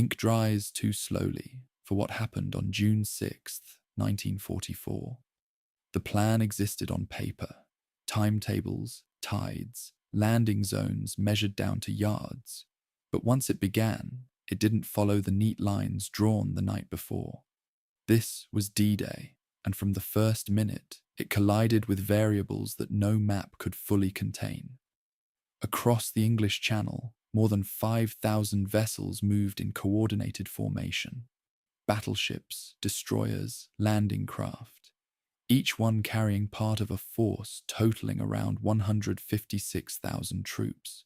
Ink dries too slowly for what happened on June 6th, 1944. The plan existed on paper. Timetables, tides, landing zones measured down to yards. But once it began, it didn't follow the neat lines drawn the night before. This was D-Day, and from the first minute, it collided with variables that no map could fully contain. Across the English Channel, more than 5,000 vessels moved in coordinated formation. Battleships, destroyers, landing craft, each one carrying part of a force totaling around 156,000 troops.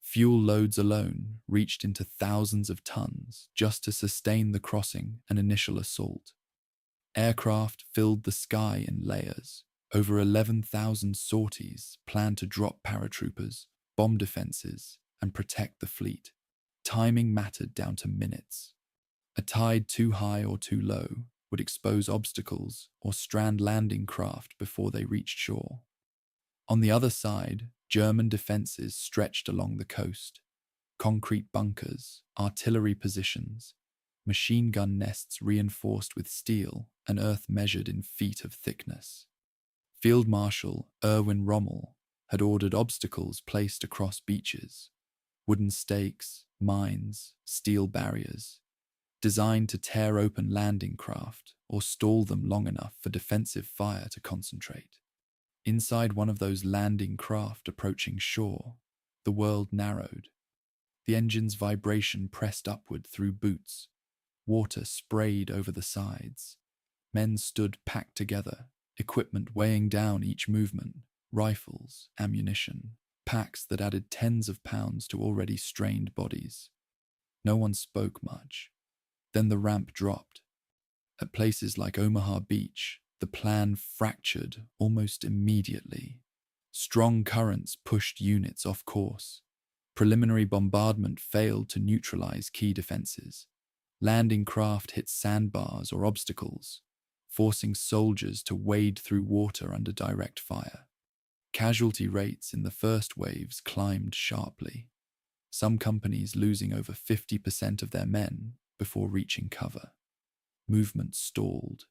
Fuel loads alone reached into thousands of tons just to sustain the crossing and initial assault. Aircraft filled the sky in layers. Over 11,000 sorties planned to drop paratroopers, bomb defenses, and protect the fleet. Timing mattered down to minutes. A tide too high or too low would expose obstacles or strand landing craft before they reached shore. On the other side, German defenses stretched along the coast. Concrete bunkers, artillery positions, machine gun nests reinforced with steel and earth measured in feet of thickness. Field Marshal Erwin Rommel had ordered obstacles placed across beaches, wooden stakes, mines, steel barriers, designed to tear open landing craft or stall them long enough for defensive fire to concentrate. Inside one of those landing craft approaching shore, the world narrowed. The engine's vibration pressed upward through boots. Water sprayed over the sides. Men stood packed together, equipment weighing down each movement, rifles, ammunition, packs that added tens of pounds to already strained bodies. No one spoke much. Then the ramp dropped. At places like Omaha Beach, the plan fractured almost immediately. Strong currents pushed units off course. Preliminary bombardment failed to neutralize key defenses. Landing craft hit sandbars or obstacles, forcing soldiers to wade through water under direct fire. Casualty rates in the first waves climbed sharply, some companies losing over 50% of their men before reaching cover. Movement stalled.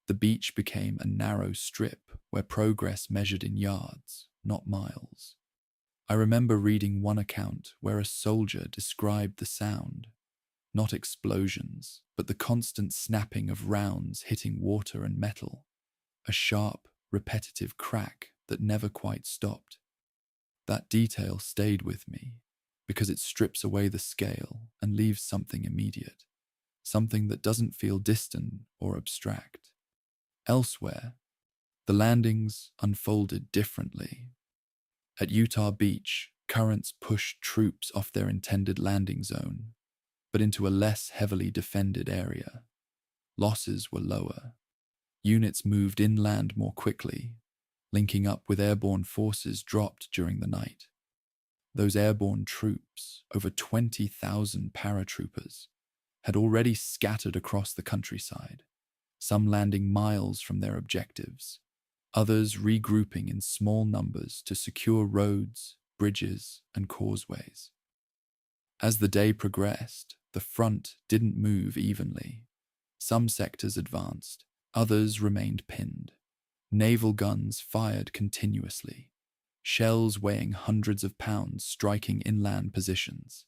The beach became a narrow strip where progress measured in yards, not miles. I remember reading one account where a soldier described the sound, not explosions, but the constant snapping of rounds hitting water and metal, a sharp, repetitive crack that never quite stopped. That detail stayed with me because it strips away the scale and leaves something immediate, something that doesn't feel distant or abstract. Elsewhere, the landings unfolded differently. At Utah Beach, currents pushed troops off their intended landing zone, but into a less heavily defended area. Losses were lower. Units moved inland more quickly, linking up with airborne forces dropped during the night. Those airborne troops, over 20,000 paratroopers, had already scattered across the countryside, some landing miles from their objectives, others regrouping in small numbers to secure roads, bridges, and causeways. As the day progressed, the front didn't move evenly. Some sectors advanced, others remained pinned. Naval guns fired continuously, shells weighing hundreds of pounds striking inland positions.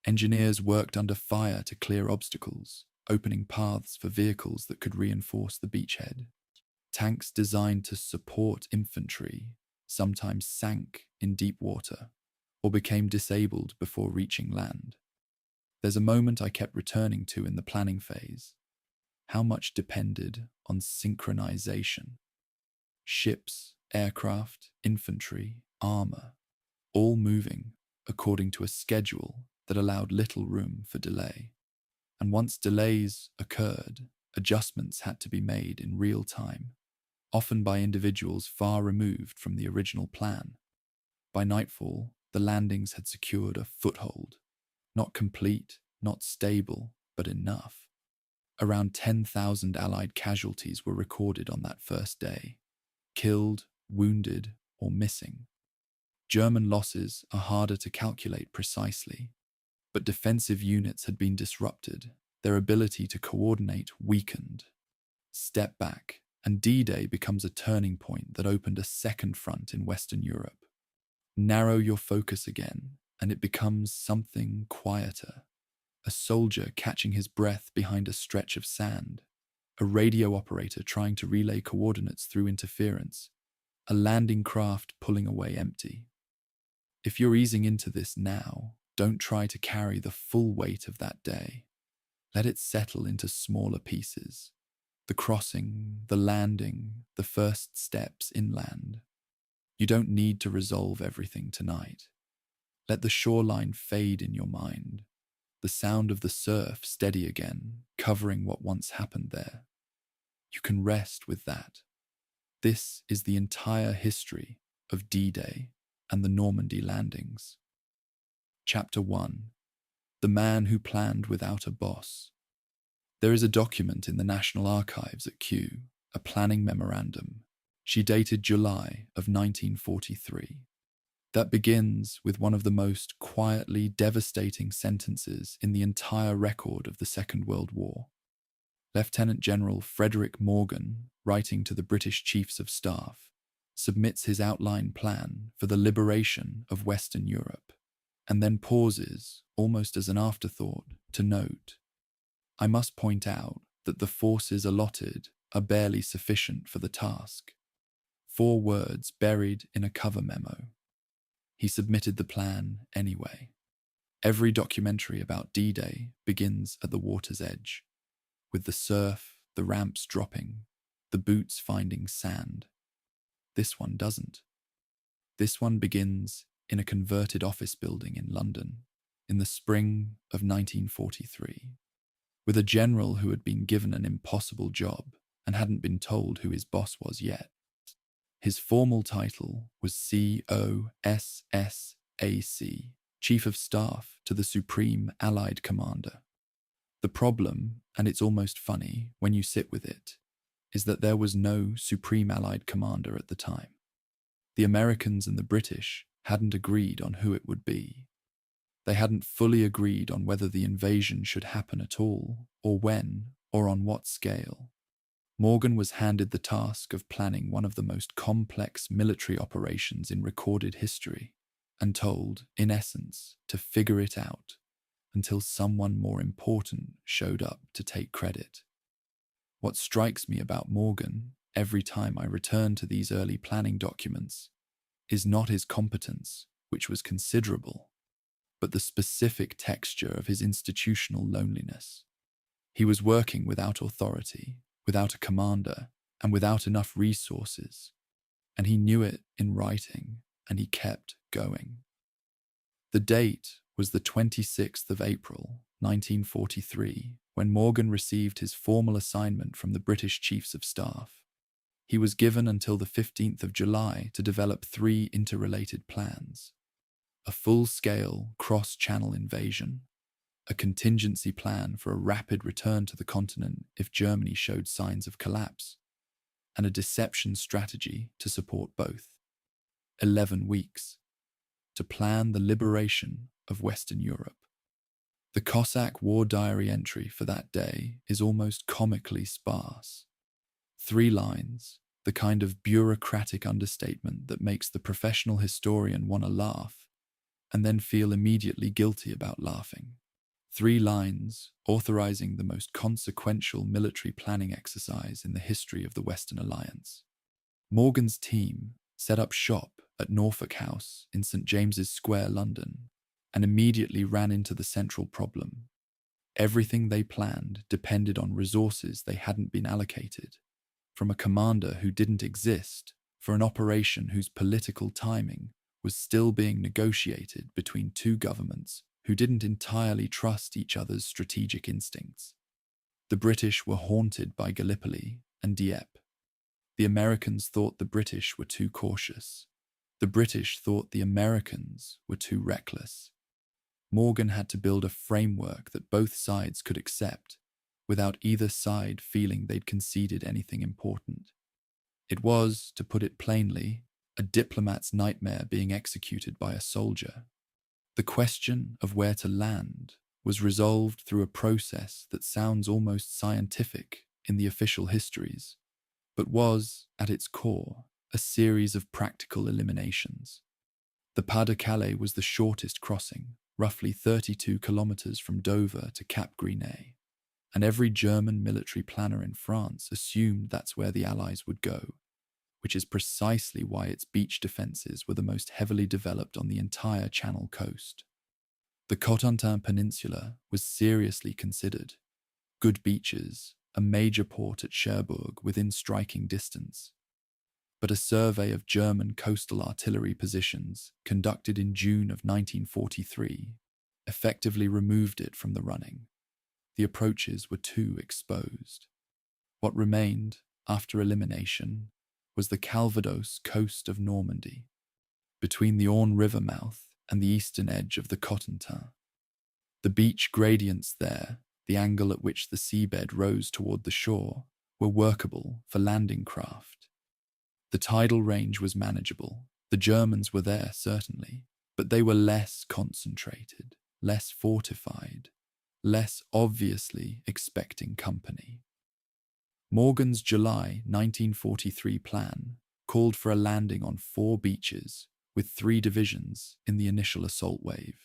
Engineers worked under fire to clear obstacles, opening paths for vehicles that could reinforce the beachhead. Tanks designed to support infantry sometimes sank in deep water or became disabled before reaching land. There's a moment I kept returning to in the planning phase. How much depended on synchronization? Ships, aircraft, infantry, armor, all moving according to a schedule that allowed little room for delay. And once delays occurred, adjustments had to be made in real time, often by individuals far removed from the original plan. By nightfall, the landings had secured a foothold. Not complete, not stable, but enough. Around 10,000 Allied casualties were recorded on that first day, killed, wounded, or missing. German losses are harder to calculate precisely. But defensive units had been disrupted, their ability to coordinate weakened. Step back, and D-Day becomes a turning point that opened a second front in Western Europe. Narrow your focus again, and it becomes something quieter. A soldier catching his breath behind a stretch of sand, a radio operator trying to relay coordinates through interference, a landing craft pulling away empty. If you're easing into this now, don't try to carry the full weight of that day. Let it settle into smaller pieces. The crossing, the landing, the first steps inland. You don't need to resolve everything tonight. Let the shoreline fade in your mind, the sound of the surf steady again, covering what once happened there. You can rest with that. This is the entire history of D-Day and the Normandy landings. Chapter 1. The Man Who Planned Without a Boss. There is a document in the National Archives at Kew, a planning memorandum. She dated July of 1943. That begins with one of the most quietly devastating sentences in the entire record of the Second World War. Lieutenant General Frederick Morgan, writing to the British Chiefs of Staff, submits his outline plan for the liberation of Western Europe, and then pauses, almost as an afterthought, to note, "I must point out that the forces allotted are barely sufficient for the task." 4 words buried in a cover memo. He submitted the plan anyway. Every documentary about D-Day begins at the water's edge, with the surf, the ramps dropping, the boots finding sand. This one doesn't. This one begins in a converted office building in London in the spring of 1943, with a general who had been given an impossible job and hadn't been told who his boss was yet. His formal title was COSSAC, Chief of Staff to the Supreme Allied Commander. The problem, and it's almost funny when you sit with it, is that there was no Supreme Allied Commander at the time. The Americans and the British hadn't agreed on who it would be. They hadn't fully agreed on whether the invasion should happen at all, or when, or on what scale. Morgan was handed the task of planning one of the most complex military operations in recorded history, and told, in essence, to figure it out until someone more important showed up to take credit. What strikes me about Morgan, every time I return to these early planning documents, is not his competence, which was considerable, but the specific texture of his institutional loneliness. He was working without authority, without a commander, and without enough resources, and he knew it in writing, and he kept going. The date was the 26th of April, 1943, when Morgan received his formal assignment from the British Chiefs of Staff. He was given until the 15th of July to develop 3 interrelated plans: a full-scale cross-channel invasion, a contingency plan for a rapid return to the continent if Germany showed signs of collapse, and a deception strategy to support both. 11 weeks to plan the liberation of Western Europe. The Cossack war diary entry for that day is almost comically sparse. 3 lines, the kind of bureaucratic understatement that makes the professional historian want to laugh and then feel immediately guilty about laughing. 3 lines authorizing the most consequential military planning exercise in the history of the Western Alliance. Morgan's team set up shop at Norfolk House in St. James's Square, London, and immediately ran into the central problem. Everything they planned depended on resources they hadn't been allocated, from a commander who didn't exist for an operation whose political timing was still being negotiated between 2 governments who didn't entirely trust each other's strategic instincts. The British were haunted by Gallipoli and Dieppe. The Americans thought the British were too cautious. The British thought the Americans were too reckless. Morgan had to build a framework that both sides could accept, without either side feeling they'd conceded anything important. It was, to put it plainly, a diplomat's nightmare being executed by a soldier. The question of where to land was resolved through a process that sounds almost scientific in the official histories, but was, at its core, a series of practical eliminations. The Pas de Calais was the shortest crossing, roughly 32 kilometers from Dover to Cap Gris-Nez, and every German military planner in France assumed that's where the Allies would go, which is precisely why its beach defences were the most heavily developed on the entire Channel coast. The Cotentin Peninsula was seriously considered. Good beaches, a major port at Cherbourg within striking distance. But a survey of German coastal artillery positions, conducted in June of 1943, effectively removed it from the running. The approaches were too exposed. What remained, after elimination, was the Calvados coast of Normandy, between the Orne River mouth and the eastern edge of the Cotentin. The beach gradients there, the angle at which the seabed rose toward the shore, were workable for landing craft. The tidal range was manageable. The Germans were there, certainly, but they were less concentrated, less fortified, less obviously expecting company. Morgan's July 1943 plan called for a landing on 4 beaches with 3 divisions in the initial assault wave.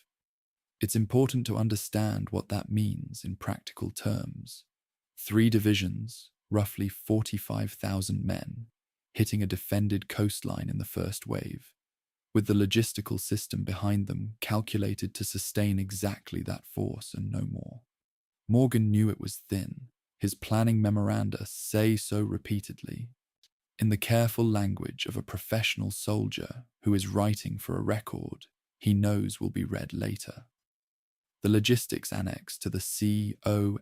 It's important to understand what that means in practical terms. 3 divisions, roughly 45,000 men, hitting a defended coastline in the first wave, with the logistical system behind them calculated to sustain exactly that force and no more. Morgan knew it was thin. His planning memoranda say so repeatedly, in the careful language of a professional soldier who is writing for a record he knows will be read later. The logistics annex to the COSSAC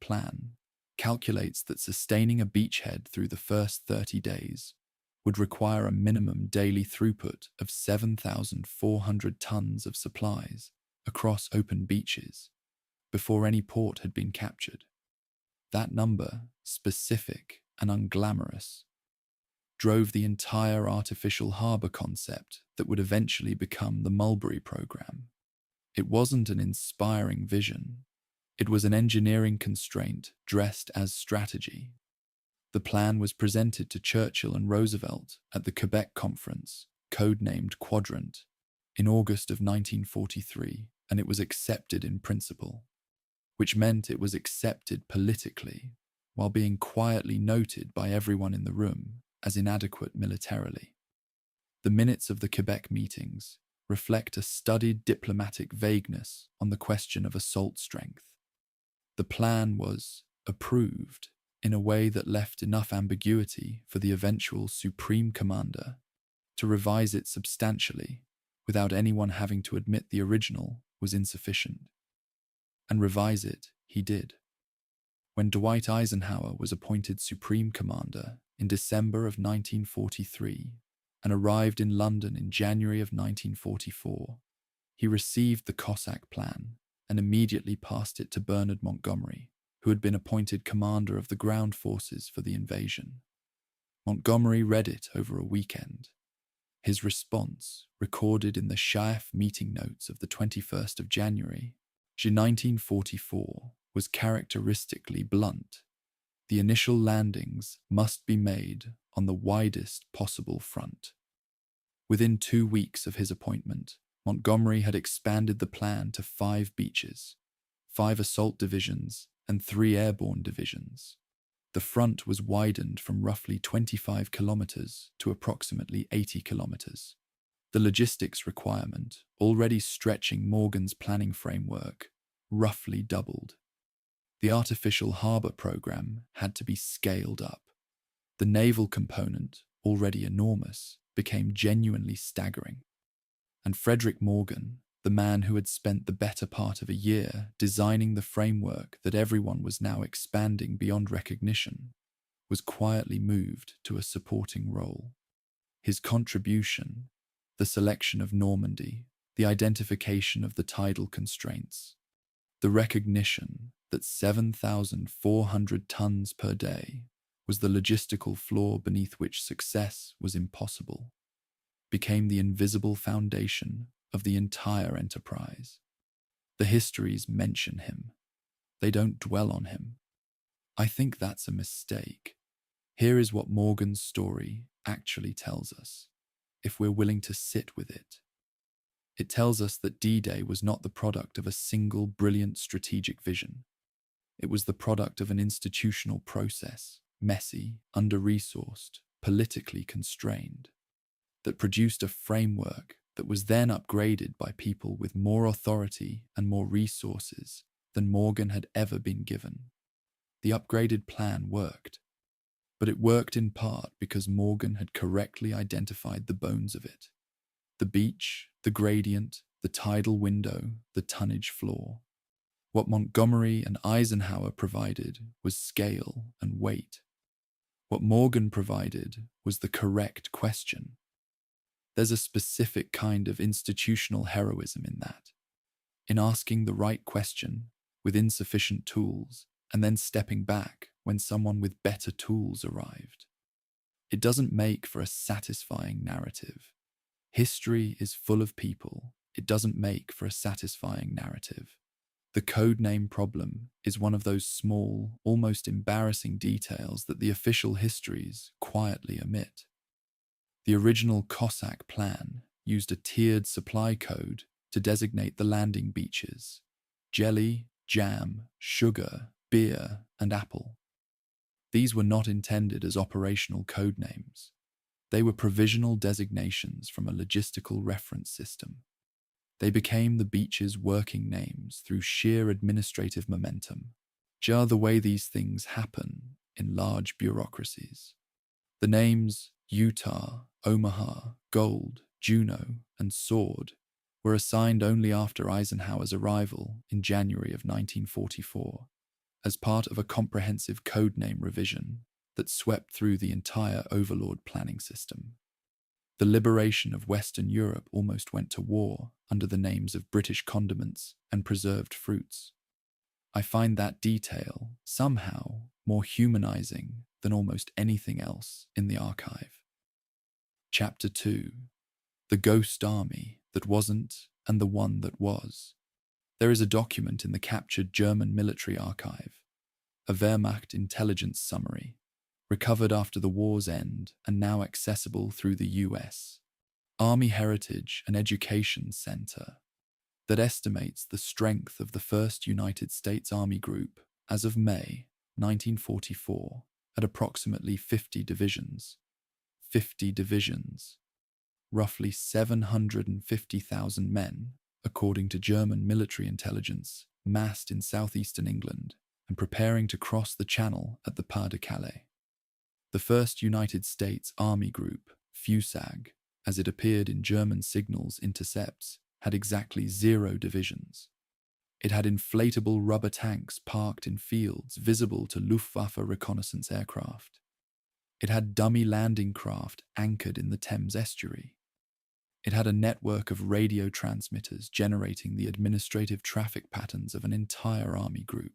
plan calculates that sustaining a beachhead through the first 30 days would require a minimum daily throughput of 7,400 tons of supplies across open beaches before any port had been captured. That number, specific and unglamorous, drove the entire artificial harbour concept that would eventually become the Mulberry Programme. It wasn't an inspiring vision. It was an engineering constraint dressed as strategy. The plan was presented to Churchill and Roosevelt at the Quebec Conference, codenamed Quadrant, in August of 1943, and it was accepted in principle, which meant it was accepted politically, while being quietly noted by everyone in the room as inadequate militarily. The minutes of the Quebec meetings reflect a studied diplomatic vagueness on the question of assault strength. The plan was approved in a way that left enough ambiguity for the eventual Supreme Commander to revise it substantially without anyone having to admit the original was insufficient. And revise it he did. When Dwight Eisenhower was appointed Supreme Commander in December of 1943 and arrived in London in January of 1944, he received the Cossack plan and immediately passed it to Bernard Montgomery, who had been appointed commander of the ground forces for the invasion. Montgomery read it over a weekend. His response, recorded in the Chaif meeting notes of the 21st of January, 1944, was characteristically blunt. The initial landings must be made on the widest possible front. Within 2 weeks of his appointment, Montgomery had expanded the plan to 5 beaches, 5 assault divisions, and 3 airborne divisions. The front was widened from roughly 25 kilometers to approximately 80 kilometers. The logistics requirement, already stretching Morgan's planning framework, roughly doubled. The artificial harbour program had to be scaled up. The naval component, already enormous, became genuinely staggering. And Frederick Morgan, the man who had spent the better part of a year designing the framework that everyone was now expanding beyond recognition, was quietly moved to a supporting role. His contribution, the selection of Normandy, the identification of the tidal constraints, the recognition that 7,400 tons per day was the logistical floor beneath which success was impossible, became the invisible foundation of the entire enterprise. The histories mention him. They don't dwell on him. I think that's a mistake. Here is what Morgan's story actually tells us, if we're willing to sit with it. It tells us that D-Day was not the product of a single brilliant strategic vision. It was the product of an institutional process, messy, under-resourced, politically constrained, that produced a framework that was then upgraded by people with more authority and more resources than Morgan had ever been given. The upgraded plan worked, but it worked in part because Morgan had correctly identified the bones of it. The beach, the gradient, the tidal window, the tonnage floor. What Montgomery and Eisenhower provided was scale and weight. What Morgan provided was the correct question. There's a specific kind of institutional heroism in that, in asking the right question with insufficient tools and then stepping back when someone with better tools arrived. It doesn't make for a satisfying narrative. History is full of people. It doesn't make for a satisfying narrative. The codename problem is one of those small, almost embarrassing details that the official histories quietly omit. The original Cossack plan used a tiered supply code to designate the landing beaches: jelly, jam, sugar, beer, and apple. These were not intended as operational codenames. They were provisional designations from a logistical reference system. They became the beach's working names through sheer administrative momentum, just the way these things happen in large bureaucracies. The names Utah, Omaha, Gold, Juno, and Sword were assigned only after Eisenhower's arrival in January of 1944, as part of a comprehensive codename revision that swept through the entire Overlord planning system. The liberation of Western Europe almost went to war under the names of British condiments and preserved fruits. I find that detail somehow more humanizing than almost anything else in the archive. Chapter 2. The Ghost Army That Wasn't and the One That Was. There is a document in the captured German military archive, a Wehrmacht intelligence summary, recovered after the war's end and now accessible through the US Army Heritage and Education Center, that estimates the strength of the 1st United States Army Group as of May 1944 at approximately 50 divisions. 50 divisions. Roughly 750,000 men, according to German military intelligence, massed in southeastern England and preparing to cross the Channel at the Pas de Calais. The 1st United States Army Group, FUSAG, as it appeared in German signals intercepts, had exactly 0 divisions. It had inflatable rubber tanks parked in fields visible to Luftwaffe reconnaissance aircraft. It had dummy landing craft anchored in the Thames estuary. It had a network of radio transmitters generating the administrative traffic patterns of an entire army group.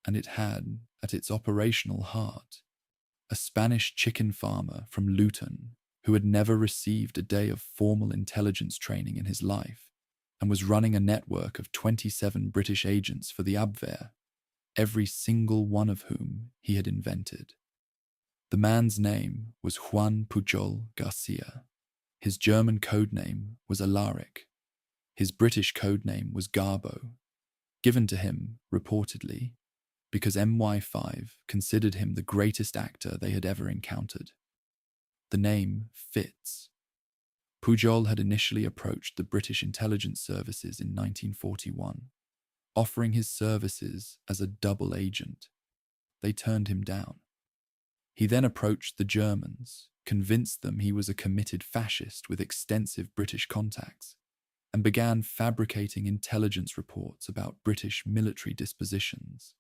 And it had, at its operational heart, a Spanish chicken farmer from Luton who had never received a day of formal intelligence training in his life and was running a network of 27 British agents for the Abwehr, every single one of whom he had invented. The man's name was Juan Pujol Garcia. His German codename was Alaric. His British codename was Garbo, given to him, reportedly, because MI5 considered him the greatest actor they had ever encountered. The name fits. Pujol had initially approached the British intelligence services in 1941, offering his services as a double agent. They turned him down. He then approached the Germans, convinced them he was a committed fascist with extensive British contacts, and began fabricating intelligence reports about British military dispositions.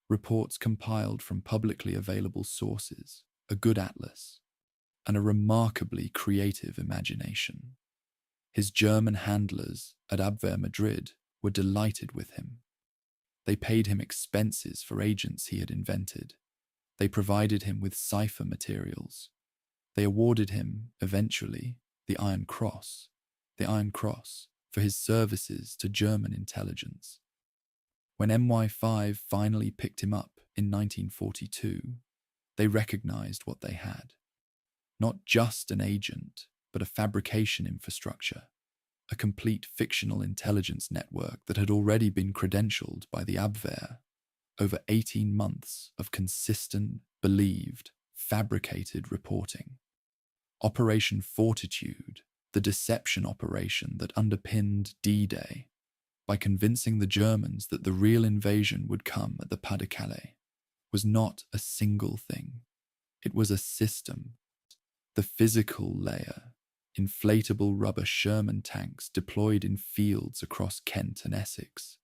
Reports compiled from publicly available sources, a good atlas, and a remarkably creative imagination. His German handlers at Abwehr Madrid were delighted with him. They paid him expenses for agents he had invented. They provided him with cipher materials. They awarded him, eventually, the Iron Cross. the Iron Cross, for his services to German intelligence. When MI5 finally picked him up in 1942, they recognized what they had. Not just an agent, but a fabrication infrastructure, a complete fictional intelligence network that had already been credentialed by the Abwehr. Over 18 months of consistent, believed, fabricated reporting. Operation Fortitude, the deception operation that underpinned D-Day, by convincing the Germans that the real invasion would come at the Pas de Calais, was not a single thing. It was a system. The physical layer, inflatable rubber Sherman tanks deployed in fields across Kent and Essex,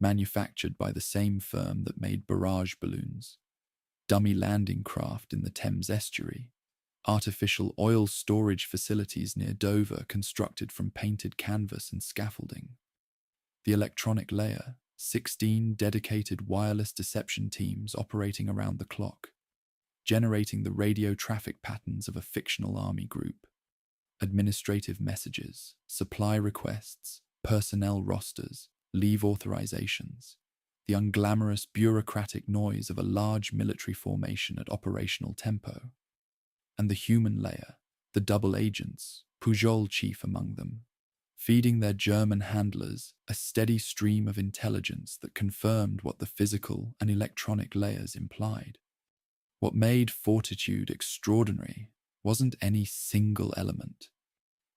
manufactured by the same firm that made barrage balloons, dummy landing craft in the Thames estuary, artificial oil storage facilities near Dover constructed from painted canvas and scaffolding. The electronic layer, 16 dedicated wireless deception teams operating around the clock, generating the radio traffic patterns of a fictional army group, administrative messages, supply requests, personnel rosters, leave authorizations, the unglamorous bureaucratic noise of a large military formation at operational tempo, and the human layer, the double agents, Pujol chief among them, feeding their German handlers a steady stream of intelligence that confirmed what the physical and electronic layers implied. What made Fortitude extraordinary wasn't any single element.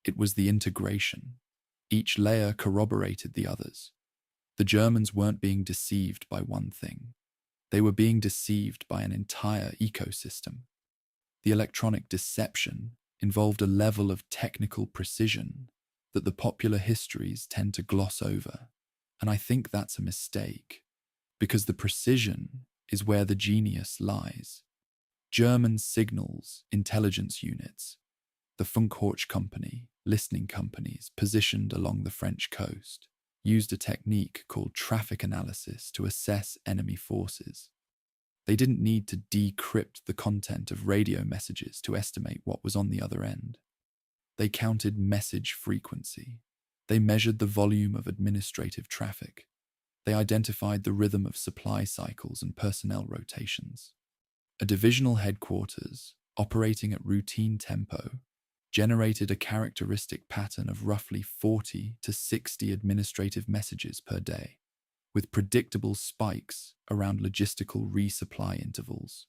It was the integration. Each layer corroborated the others. The Germans weren't being deceived by one thing. They were being deceived by an entire ecosystem. The electronic deception involved a level of technical precision that the popular histories tend to gloss over, and I think that's a mistake, because the precision is where the genius lies. German signals, intelligence units, the Funkhorch Company, listening companies positioned along the French coast, used a technique called traffic analysis to assess enemy forces. They didn't need to decrypt the content of radio messages to estimate what was on the other end. They counted message frequency. They measured the volume of administrative traffic. They identified the rhythm of supply cycles and personnel rotations. A divisional headquarters, operating at routine tempo, generated a characteristic pattern of roughly 40 to 60 administrative messages per day, with predictable spikes around logistical resupply intervals.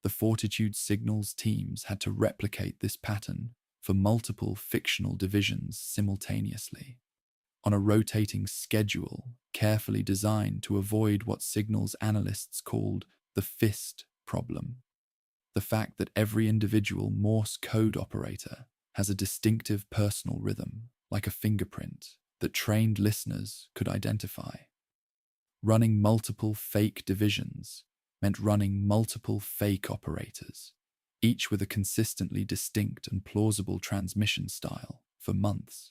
The Fortitude Signals teams had to replicate this pattern for multiple fictional divisions simultaneously, on a rotating schedule carefully designed to avoid what signals analysts called the fist problem. The fact that every individual Morse code operator has a distinctive personal rhythm, like a fingerprint, that trained listeners could identify. Running multiple fake divisions meant running multiple fake operators, each with a consistently distinct and plausible transmission style, for months.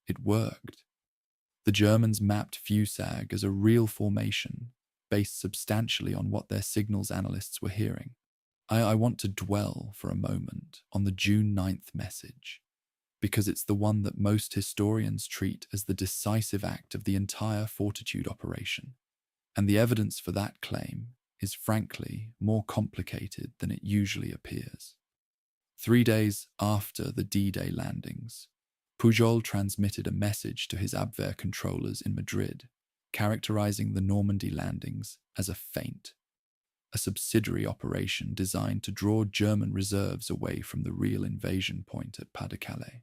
It worked. The Germans mapped FUSAG as a real formation, based substantially on what their signals analysts were hearing. I want to dwell for a moment on the June 9th message, because it's the one that most historians treat as the decisive act of the entire Fortitude operation, and the evidence for that claim is frankly more complicated than it usually appears. 3 days after the D-Day landings, Pujol transmitted a message to his Abwehr controllers in Madrid, characterizing the Normandy landings as a feint, a subsidiary operation designed to draw German reserves away from the real invasion point at Pas de Calais.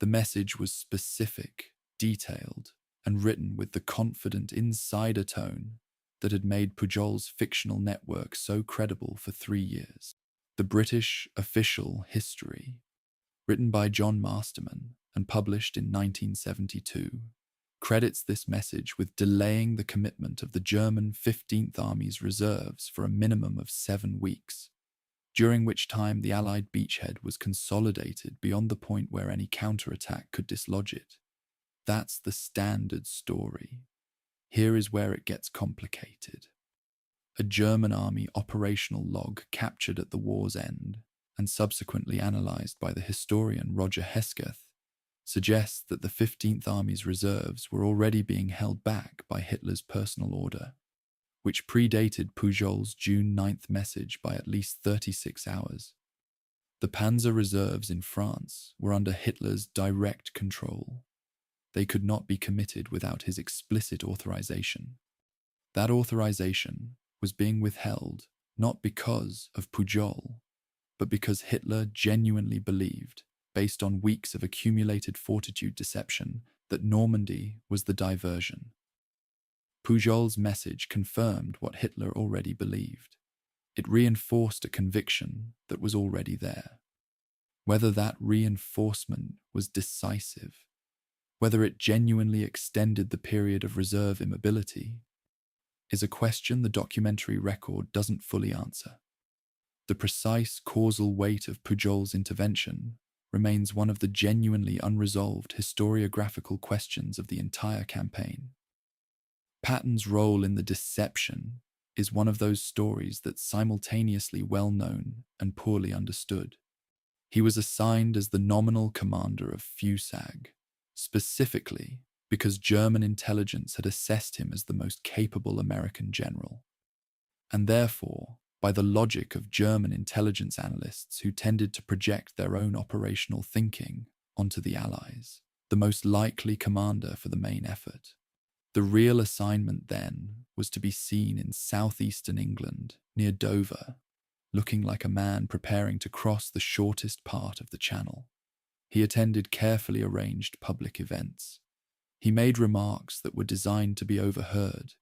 The message was specific, detailed, and written with the confident insider tone that had made Pujol's fictional network so credible for 3 years. The British official history, written by John Masterman and published in 1972, credits this message with delaying the commitment of the German 15th Army's reserves for a minimum of 7 weeks, during which time the Allied beachhead was consolidated beyond the point where any counterattack could dislodge it. That's the standard story. Here is where it gets complicated. A German Army operational log captured at the war's end and subsequently analysed by the historian Roger Hesketh suggests that the 15th Army's reserves were already being held back by Hitler's personal order, which predated Pujol's June 9th message by at least 36 hours. The Panzer reserves in France were under Hitler's direct control. They could not be committed without his explicit authorization. That authorization was being withheld not because of Pujol, but because Hitler genuinely believed, based on weeks of accumulated fortitude deception, that Normandy was the diversion. Pujol's message confirmed what Hitler already believed. It reinforced a conviction that was already there. Whether that reinforcement was decisive, whether it genuinely extended the period of reserve immobility, is a question the documentary record doesn't fully answer. The precise causal weight of Pujol's intervention remains one of the genuinely unresolved historiographical questions of the entire campaign. Patton's role in the deception is one of those stories that's simultaneously well known and poorly understood. He was assigned as the nominal commander of FUSAG, specifically because German intelligence had assessed him as the most capable American general. And therefore, by the logic of German intelligence analysts who tended to project their own operational thinking onto the Allies, the most likely commander for the main effort. The real assignment then was to be seen in southeastern England, near Dover, looking like a man preparing to cross the shortest part of the Channel. He attended carefully arranged public events. He made remarks that were designed to be overheard.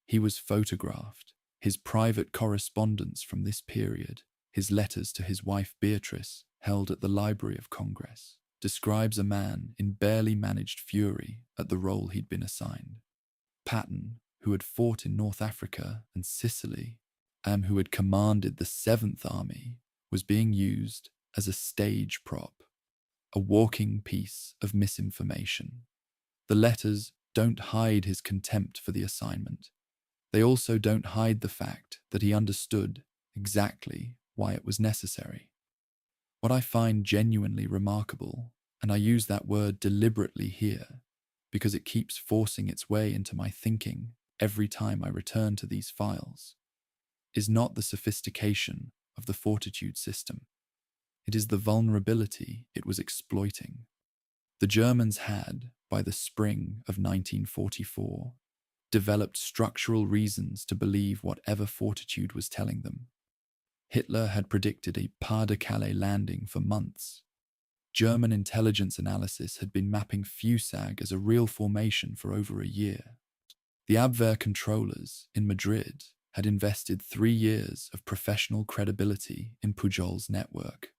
He was photographed. His private correspondence from this period, his letters to his wife Beatrice, held at the Library of Congress, describes a man in barely managed fury at the role he'd been assigned. Patton, who had fought in North Africa and Sicily, and who had commanded the 7th Army, was being used as a stage prop, a walking piece of misinformation. The letters don't hide his contempt for the assignment. They also don't hide the fact that he understood exactly why it was necessary. What I find genuinely remarkable, and I use that word deliberately here, because it keeps forcing its way into my thinking every time I return to these files, is not the sophistication of the fortitude system. It is the vulnerability it was exploiting. The Germans had, by the spring of 1944, developed structural reasons to believe whatever fortitude was telling them. Hitler had predicted a Pas-de-Calais landing for months. German intelligence analysis had been mapping FUSAG as a real formation for over a year. The Abwehr controllers in Madrid had invested 3 years of professional credibility in Pujol's network.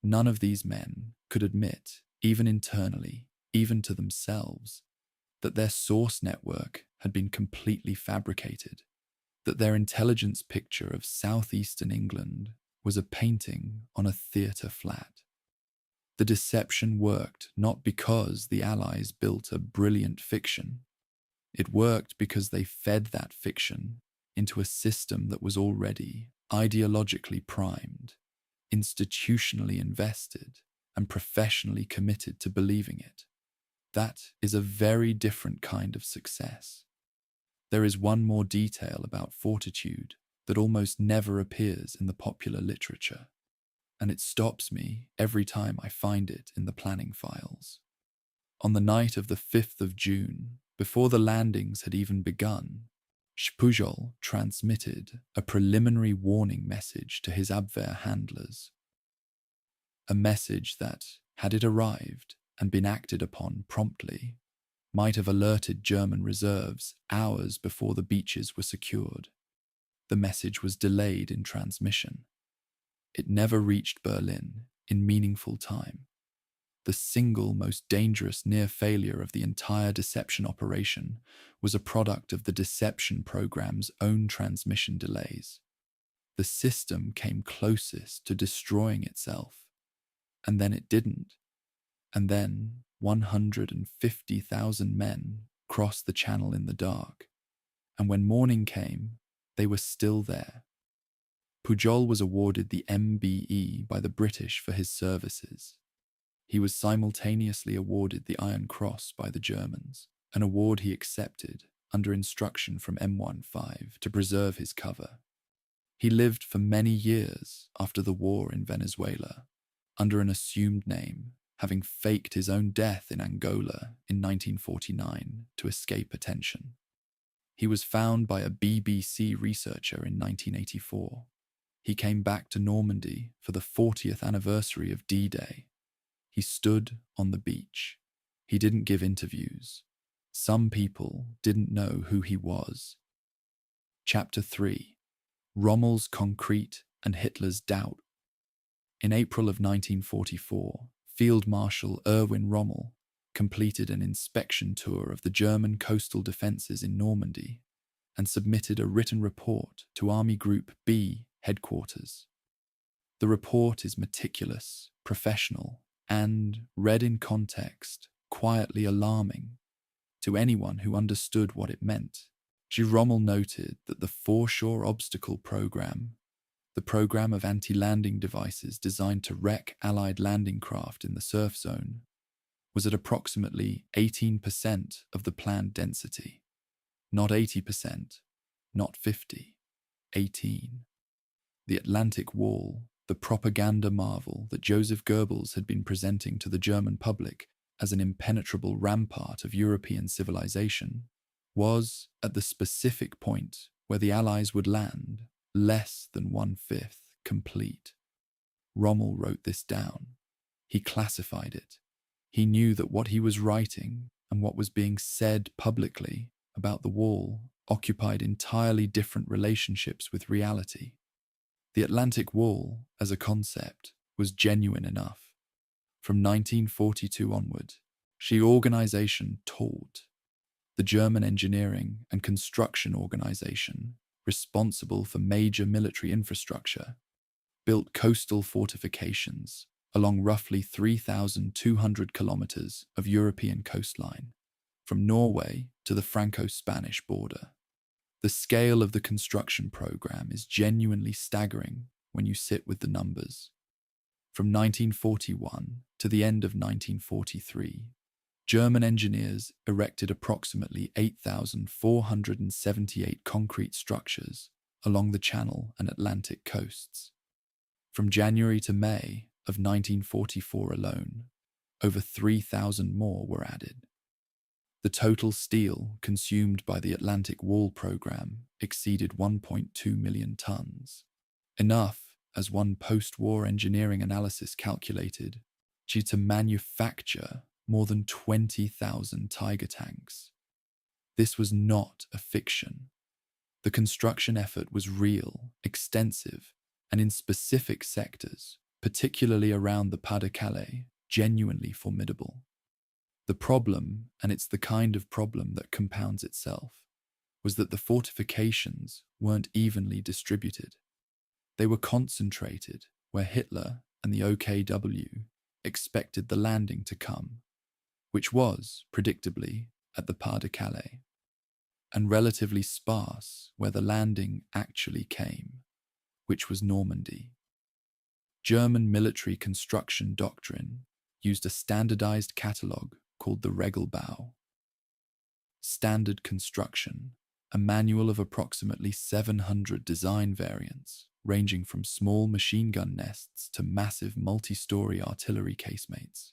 None of these men could admit, even internally, even to themselves, that their source network had been completely fabricated, that their intelligence picture of southeastern England was a painting on a theatre flat. The deception worked not because the Allies built a brilliant fiction. It worked because they fed that fiction into a system that was already ideologically primed, institutionally invested, and professionally committed to believing it. That is a very different kind of success. There is one more detail about fortitude that almost never appears in the popular literature, and it stops me every time I find it in the planning files. On the night of the 5th of June, before the landings had even begun, Pujol transmitted a preliminary warning message to his Abwehr handlers. A message that, had it arrived and been acted upon promptly, might have alerted German reserves hours before the beaches were secured. The message was delayed in transmission. It never reached Berlin in meaningful time. The single most dangerous near failure of the entire deception operation was a product of the deception program's own transmission delays. The system came closest to destroying itself, and then it didn't. And then 150,000 men crossed the Channel in the dark, and when morning came, they were still there. Pujol was awarded the MBE by the British for his services. He was simultaneously awarded the Iron Cross by the Germans, an award he accepted under instruction from M15 to preserve his cover. He lived for many years after the war in Venezuela, under an assumed name, having faked his own death in Angola in 1949 to escape attention. He was found by a BBC researcher in 1984. He came back to Normandy for the 40th anniversary of D-Day. He stood on the beach. He didn't give interviews. Some people didn't know who he was. Chapter 3: Rommel's Concrete and Hitler's Doubt. In April of 1944, Field Marshal Erwin Rommel completed an inspection tour of the German coastal defences in Normandy and submitted a written report to Army Group B headquarters. The report is meticulous, professional, and, read in context, quietly alarming to anyone who understood what it meant. Rommel noted that the foreshore obstacle program, the program of anti-landing devices designed to wreck Allied landing craft in the surf zone, was at approximately 18% of the planned density. Not 80%, not 50, 18. The Atlantic Wall, the propaganda marvel that Joseph Goebbels had been presenting to the German public as an impenetrable rampart of European civilization, was, at the specific point where the Allies would land, less than 1/5 complete. Rommel wrote this down. He classified it. He knew that what he was writing and what was being said publicly about the wall occupied entirely different relationships with reality. The Atlantic Wall, as a concept, was genuine enough. From 1942 onward, the organization taught. The German engineering and construction organization, responsible for major military infrastructure, built coastal fortifications along roughly 3,200 kilometers of European coastline, from Norway to the Franco-Spanish border. The scale of the construction program is genuinely staggering when you sit with the numbers. From 1941 to the end of 1943, German engineers erected approximately 8,478 concrete structures along the Channel and Atlantic coasts. From January to May of 1944 alone, over 3,000 more were added. The total steel consumed by the Atlantic Wall program exceeded 1.2 million tons, enough, as one post-war engineering analysis calculated, to manufacture more than 20,000 Tiger tanks. This was not a fiction. The construction effort was real, extensive, and in specific sectors, particularly around the Pas-de-Calais, genuinely formidable. The problem, and it's the kind of problem that compounds itself, was that the fortifications weren't evenly distributed. They were concentrated where Hitler and the OKW expected the landing to come, which was, predictably, at the Pas-de-Calais, and relatively sparse where the landing actually came, which was Normandy. German military construction doctrine used a standardized catalogue called the Regelbau. Standard construction, a manual of approximately 700 design variants, ranging from small machine gun nests to massive multi-story artillery casemates.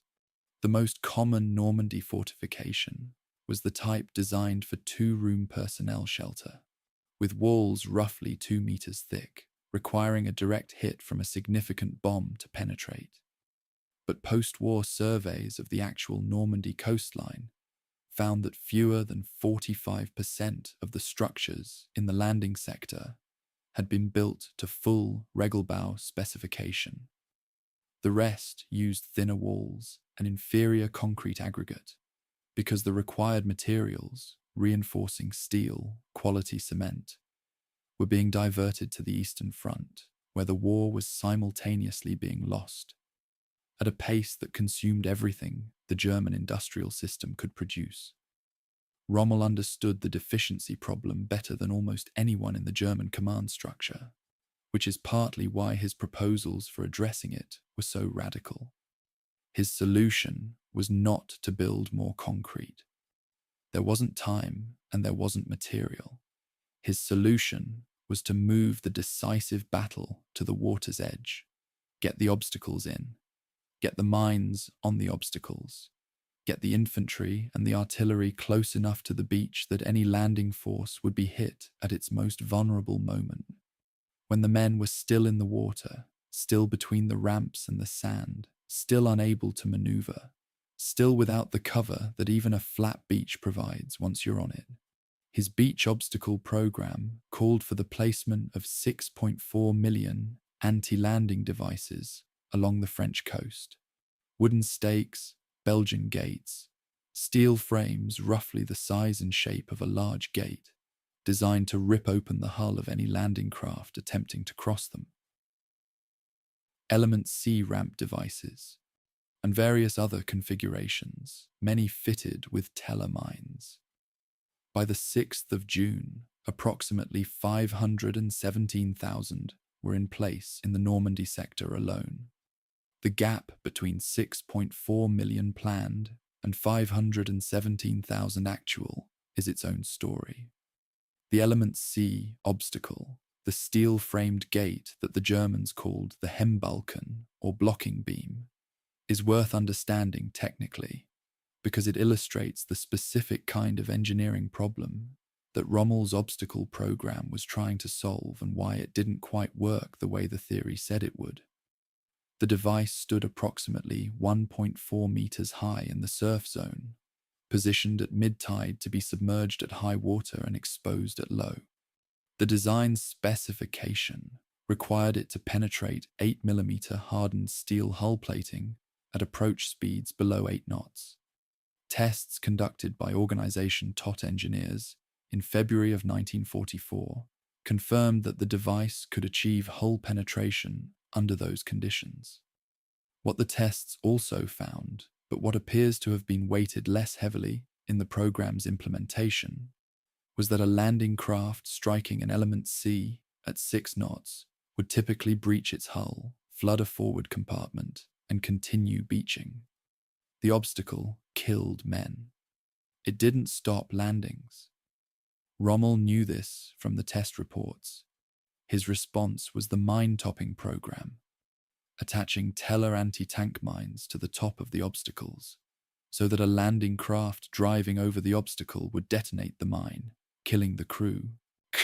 The most common Normandy fortification was the type designed for 2-room personnel shelter, with walls roughly 2 meters thick, requiring a direct hit from a significant bomb to penetrate. But post-war surveys of the actual Normandy coastline found that fewer than 45% of the structures in the landing sector had been built to full Regelbau specification. The rest used thinner walls and inferior concrete aggregate because the required materials, reinforcing steel, quality cement, were being diverted to the Eastern Front, where the war was simultaneously being lost, at a pace that consumed everything the German industrial system could produce. Rommel understood the deficiency problem better than almost anyone in the German command structure, which is partly why his proposals for addressing it were so radical. His solution was not to build more concrete. There wasn't time and there wasn't material. His solution was to move the decisive battle to the water's edge, get the obstacles in, get the mines on the obstacles, get the infantry and the artillery close enough to the beach that any landing force would be hit at its most vulnerable moment. When the men were still in the water, still between the ramps and the sand, still unable to maneuver, still without the cover that even a flat beach provides once you're on it. His beach obstacle program called for the placement of 6.4 million anti-landing devices along the French coast. Wooden stakes, Belgian gates, steel frames roughly the size and shape of a large gate, designed to rip open the hull of any landing craft attempting to cross them. Element C ramp devices, and various other configurations, many fitted with telemines. By the 6th of June, approximately 517,000 were in place in the Normandy sector alone. The gap between 6.4 million planned and 517,000 actual is its own story. The Element C obstacle, the steel-framed gate that the Germans called the Hembalken or blocking beam, is worth understanding technically, because it illustrates the specific kind of engineering problem that Rommel's obstacle program was trying to solve and why it didn't quite work the way the theory said it would. The device stood approximately 1.4 meters high in the surf zone, positioned at mid-tide to be submerged at high water and exposed at low. The design specification required it to penetrate 8mm hardened steel hull plating at approach speeds below 8 knots. Tests conducted by Organisation TOT engineers in February of 1944 confirmed that the device could achieve hull penetration under those conditions. What the tests also found, but what appears to have been weighted less heavily in the program's implementation, was that a landing craft striking an Element C at 6 knots would typically breach its hull, flood a forward compartment, and continue beaching. The obstacle killed men. It didn't stop landings. Rommel knew this from the test reports. His response was the mine-topping program, attaching Teller anti-tank mines to the top of the obstacles, so that a landing craft driving over the obstacle would detonate the mine, killing the crew,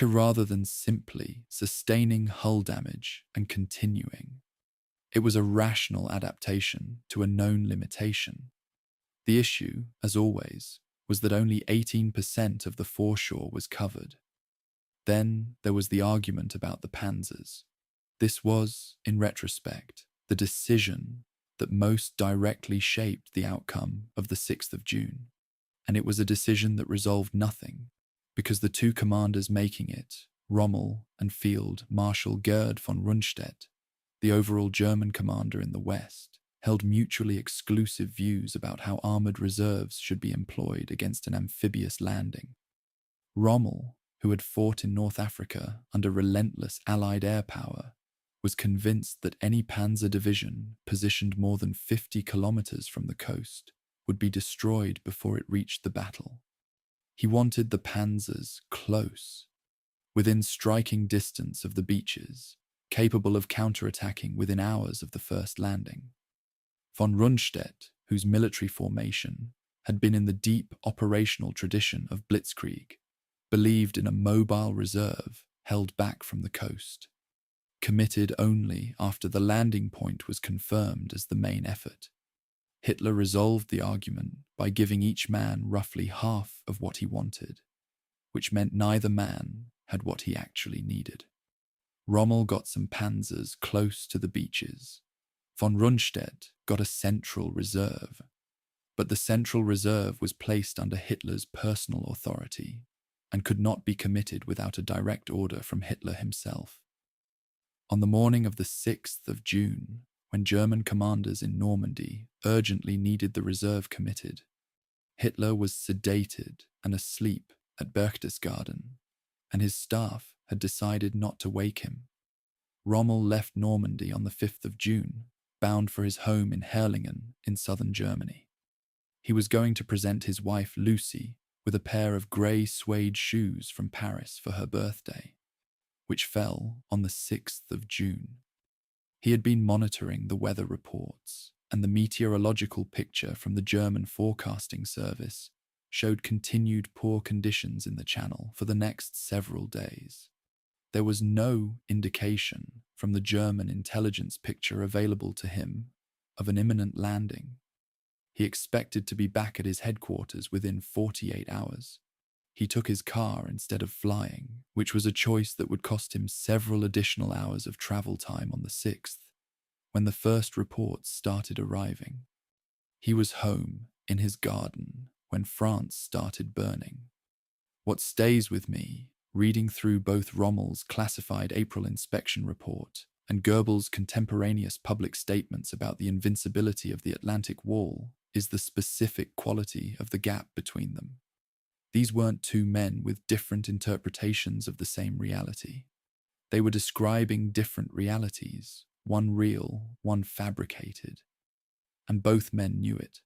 rather than simply sustaining hull damage and continuing. It was a rational adaptation to a known limitation. The issue, as always, was that only 18% of the foreshore was covered. Then there was the argument about the panzers. This was, in retrospect, the decision that most directly shaped the outcome of the 6th of June, and it was a decision that resolved nothing, because the two commanders making it, Rommel and Field Marshal Gerd von Rundstedt, the overall German commander in the West, held mutually exclusive views about how armoured reserves should be employed against an amphibious landing. Rommel, who had fought in North Africa under relentless Allied air power, was convinced that any panzer division positioned more than 50 kilometers from the coast would be destroyed before it reached the battle. He wanted the panzers close, within striking distance of the beaches, capable of counterattacking within hours of the first landing. Von Rundstedt, whose military formation had been in the deep operational tradition of Blitzkrieg, believed in a mobile reserve held back from the coast, committed only after the landing point was confirmed as the main effort. Hitler resolved the argument by giving each man roughly half of what he wanted, which meant neither man had what he actually needed. Rommel got some panzers close to the beaches. Von Rundstedt got a central reserve, but the central reserve was placed under Hitler's personal authority and could not be committed without a direct order from Hitler himself. On the morning of the 6th of June, when German commanders in Normandy urgently needed the reserve committed, Hitler was sedated and asleep at Berchtesgaden, and his staff had decided not to wake him. Rommel left Normandy on the 5th of June, bound for his home in Herrlingen in southern Germany. He was going to present his wife Lucy with a pair of grey suede shoes from Paris for her birthday, which fell on the 6th of June. He had been monitoring the weather reports, and the meteorological picture from the German forecasting service showed continued poor conditions in the channel for the next several days. There was no indication from the German intelligence picture available to him of an imminent landing. He expected to be back at his headquarters within 48 hours. He took his car instead of flying, which was a choice that would cost him several additional hours of travel time on the 6th, when the first reports started arriving. He was home in his garden when France started burning. What stays with me, reading through both Rommel's classified April inspection report and Goebbels' contemporaneous public statements about the invincibility of the Atlantic Wall, is the specific quality of the gap between them. These weren't two men with different interpretations of the same reality. They were describing different realities, one real, one fabricated. And both men knew it.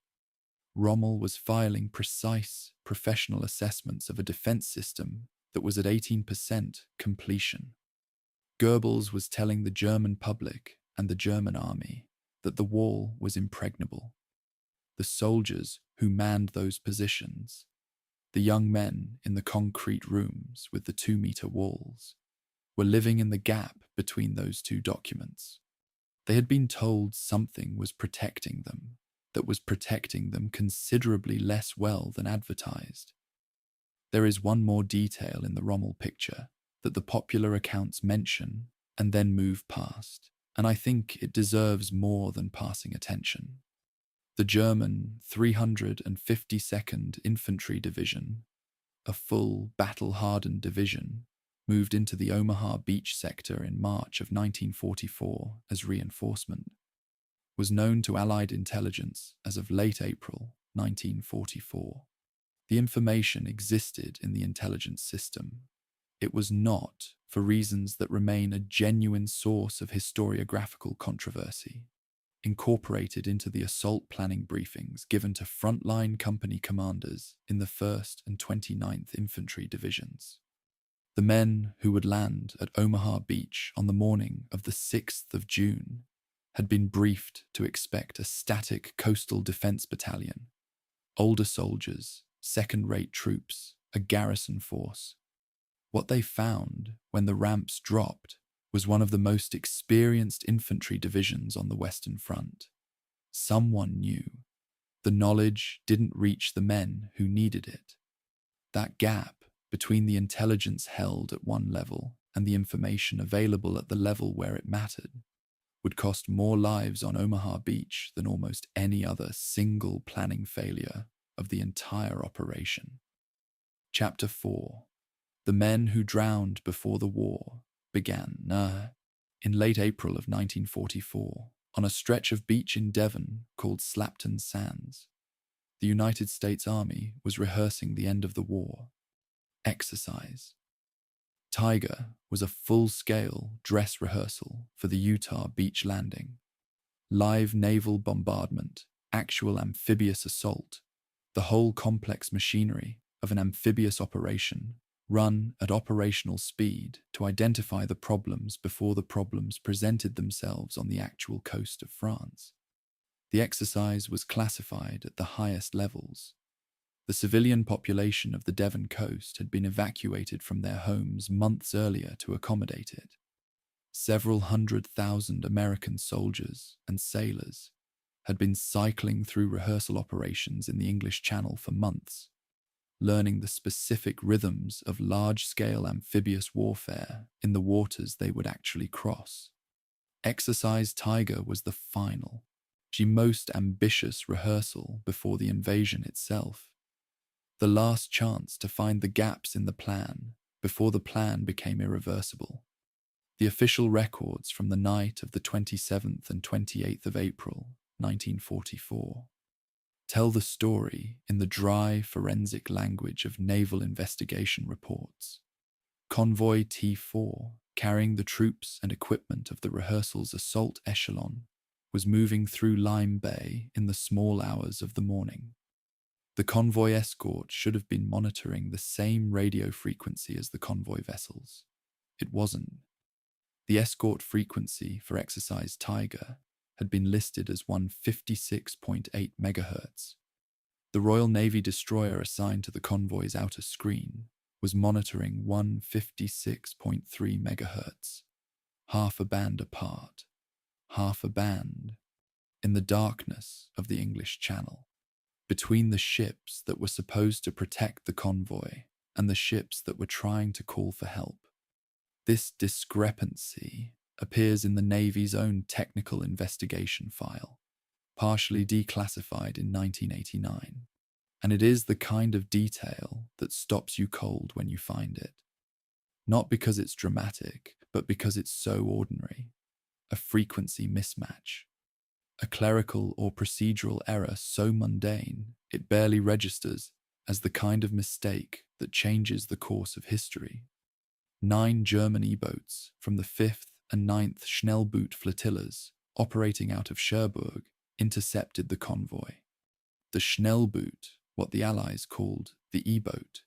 Rommel was filing precise, professional assessments of a defense system that was at 18% completion. Goebbels was telling the German public and the German army that the wall was impregnable. The soldiers who manned those positions, the young men in the concrete rooms with the 2-meter walls, were living in the gap between those two documents. They had been told something was protecting them, that was protecting them considerably less well than advertised. There is one more detail in the Rommel picture that the popular accounts mention and then move past, and I think it deserves more than passing attention. The German 352nd Infantry Division, a full battle-hardened division, moved into the Omaha Beach sector in March of 1944 as reinforcement, was known to Allied intelligence as of late April 1944. The information existed in the intelligence system. It was not, for reasons that remain a genuine source of historiographical controversy, incorporated into the assault planning briefings given to frontline company commanders in the 1st and 29th Infantry Divisions. The men who would land at Omaha Beach on the morning of the 6th of June had been briefed to expect a static coastal defense battalion, older soldiers, second-rate troops, a garrison force. What they found when the ramps dropped was one of the most experienced infantry divisions on the Western Front. Someone knew. The knowledge didn't reach the men who needed it. That gap between the intelligence held at one level and the information available at the level where it mattered would cost more lives on Omaha Beach than almost any other single planning failure of the entire operation. Chapter 4. The Men Who Drowned Before the War began in late April of 1944 on a stretch of beach in Devon called Slapton Sands. The United States Army was rehearsing the end of the war. Exercise. Tiger was a full-scale dress rehearsal for the Utah beach landing. Live naval bombardment, actual amphibious assault, the whole complex machinery of an amphibious operation run at operational speed to identify the problems before the problems presented themselves on the actual coast of France. The exercise was classified at the highest levels. The civilian population of the Devon coast had been evacuated from their homes months earlier to accommodate it. Several 100,000 American soldiers and sailors had been cycling through rehearsal operations in the English Channel for months, learning the specific rhythms of large-scale amphibious warfare in the waters they would actually cross. Exercise Tiger was the final, the most ambitious rehearsal before the invasion itself. The last chance to find the gaps in the plan before the plan became irreversible. The official records from the night of the 27th and 28th of April, 1944, tell the story in the dry forensic language of naval investigation reports. Convoy T4, carrying the troops and equipment of the rehearsal's assault echelon, was moving through Lime Bay in the small hours of the morning. The convoy escort should have been monitoring the same radio frequency as the convoy vessels. It wasn't. The escort frequency for Exercise Tiger had been listed as 156.8 MHz. The Royal Navy destroyer assigned to the convoy's outer screen was monitoring 156.3 MHz, half a band apart, half a band, in the darkness of the English Channel, between the ships that were supposed to protect the convoy and the ships that were trying to call for help. This discrepancy appears in the Navy's own technical investigation file, partially declassified in 1989, and it is the kind of detail that stops you cold when you find it. Not because it's dramatic, but because it's so ordinary. A frequency mismatch. A clerical or procedural error so mundane it barely registers as the kind of mistake that changes the course of history. 9 German E-boats from the 5th and 9th Schnellboot flotillas operating out of Cherbourg intercepted the convoy. The Schnellboot, what the Allies called the E-boat,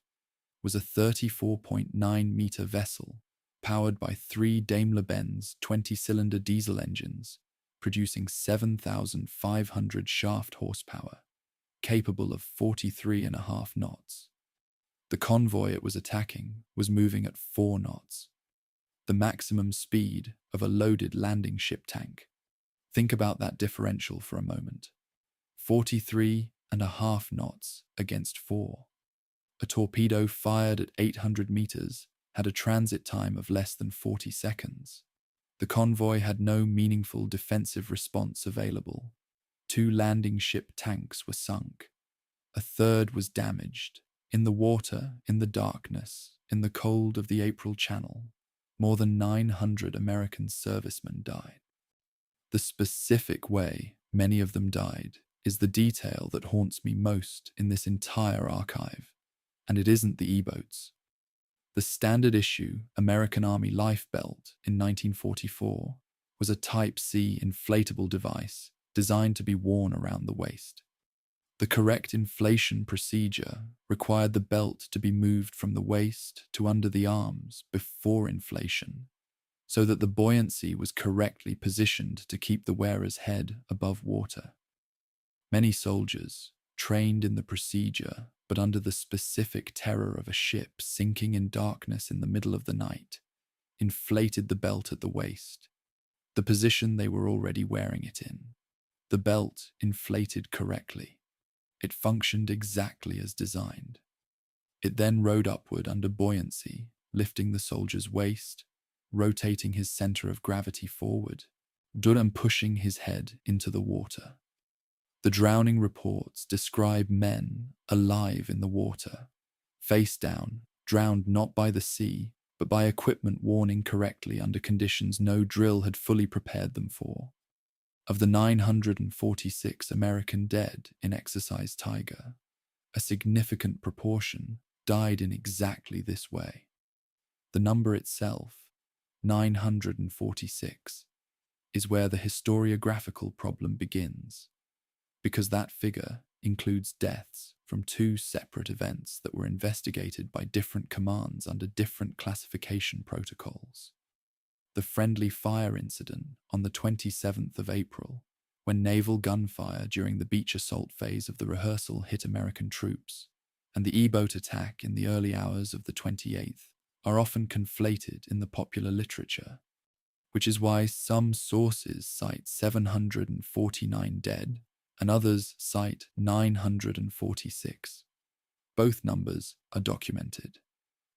was a 34.9-meter vessel powered by 3 Daimler-Benz 20-cylinder diesel engines producing 7,500 shaft horsepower, capable of 43.5 knots. The convoy it was attacking was moving at 4 knots, the maximum speed of a loaded landing ship tank. Think about that differential for a moment. 43.5 knots against 4. A torpedo fired at 800 meters had a transit time of less than 40 seconds. The convoy had no meaningful defensive response available. 2 landing ship tanks were sunk. A third was damaged. In the water, in the darkness, in the cold of the April Channel, more than 900 American servicemen died. The specific way many of them died is the detail that haunts me most in this entire archive, and it isn't the E-boats. The standard issue American Army Life Belt in 1944 was a Type C inflatable device designed to be worn around the waist. The correct inflation procedure required the belt to be moved from the waist to under the arms before inflation, so that the buoyancy was correctly positioned to keep the wearer's head above water. Many soldiers, trained in the procedure but under the specific terror of a ship sinking in darkness in the middle of the night, inflated the belt at the waist, the position they were already wearing it in. The belt inflated correctly. It functioned exactly as designed. It then rode upward under buoyancy, lifting the soldier's waist, rotating his center of gravity forward, and pushing his head into the water. The drowning reports describe men alive in the water, face down, drowned not by the sea, but by equipment worn incorrectly under conditions no drill had fully prepared them for. Of the 946 American dead in Exercise Tiger, a significant proportion died in exactly this way. The number itself, 946, is where the historiographical problem begins, because that figure includes deaths from 2 separate events that were investigated by different commands under different classification protocols. The friendly fire incident on the 27th of April, when naval gunfire during the beach assault phase of the rehearsal hit American troops, and the E-boat attack in the early hours of the 28th, are often conflated in the popular literature, which is why some sources cite 749 dead and others cite 946. Both numbers are documented.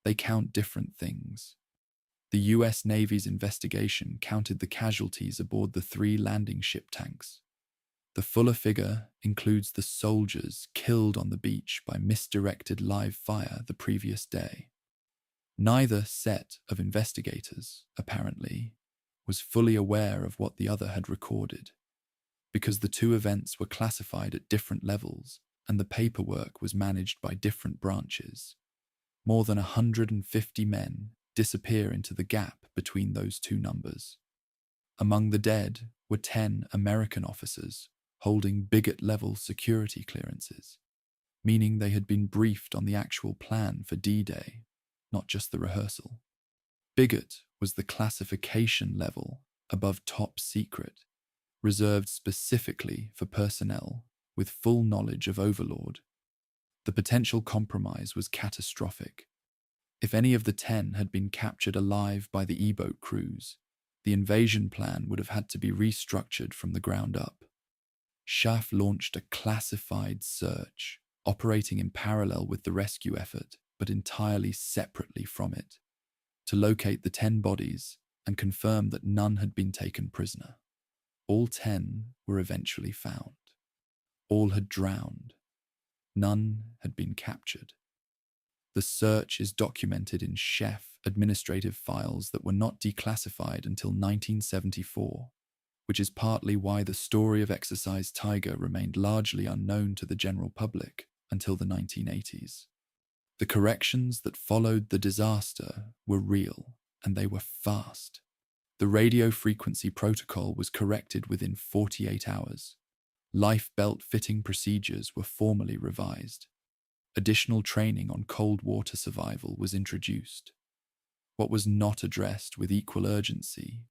They count different things. The US Navy's investigation counted the casualties aboard the 3 landing ship tanks. The fuller figure includes the soldiers killed on the beach by misdirected live fire the previous day. Neither set of investigators, apparently, was fully aware of what the other had recorded, because the 2 events were classified at different levels and the paperwork was managed by different branches. More than 150 men disappear into the gap between those 2 numbers. Among the dead were 10 American officers holding bigot-level security clearances, meaning they had been briefed on the actual plan for D-Day, not just the rehearsal. Bigot was the classification level above top secret, reserved specifically for personnel with full knowledge of Overlord. The potential compromise was catastrophic. If any of the 10 had been captured alive by the E-boat crews, the invasion plan would have had to be restructured from the ground up. Schaff launched a classified search, operating in parallel with the rescue effort, but entirely separately from it, to locate the 10 bodies and confirm that none had been taken prisoner. All 10 were eventually found. All had drowned. None had been captured. The search is documented in Chef administrative files that were not declassified until 1974, which is partly why the story of Exercise Tiger remained largely unknown to the general public until the 1980s. The corrections that followed the disaster were real, and they were fast. The radio frequency protocol was corrected within 48 hours. Life belt fitting procedures were formally revised. Additional training on cold water survival was introduced. What was not addressed with equal urgency,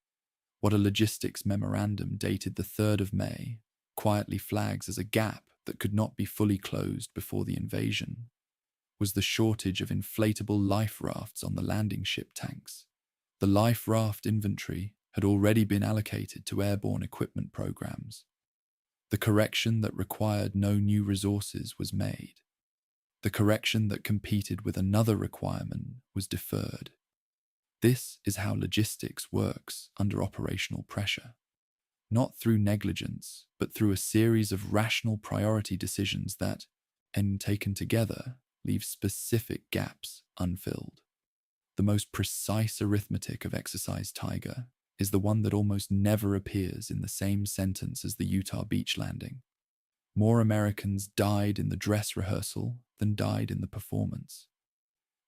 what a logistics memorandum dated the 3rd of May quietly flags as a gap that could not be fully closed before the invasion, was the shortage of inflatable life rafts on the landing ship tanks. The life raft inventory had already been allocated to airborne equipment programs. The correction that required no new resources was made. The correction that competed with another requirement was deferred. This is how logistics works under operational pressure. Not through negligence, but through a series of rational priority decisions that, when taken together, leave specific gaps unfilled. The most precise arithmetic of Exercise Tiger is the one that almost never appears in the same sentence as the Utah beach landing. More Americans died in the dress rehearsal than died in the performance.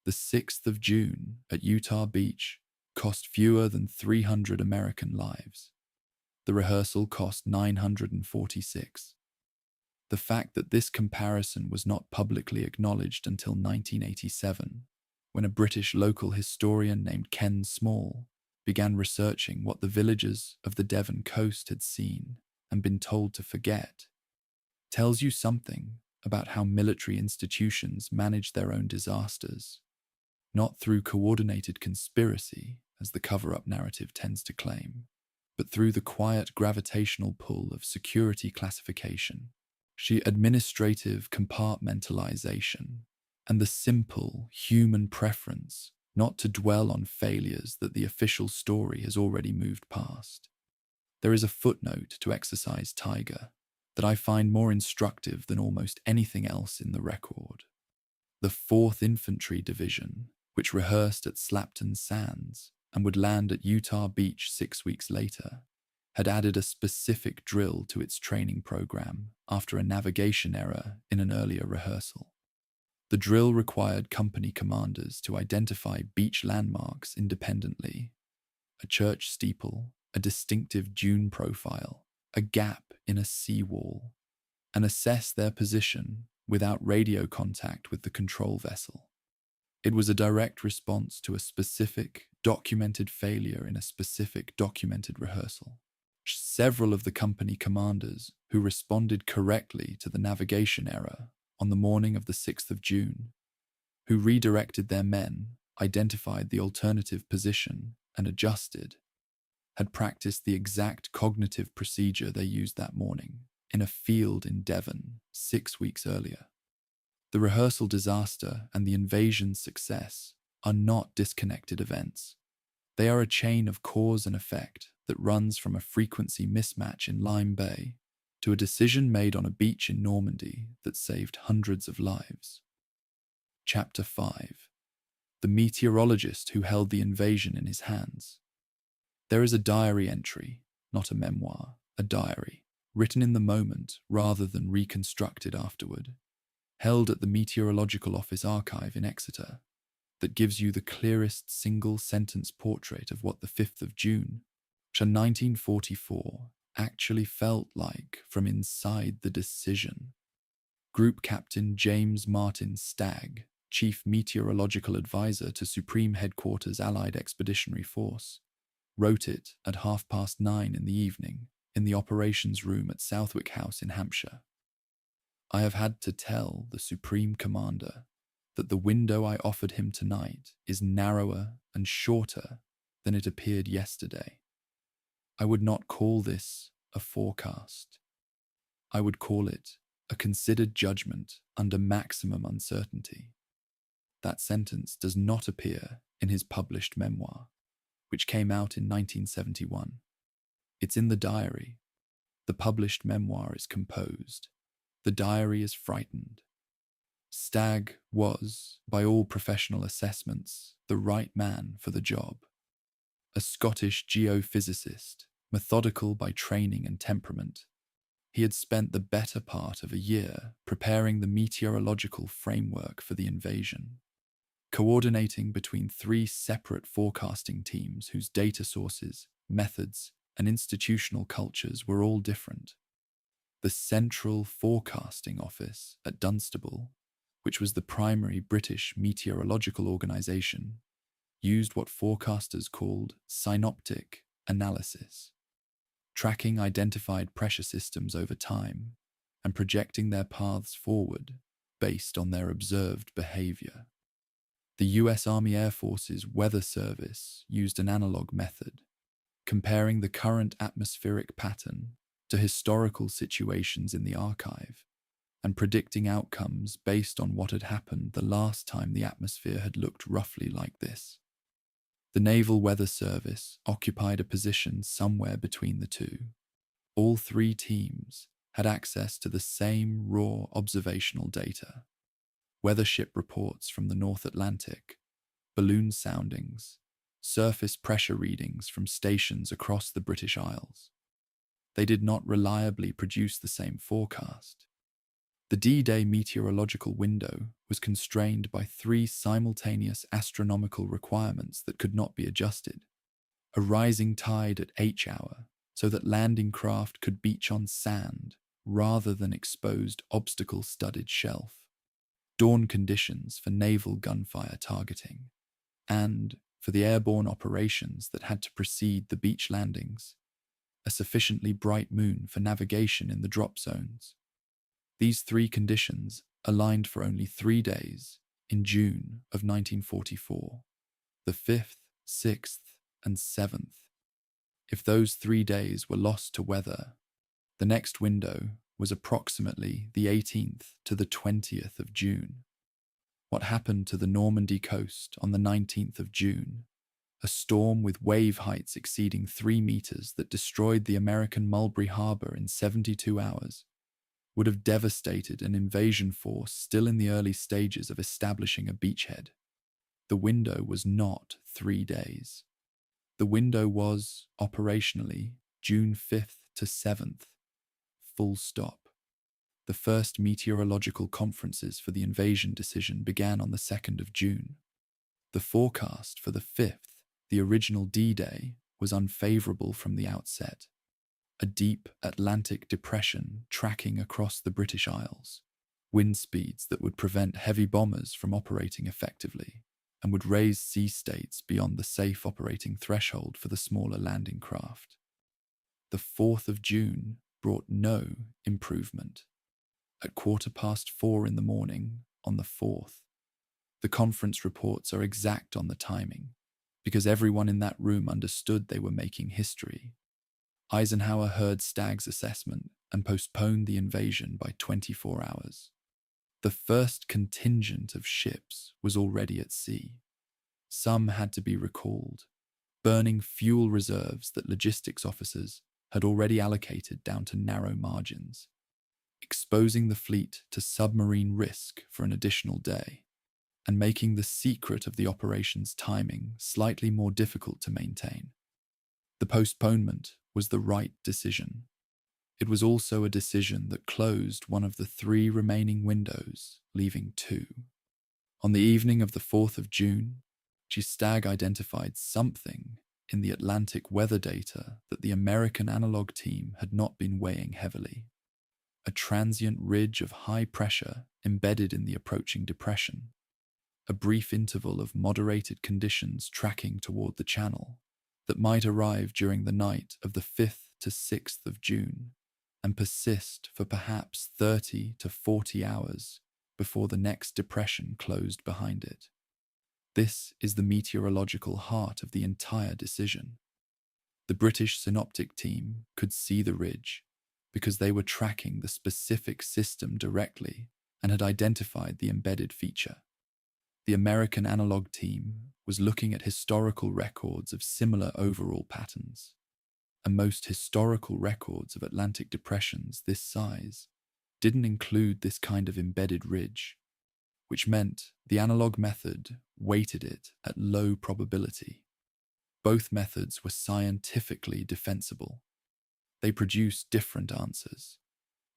The 6th of June at Utah Beach cost fewer than 300 American lives. The rehearsal cost 946. The fact that this comparison was not publicly acknowledged until 1987, when a British local historian named Ken Small began researching what the villagers of the Devon coast had seen and been told to forget, tells you something about how military institutions manage their own disasters, not through coordinated conspiracy, as the cover-up narrative tends to claim, but through the quiet gravitational pull of security classification, administrative compartmentalization, and the simple human preference not to dwell on failures that the official story has already moved past. There is a footnote to Exercise Tiger that I find more instructive than almost anything else in the record. The 4th Infantry Division, which rehearsed at Slapton Sands and would land at Utah Beach 6 weeks later, had added a specific drill to its training program after a navigation error in an earlier rehearsal. The drill required company commanders to identify beach landmarks independently: a church steeple, a distinctive dune profile, a gap in a seawall, and assess their position without radio contact with the control vessel. It was a direct response to a specific, documented failure in a specific, documented rehearsal. Several of the company commanders who responded correctly to the navigation error on the morning of the 6th of June, who redirected their men, identified the alternative position, and adjusted, had practiced the exact cognitive procedure they used that morning in a field in Devon 6 weeks earlier. The rehearsal disaster and the invasion's success are not disconnected events. They are a chain of cause and effect that runs from a frequency mismatch in Lime Bay to a decision made on a beach in Normandy that saved hundreds of lives. Chapter 5. The meteorologist who held the invasion in his hands. There is a diary entry, not a memoir, a diary, written in the moment rather than reconstructed afterward, held at the Meteorological Office archive in Exeter, that gives you the clearest single-sentence portrait of what the 5th of June, 1944, actually felt like from inside the decision. Group Captain James Martin Stagg, Chief Meteorological Advisor to Supreme Headquarters Allied Expeditionary Force, wrote it at 9:30 in the evening in the operations room at Southwick House in Hampshire. I have had to tell the Supreme Commander that the window I offered him tonight is narrower and shorter than it appeared yesterday. I would not call this a forecast. I would call it a considered judgment under maximum uncertainty. That sentence does not appear in his published memoir, which came out in 1971. It's in the diary. The published memoir is composed. The diary is frightened. Stagg was, by all professional assessments, the right man for the job. A Scottish geophysicist, methodical by training and temperament, he had spent the better part of a year preparing the meteorological framework for the invasion, coordinating between 3 separate forecasting teams whose data sources, methods, and institutional cultures were all different. The Central Forecasting Office at Dunstable, which was the primary British meteorological organisation, used what forecasters called synoptic analysis, tracking identified pressure systems over time and projecting their paths forward based on their observed behavior. The US Army Air Force's Weather Service used an analog method, comparing the current atmospheric pattern to historical situations in the archive and predicting outcomes based on what had happened the last time the atmosphere had looked roughly like this. The Naval Weather Service occupied a position somewhere between the two. All 3 teams had access to the same raw observational data: weathership reports from the North Atlantic, balloon soundings, surface pressure readings from stations across the British Isles. They did not reliably produce the same forecast. The D-Day meteorological window was constrained by 3 simultaneous astronomical requirements that could not be adjusted: a rising tide at H hour, so that landing craft could beach on sand rather than exposed obstacle-studded shelf; dawn conditions for naval gunfire targeting; and, for the airborne operations that had to precede the beach landings, a sufficiently bright moon for navigation in the drop zones. These 3 conditions aligned for only 3 days in June of 1944, the 5th, 6th, and 7th. If those 3 days were lost to weather, the next window was approximately the 18th to the 20th of June. What happened to the Normandy coast on the 19th of June, a storm with wave heights exceeding 3 meters that destroyed the American Mulberry Harbor in 72 hours, would have devastated an invasion force still in the early stages of establishing a beachhead. The window was not 3 days. The window was, operationally, June 5th to 7th. Full stop. The first meteorological conferences for the invasion decision began on the 2nd of June. The forecast for the 5th, the original D-Day, was unfavourable from the outset. A deep Atlantic depression tracking across the British Isles, wind speeds that would prevent heavy bombers from operating effectively and would raise sea states beyond the safe operating threshold for the smaller landing craft. The 4th of June brought no improvement. At 4:15 in the morning on the 4th, the conference reports are exact on the timing, because everyone in that room understood they were making history. Eisenhower heard Stagg's assessment and postponed the invasion by 24 hours. The first contingent of ships was already at sea. Some had to be recalled, burning fuel reserves that logistics officers had already allocated down to narrow margins, exposing the fleet to submarine risk for an additional day, and making the secret of the operation's timing slightly more difficult to maintain. The postponement was the right decision. It was also a decision that closed one of the 3 remaining windows, leaving 2. On the evening of the 4th of June, Stagg identified something in the Atlantic weather data that the American analog team had not been weighing heavily: a transient ridge of high pressure embedded in the approaching depression, a brief interval of moderated conditions tracking toward the channel that might arrive during the night of the 5th to 6th of June and persist for perhaps 30 to 40 hours before the next depression closed behind it. This is the meteorological heart of the entire decision. The British synoptic team could see the ridge because they were tracking the specific system directly and had identified the embedded feature. The American analog team was looking at historical records of similar overall patterns, and most historical records of Atlantic depressions this size didn't include this kind of embedded ridge, which meant the analog method weighted it at low probability. Both methods were scientifically defensible. They produced different answers.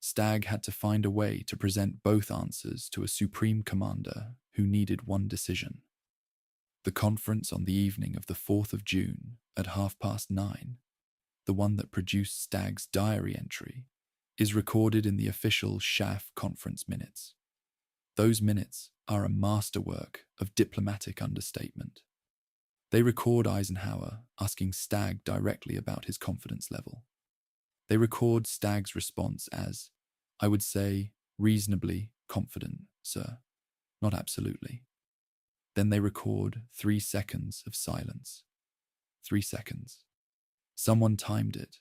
Stagg had to find a way to present both answers to a supreme commander who needed one decision. The conference on the evening of the 4th of June at 9:30, the one that produced Stagg's diary entry, is recorded in the official SHAF conference minutes. Those minutes are a masterwork of diplomatic understatement. They record Eisenhower asking Stagg directly about his confidence level. They record Stagg's response as, "I would say, reasonably confident, sir, not absolutely." Then they record 3 seconds of silence. 3 seconds. Someone timed it,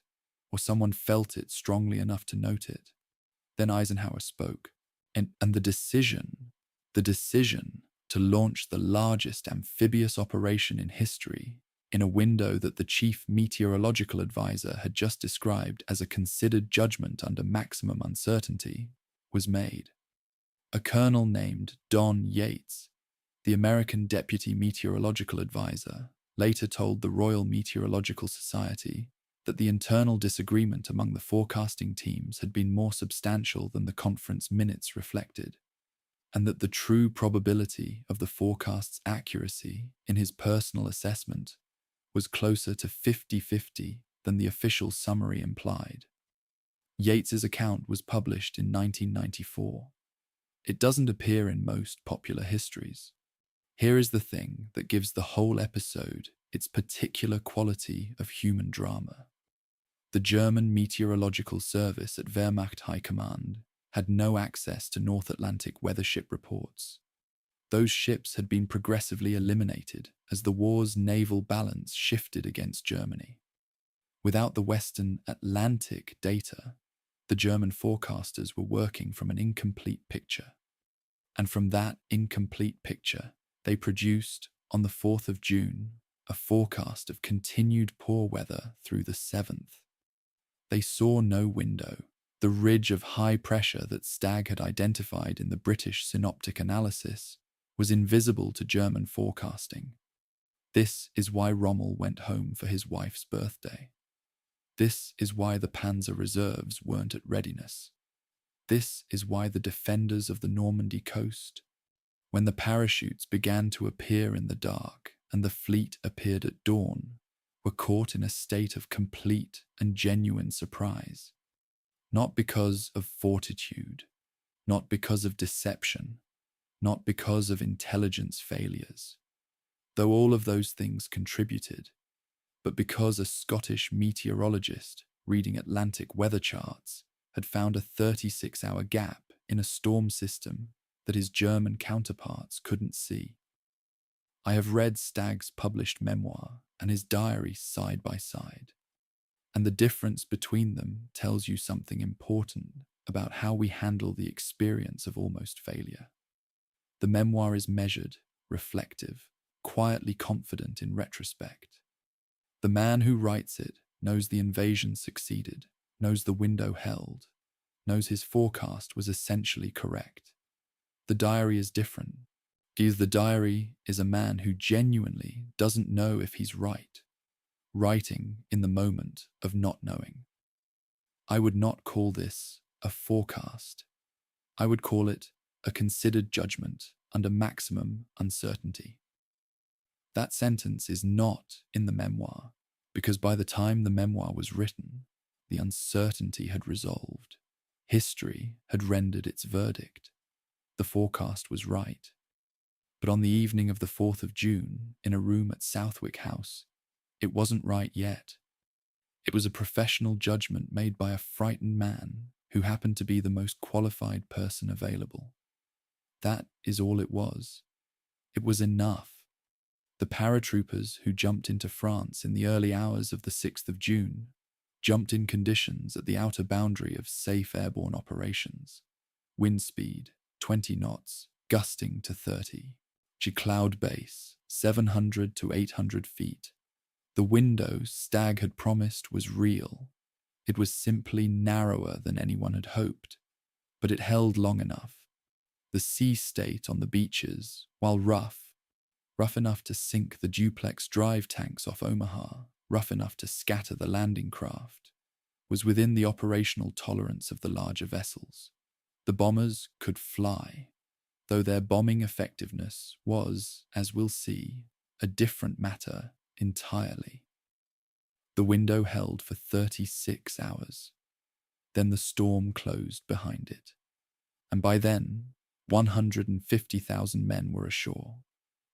or someone felt it strongly enough to note it. Then Eisenhower spoke, and the decision to launch the largest amphibious operation in history in a window that the chief meteorological advisor had just described as a considered judgment under maximum uncertainty, was made. A colonel named Don Yates, the American deputy meteorological advisor, later told the Royal Meteorological Society that the internal disagreement among the forecasting teams had been more substantial than the conference minutes reflected, and that the true probability of the forecast's accuracy in his personal assessment was closer to 50-50 than the official summary implied. Yates's account was published in 1994. It doesn't appear in most popular histories. Here is the thing that gives the whole episode its particular quality of human drama. The German Meteorological Service at Wehrmacht High Command had no access to North Atlantic weather ship reports. Those ships had been progressively eliminated as the war's naval balance shifted against Germany. Without the Western Atlantic data, the German forecasters were working from an incomplete picture. And from that incomplete picture, they produced, on the 4th of June, a forecast of continued poor weather through the 7th. They saw no window. The ridge of high pressure that Stagg had identified in the British synoptic analysis was invisible to German forecasting. This is why Rommel went home for his wife's birthday. This is why the Panzer reserves weren't at readiness. This is why the defenders of the Normandy coast, when the parachutes began to appear in the dark and the fleet appeared at dawn, were caught in a state of complete and genuine surprise. Not because of fortitude, not because of deception, not because of intelligence failures, though all of those things contributed, but because a Scottish meteorologist reading Atlantic weather charts had found a 36-hour gap in a storm system that his German counterparts couldn't see. I have read Stagg's published memoir and his diary side by side, and the difference between them tells you something important about how we handle the experience of almost failure. The memoir is measured, reflective, quietly confident in retrospect. The man who writes it knows the invasion succeeded, knows the window held, knows his forecast was essentially correct. The diary is different, because the diary is a man who genuinely doesn't know if he's right, writing in the moment of not knowing. I would not call this a forecast. I would call it a considered judgment under maximum uncertainty. That sentence is not in the memoir. because by the time the memoir was written, the uncertainty had resolved. History had rendered its verdict. The forecast was right. But on the evening of the 4th of June, in a room at Southwick House, it wasn't right yet. It was a professional judgment made by a frightened man who happened to be the most qualified person available. That is all it was. It was enough. The paratroopers who jumped into France in the early hours of the 6th of June jumped in conditions at the outer boundary of safe airborne operations. Wind speed, 20 knots, gusting to 30. Cloud base, 700 to 800 feet. The window Stagg had promised was real. It was simply narrower than anyone had hoped, but it held long enough. The sea state on the beaches, while rough enough to sink the duplex drive tanks off Omaha, rough enough to scatter the landing craft, was within the operational tolerance of the larger vessels. The bombers could fly, though their bombing effectiveness was, as we'll see, a different matter entirely. The window held for 36 hours. Then the storm closed behind it. And by then, 150,000 men were ashore,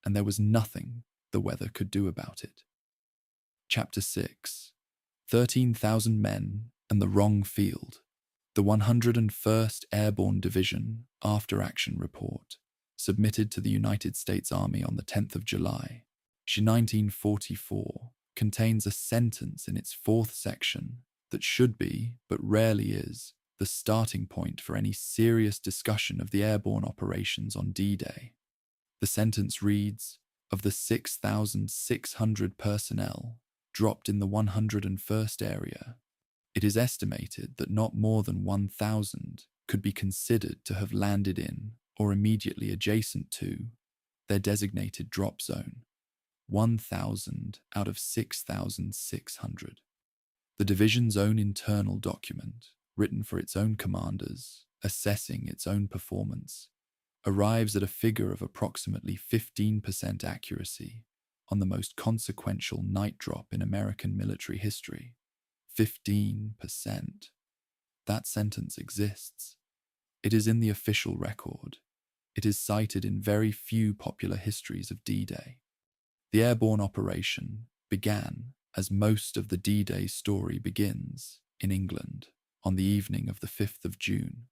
and there was nothing the weather could do about it. Chapter 6. 13,000 men and the wrong field. The 101st Airborne Division After-Action Report, submitted to the United States Army on the 10th of July, 1944, contains a sentence in its 4th section that should be, but rarely is, the starting point for any serious discussion of the airborne operations on D-Day. The sentence reads, "Of the 6,600 personnel dropped in the 101st area, it is estimated that not more than 1,000 could be considered to have landed in or immediately adjacent to their designated drop zone. 1,000 out of 6,600. The division's own internal document, written for its own commanders, assessing its own performance, arrives at a figure of approximately 15% accuracy on the most consequential night drop in American military history. 15%. That sentence exists. It is in the official record. It is cited in very few popular histories of D-Day. The airborne operation began, as most of the D-Day story begins, in England, on the evening of the 5th of June.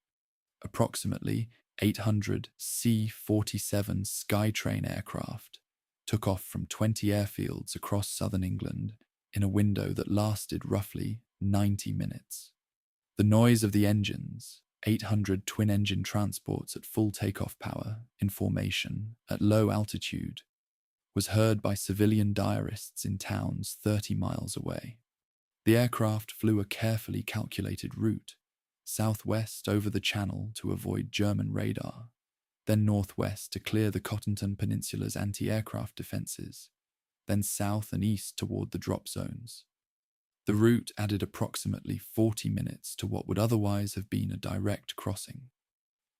Approximately 800 C-47 Skytrain aircraft took off from 20 airfields across southern England in a window that lasted roughly 90 minutes. The noise of the engines, 800 twin-engine transports at full takeoff power, in formation, at low altitude, was heard by civilian diarists in towns 30 miles away. The aircraft flew a carefully calculated route, southwest over the channel to avoid German radar, then northwest to clear the Cottonton Peninsula's anti-aircraft defenses, then south and east toward the drop zones. The route added approximately 40 minutes to what would otherwise have been a direct crossing.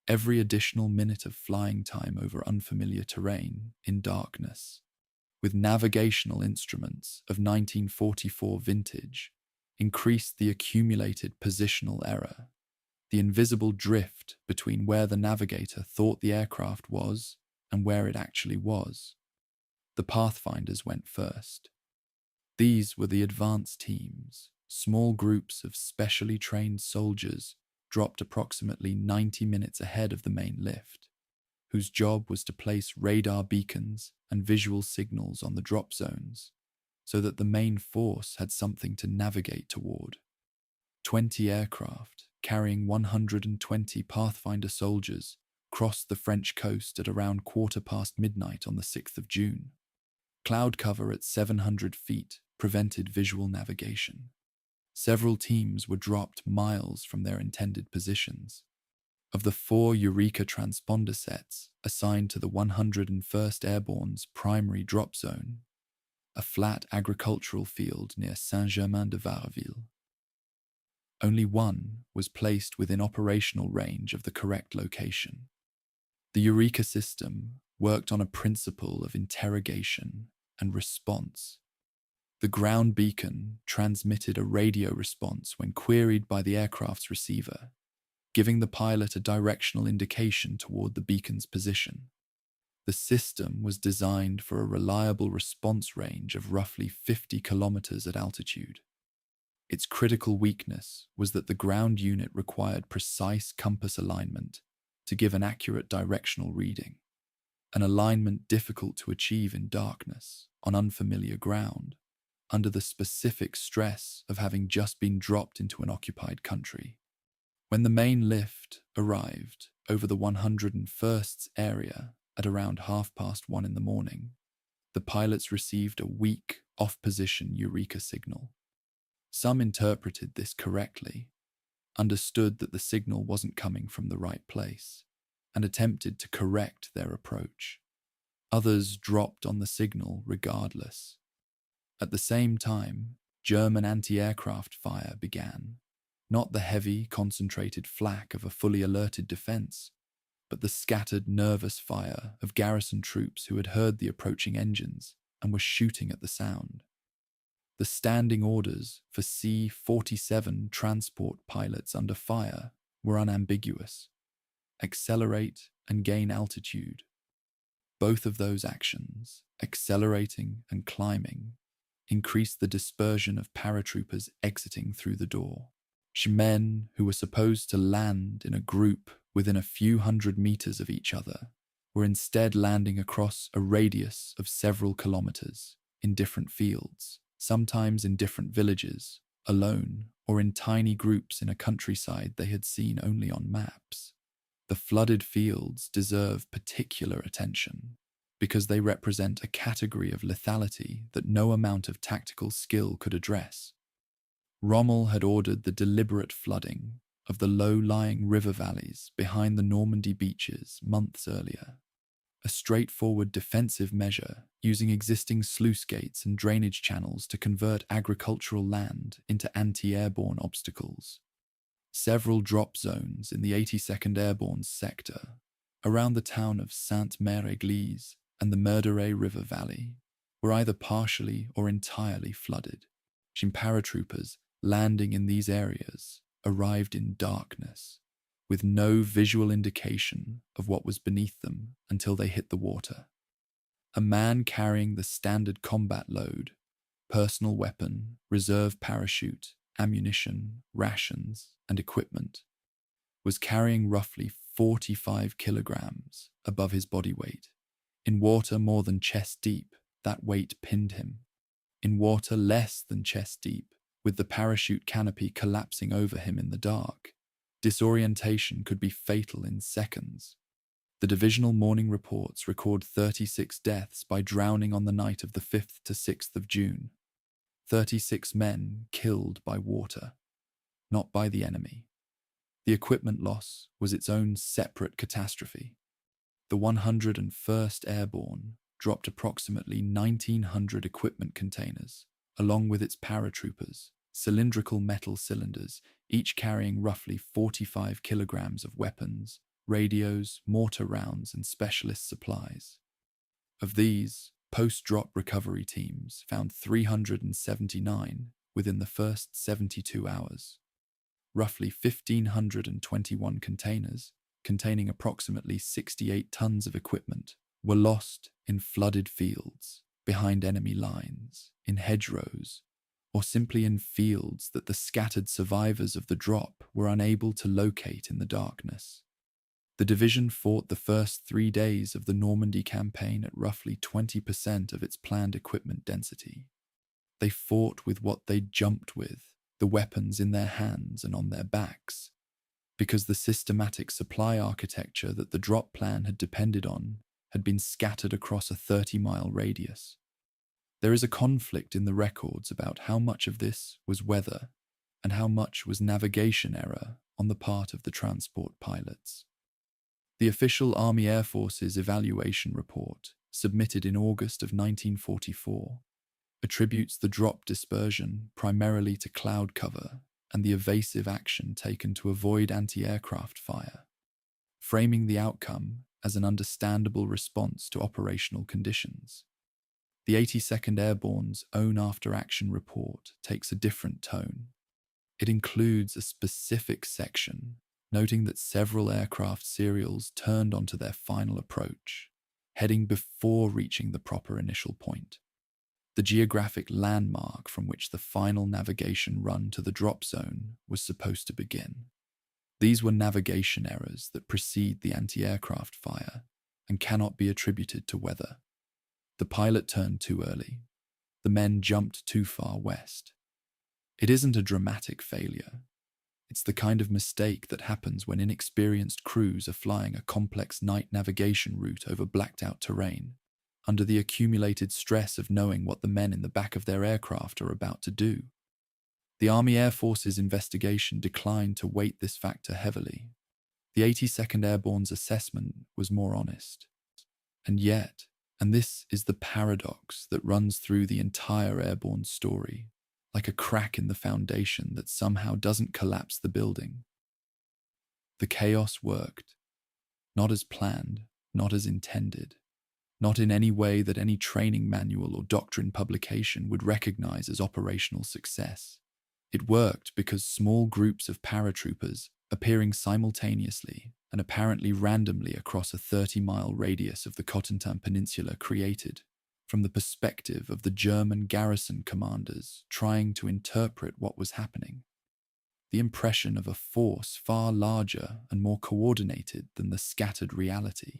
Every additional minute of flying time over unfamiliar terrain, in darkness, with navigational instruments of 1944 vintage, increased the accumulated positional error, the invisible drift between where the navigator thought the aircraft was and where it actually was. The pathfinders went first. These were the advance teams, small groups of specially trained soldiers dropped approximately 90 minutes ahead of the main lift, whose job was to place radar beacons and visual signals on the drop zones so that the main force had something to navigate toward. 20 aircraft carrying 120 Pathfinder soldiers crossed the French coast at around midnight on the 6th of June. Cloud cover at 700 feet prevented visual navigation. Several teams were dropped miles from their intended positions. Of the 4 Eureka transponder sets assigned to the 101st Airborne's primary drop zone, a flat agricultural field near Saint-Germain-de-Varreville, only one was placed within operational range of the correct location. The Eureka system worked on a principle of interrogation and response. The ground beacon transmitted a radio response when queried by the aircraft's receiver, giving the pilot a directional indication toward the beacon's position. The system was designed for a reliable response range of roughly 50 kilometers at altitude. Its critical weakness was that the ground unit required precise compass alignment to give an accurate directional reading, an alignment difficult to achieve in darkness on unfamiliar ground, under the specific stress of having just been dropped into an occupied country. When the main lift arrived over the 101st's area at around 1:30 in the morning, the pilots received a weak, off-position eureka signal. Some interpreted this correctly, understood that the signal wasn't coming from the right place, and attempted to correct their approach. Others dropped on the signal regardless. At the same time, German anti-aircraft fire began, not the heavy, concentrated flak of a fully alerted defense, but the scattered, nervous fire of garrison troops who had heard the approaching engines and were shooting at the sound. The standing orders for C-47 transport pilots under fire were unambiguous: accelerate and gain altitude. Both of those actions, accelerating and climbing, increased the dispersion of paratroopers exiting through the door. Men who were supposed to land in a group within a few hundred meters of each other were instead landing across a radius of several kilometers in different fields, sometimes in different villages, alone or in tiny groups in a countryside they had seen only on maps. The flooded fields deserve particular attention because they represent a category of lethality that no amount of tactical skill could address. Rommel had ordered the deliberate flooding of the low-lying river valleys behind the Normandy beaches months earlier, a straightforward defensive measure using existing sluice gates and drainage channels to convert agricultural land into anti-airborne obstacles. Several drop zones in the 82nd Airborne sector, around the town of Sainte-Mère-Église and the Meurderay River Valley, were either partially or entirely flooded. Paratroopers landing in these areas arrived in darkness, with no visual indication of what was beneath them until they hit the water. A man carrying the standard combat load, personal weapon, reserve parachute, ammunition, rations, and equipment, was carrying roughly 45 kilograms above his body weight. In water more than chest deep, that weight pinned him. In water less than chest deep, with the parachute canopy collapsing over him in the dark, disorientation could be fatal in seconds. The divisional morning reports record 36 deaths by drowning on the night of the 5th to 6th of June. 36 men killed by water, not by the enemy. The equipment loss was its own separate catastrophe. The 101st Airborne dropped approximately 1,900 equipment containers, along with its paratroopers, cylindrical metal cylinders, each carrying roughly 45 kilograms of weapons, radios, mortar rounds, and specialist supplies. Of these, post-drop recovery teams found 379 within the first 72 hours. Roughly 1,521 containers, containing approximately 68 tons of equipment, were lost in flooded fields, behind enemy lines, in hedgerows, or simply in fields that the scattered survivors of the drop were unable to locate in the darkness. The division fought the first 3 days of the Normandy campaign at roughly 20% of its planned equipment density. They fought with what they'd jumped with, the weapons in their hands and on their backs, because the systematic supply architecture that the drop plan had depended on had been scattered across a 30-mile radius. There is a conflict in the records about how much of this was weather and how much was navigation error on the part of the transport pilots. The official Army Air Force's evaluation report, submitted in August of 1944, attributes the drop dispersion primarily to cloud cover and the evasive action taken to avoid anti-aircraft fire, framing the outcome as an understandable response to operational conditions. The 82nd Airborne's own after-action report takes a different tone. It includes a specific section noting that several aircraft serials turned onto their final approach, heading before reaching the proper initial point, the geographic landmark from which the final navigation run to the drop zone was supposed to begin. These were navigation errors that precede the anti-aircraft fire and cannot be attributed to weather. The pilot turned too early. The men jumped too far west. It isn't a dramatic failure. It's the kind of mistake that happens when inexperienced crews are flying a complex night navigation route over blacked-out terrain, under the accumulated stress of knowing what the men in the back of their aircraft are about to do. The Army Air Force's investigation declined to weight this factor heavily. The 82nd Airborne's assessment was more honest. And yet, and this is the paradox that runs through the entire airborne story, like a crack in the foundation that somehow doesn't collapse the building. The chaos worked, not as planned, not as intended, not in any way that any training manual or doctrine publication would recognize as operational success. It worked because small groups of paratroopers, appearing simultaneously and apparently randomly across a 30-mile radius of the Cotentin Peninsula, created, from the perspective of the German garrison commanders trying to interpret what was happening, the impression of a force far larger and more coordinated than the scattered reality.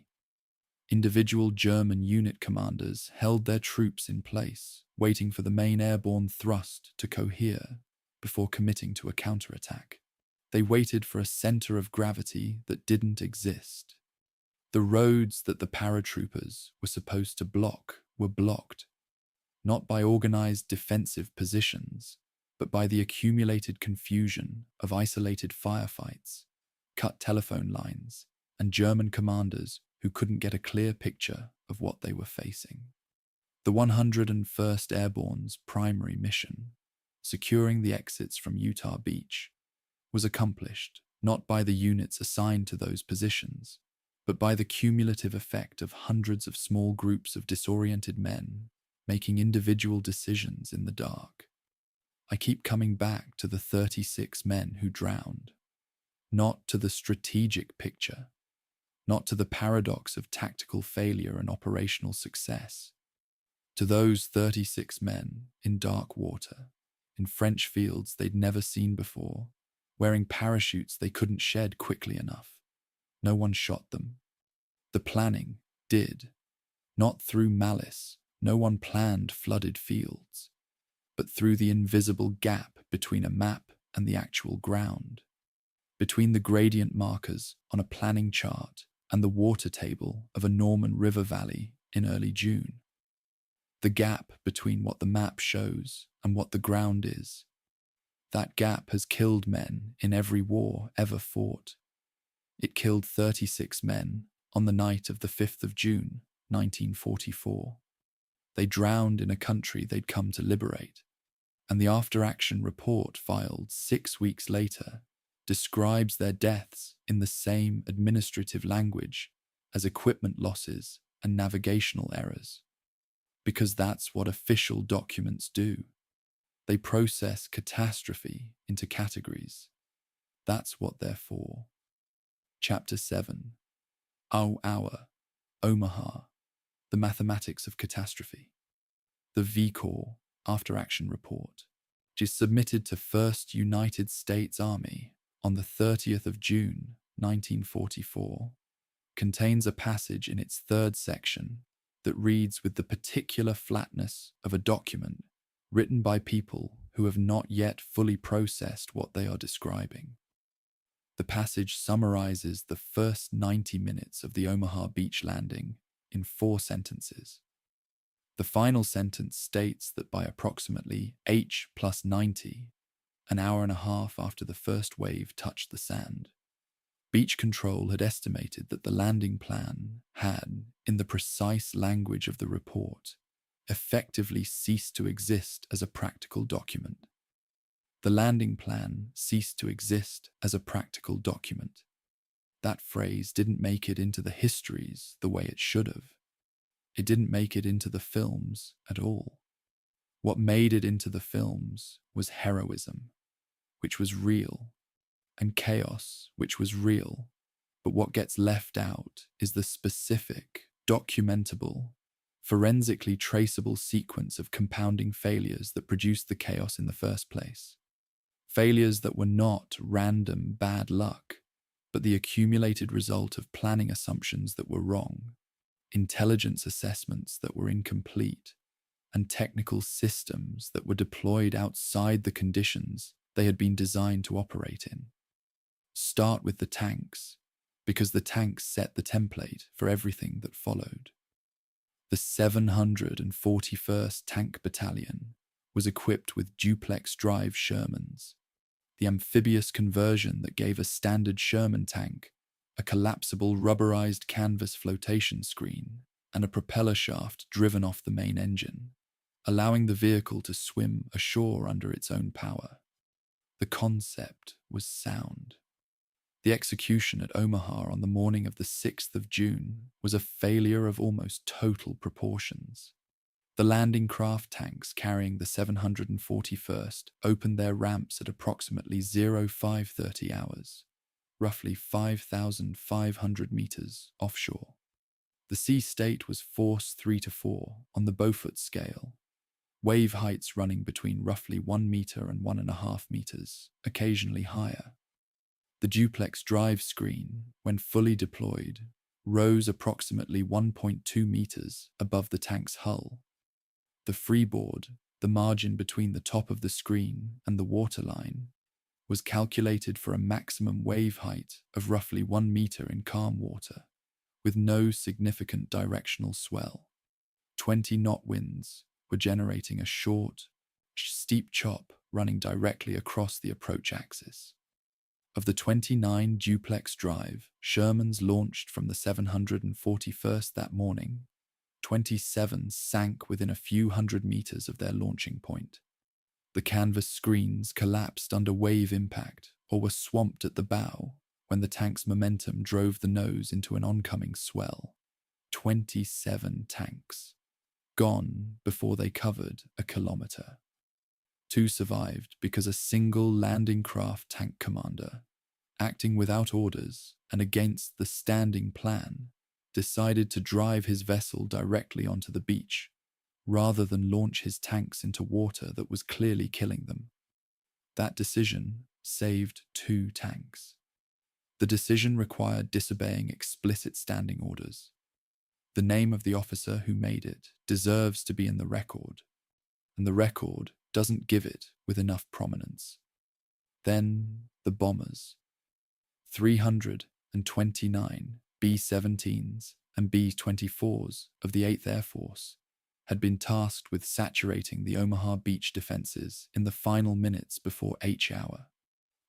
Individual German unit commanders held their troops in place, waiting for the main airborne thrust to cohere before committing to a counterattack. They waited for a center of gravity that didn't exist. The roads that the paratroopers were supposed to block were blocked, not by organized defensive positions, but by the accumulated confusion of isolated firefights, cut telephone lines, and German commanders who couldn't get a clear picture of what they were facing. The 101st Airborne's primary mission, securing the exits from Utah Beach, was accomplished not by the units assigned to those positions, but by the cumulative effect of hundreds of small groups of disoriented men making individual decisions in the dark. I keep coming back to the 36 men who drowned, not to the strategic picture, not to the paradox of tactical failure and operational success. To those 36 men in dark water, in French fields they'd never seen before, wearing parachutes they couldn't shed quickly enough. No one shot them. The planning did. Not through malice. No one planned flooded fields, but through the invisible gap between a map and the actual ground, between the gradient markers on a planning chart and the water table of a Norman river valley in early June. The gap between what the map shows and what the ground is. That gap has killed men in every war ever fought. It killed 36 men on the night of the 5th of June, 1944. They drowned in a country they'd come to liberate, and the after-action report filed 6 weeks later describes their deaths in the same administrative language as equipment losses and navigational errors. Because that's what official documents do. They process catastrophe into categories. That's what they're for. Chapter 7. Hour, Omaha, the mathematics of catastrophe. The V-Corps after-action report, which is submitted to 1st United States Army on the 30th of June, 1944, contains a passage in its 3rd section that reads with the particular flatness of a document written by people who have not yet fully processed what they are describing. The passage summarizes the first 90 minutes of the Omaha Beach landing in 4 sentences. The final sentence states that by approximately H+90, an hour and a half after the first wave touched the sand, Beach Control had estimated that the landing plan had, in the precise language of the report, effectively ceased to exist as a practical document. The landing plan ceased to exist as a practical document. That phrase didn't make it into the histories the way it should have. It didn't make it into the films at all. What made it into the films was heroism, which was real, and chaos, which was real. But what gets left out is the specific, documentable, forensically traceable sequence of compounding failures that produced the chaos in the first place. Failures that were not random bad luck, but the accumulated result of planning assumptions that were wrong, intelligence assessments that were incomplete, and technical systems that were deployed outside the conditions they had been designed to operate in. Start with the tanks, because the tanks set the template for everything that followed. The 741st Tank Battalion was equipped with duplex drive Shermans, the amphibious conversion that gave a standard Sherman tank a collapsible rubberized canvas flotation screen and a propeller shaft driven off the main engine, allowing the vehicle to swim ashore under its own power. The concept was sound. The execution at Omaha on the morning of the 6th of June was a failure of almost total proportions. The landing craft tanks carrying the 741st opened their ramps at approximately 0530 hours, roughly 5,500 meters offshore. The sea state was force 3 to 4 on the Beaufort scale, wave heights running between roughly 1 meter and 1.5 meters, occasionally higher. The duplex drive screen, when fully deployed, rose approximately 1.2 meters above the tank's hull. The freeboard, the margin between the top of the screen and the waterline, was calculated for a maximum wave height of roughly 1 meter in calm water, with no significant directional swell. 20-knot winds were generating a short, steep chop running directly across the approach axis. Of the 29 duplex drive Shermans launched from the 741st that morning, 27 sank within a few hundred meters of their launching point. The canvas screens collapsed under wave impact or were swamped at the bow when the tank's momentum drove the nose into an oncoming swell. 27 tanks, gone before they covered a kilometer. 2 survived because a single landing craft tank commander, acting without orders and against the standing plan, decided to drive his vessel directly onto the beach, rather than launch his tanks into water that was clearly killing them. That decision saved 2 tanks. The decision required disobeying explicit standing orders. The name of the officer who made it deserves to be in the record, and the record doesn't give it with enough prominence. Then the bombers. 329 B-17s and B-24s of the 8th Air Force had been tasked with saturating the Omaha beach defenses in the final minutes before H hour,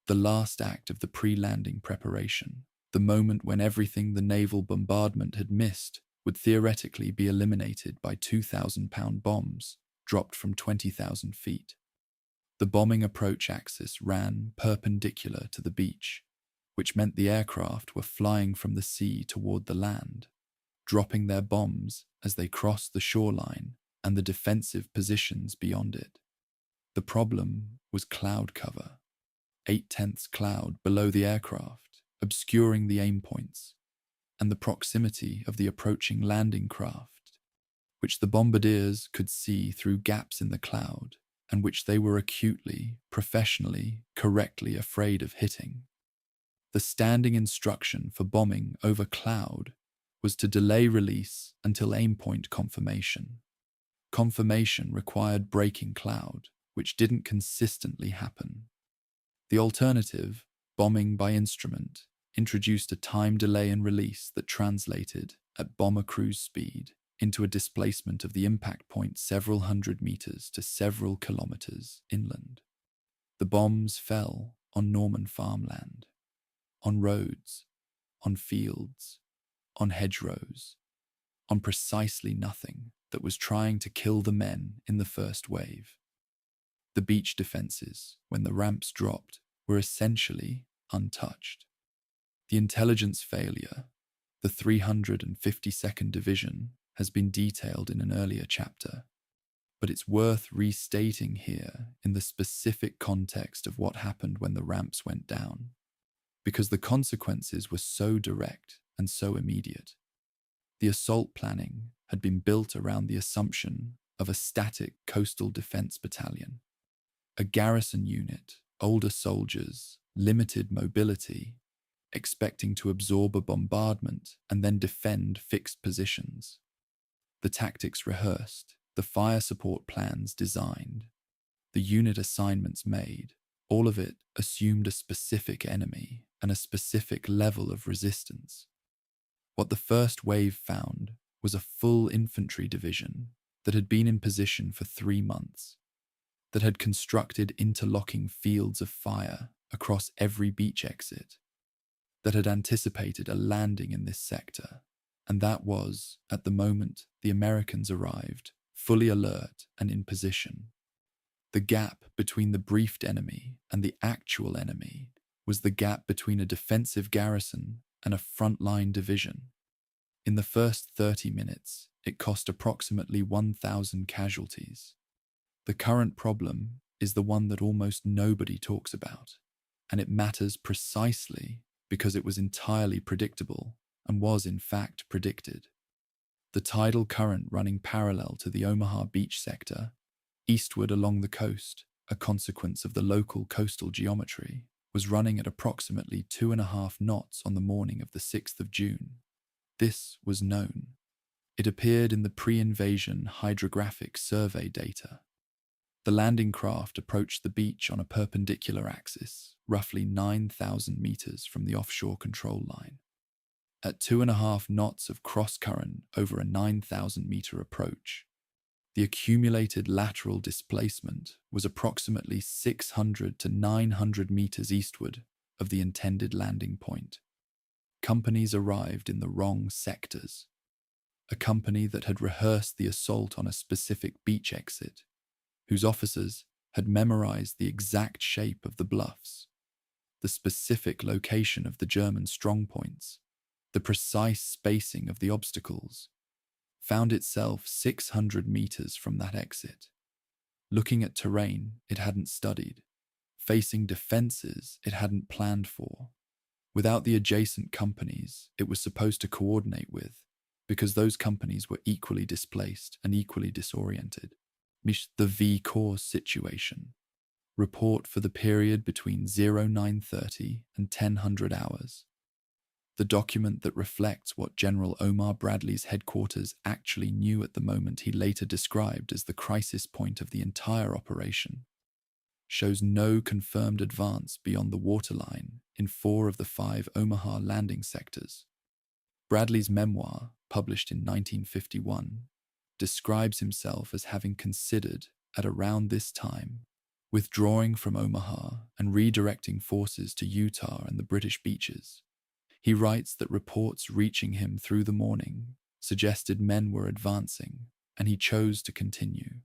the last act of the pre-landing preparation, the moment when everything the naval bombardment had missed would theoretically be eliminated by 2,000-pound bombs dropped from 20,000 feet. The bombing approach axis ran perpendicular to the beach, which meant the aircraft were flying from the sea toward the land, dropping their bombs as they crossed the shoreline and the defensive positions beyond it. The problem was cloud cover, 8/10 cloud below the aircraft, obscuring the aim points, and the proximity of the approaching landing craft, which the bombardiers could see through gaps in the cloud, and which they were acutely, professionally, correctly afraid of hitting. The standing instruction for bombing over cloud was to delay release until aim point confirmation. Confirmation required breaking cloud, which didn't consistently happen. The alternative, bombing by instrument, introduced a time delay in release that translated, at bomber cruise speed, into a displacement of the impact point several hundred meters to several kilometers inland. The bombs fell on Norman farmland, on roads, on fields, on hedgerows, on precisely nothing that was trying to kill the men in the first wave. The beach defenses, when the ramps dropped, were essentially untouched. The intelligence failure, the 352nd Division, has been detailed in an earlier chapter, but it's worth restating here in the specific context of what happened when the ramps went down, because the consequences were so direct and so immediate. The assault planning had been built around the assumption of a static coastal defense battalion, a garrison unit, older soldiers, limited mobility, expecting to absorb a bombardment and then defend fixed positions. The tactics rehearsed, the fire support plans designed, the unit assignments made, all of it assumed a specific enemy and a specific level of resistance. What the first wave found was a full infantry division that had been in position for 3 months, that had constructed interlocking fields of fire across every beach exit, that had anticipated a landing in this sector, and that was, at the moment the Americans arrived, fully alert and in position. The gap between the briefed enemy and the actual enemy was the gap between a defensive garrison and a frontline division. In the first 30 minutes, it cost approximately 1,000 casualties. The current problem is the one that almost nobody talks about, and it matters precisely because it was entirely predictable and was in fact predicted. The tidal current running parallel to the Omaha beach sector, eastward along the coast, a consequence of the local coastal geometry, was running at approximately 2.5 knots on the morning of the 6th of June. This was known. It appeared in the pre-invasion hydrographic survey data. The landing craft approached the beach on a perpendicular axis, roughly 9,000 meters from the offshore control line. At 2.5 knots of cross-current over a 9,000-meter approach, the accumulated lateral displacement was approximately 600 to 900 meters eastward of the intended landing point. Companies arrived in the wrong sectors. A company that had rehearsed the assault on a specific beach exit, whose officers had memorized the exact shape of the bluffs, the specific location of the German strongpoints, the precise spacing of the obstacles, found itself 600 meters from that exit, looking at terrain it hadn't studied, facing defenses it hadn't planned for, without the adjacent companies it was supposed to coordinate with, because those companies were equally displaced and equally disoriented. The V-Corps situation. Report for the period between 0930 and 1000 hours. The document that reflects what General Omar Bradley's headquarters actually knew at the moment he later described as the crisis point of the entire operation, shows no confirmed advance beyond the waterline in 4 of the 5 Omaha landing sectors. Bradley's memoir, published in 1951, describes himself as having considered, at around this time, withdrawing from Omaha and redirecting forces to Utah and the British beaches. He writes that reports reaching him through the morning suggested men were advancing, and he chose to continue.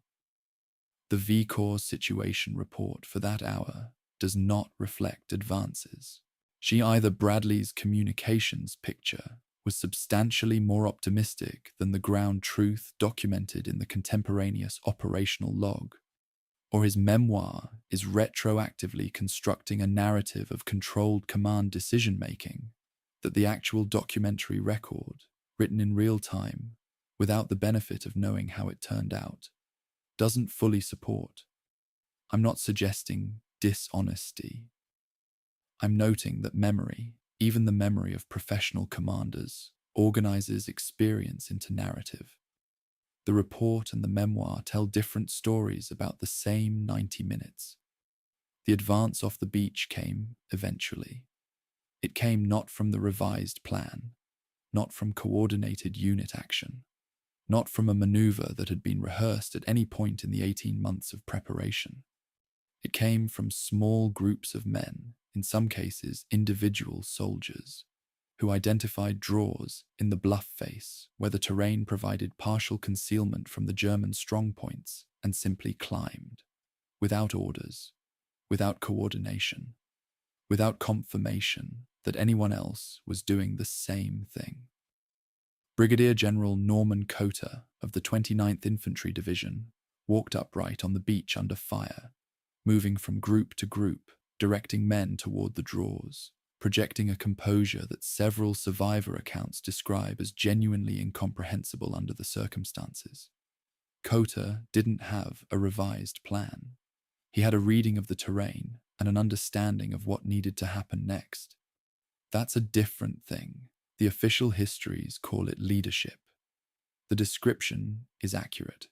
The V-Corps situation report for that hour does not reflect advances. Either Bradley's communications picture was substantially more optimistic than the ground truth documented in the contemporaneous operational log, or his memoir is retroactively constructing a narrative of controlled command decision-making that the actual documentary record, written in real time, without the benefit of knowing how it turned out, doesn't fully support. I'm not suggesting dishonesty. I'm noting that memory, even the memory of professional commanders, organizes experience into narrative. The report and the memoir tell different stories about the same 90 minutes. The advance off the beach came eventually. It came not from the revised plan, not from coordinated unit action, not from a maneuver that had been rehearsed at any point in the 18 months of preparation. It came from small groups of men, in some cases individual soldiers, who identified draws in the bluff face where the terrain provided partial concealment from the German strongpoints and simply climbed, without orders, without coordination, without confirmation that anyone else was doing the same thing. Brigadier General Norman Coter of the 29th Infantry Division walked upright on the beach under fire, moving from group to group, directing men toward the drawers, projecting a composure that several survivor accounts describe as genuinely incomprehensible under the circumstances. Coter didn't have a revised plan. He had a reading of the terrain and an understanding of what needed to happen next. That's a different thing. The official histories call it leadership. The description is accurate.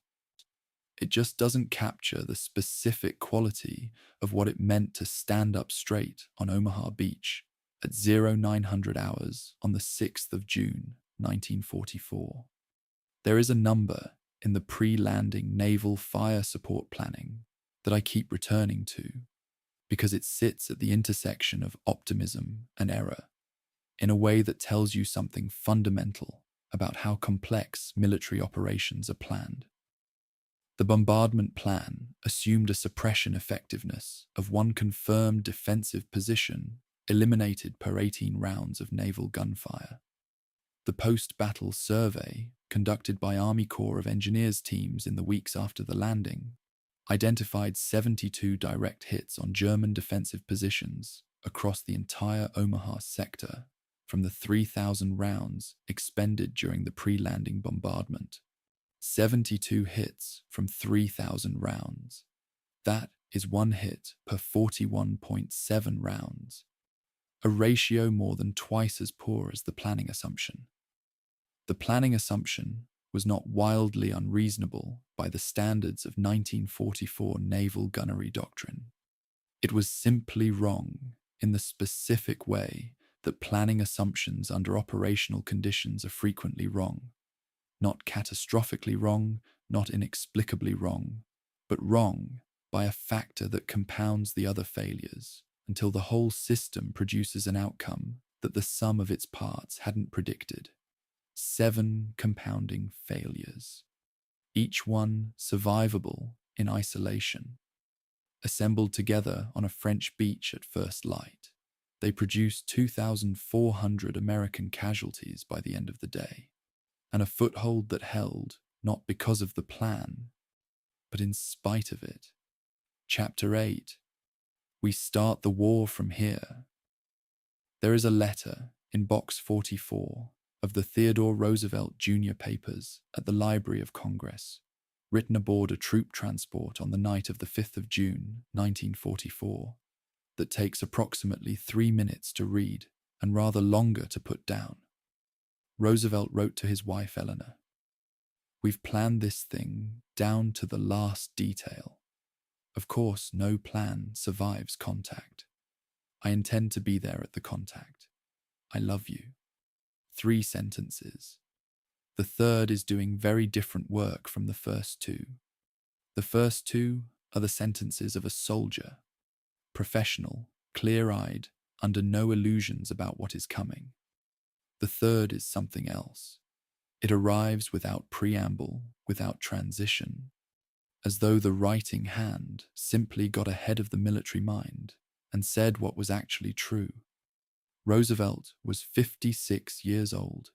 It just doesn't capture the specific quality of what it meant to stand up straight on Omaha Beach at 0900 hours on the 6th of June, 1944. There is a number in the pre-landing naval fire support planning that I keep returning to because it sits at the intersection of optimism and error in a way that tells you something fundamental about how complex military operations are planned. The bombardment plan assumed a suppression effectiveness of one confirmed defensive position eliminated per 18 rounds of naval gunfire. The post-battle survey, conducted by Army Corps of Engineers teams in the weeks after the landing, identified 72 direct hits on German defensive positions across the entire Omaha sector from the 3,000 rounds expended during the pre-landing bombardment. 72 hits from 3,000 rounds. That is one hit per 41.7 rounds, a ratio more than twice as poor as the planning assumption. The planning assumption was not wildly unreasonable by the standards of 1944 naval gunnery doctrine. It was simply wrong in the specific way that planning assumptions under operational conditions are frequently wrong. Not catastrophically wrong, not inexplicably wrong, but wrong by a factor that compounds the other failures until the whole system produces an outcome that the sum of its parts hadn't predicted. 7 compounding failures, each one survivable in isolation. Assembled together on a French beach at first light, they produced 2,400 American casualties by the end of the day, and a foothold that held not because of the plan, but in spite of it. Chapter 8. We start the war from here. There is a letter in Box 44 of the Theodore Roosevelt Jr. papers at the Library of Congress, written aboard a troop transport on the night of the 5th of June, 1944, that takes approximately 3 minutes to read and rather longer to put down. Roosevelt wrote to his wife Eleanor, "We've planned this thing down to the last detail. Of course, no plan survives contact. I intend to be there at the contact. I love you." 3 sentences. The third is doing very different work from the first 2. The first 2 are the sentences of a soldier, professional, clear-eyed, under no illusions about what is coming. The third is something else. It arrives without preamble, without transition, as though the writing hand simply got ahead of the military mind and said what was actually true. Roosevelt was 56 years old.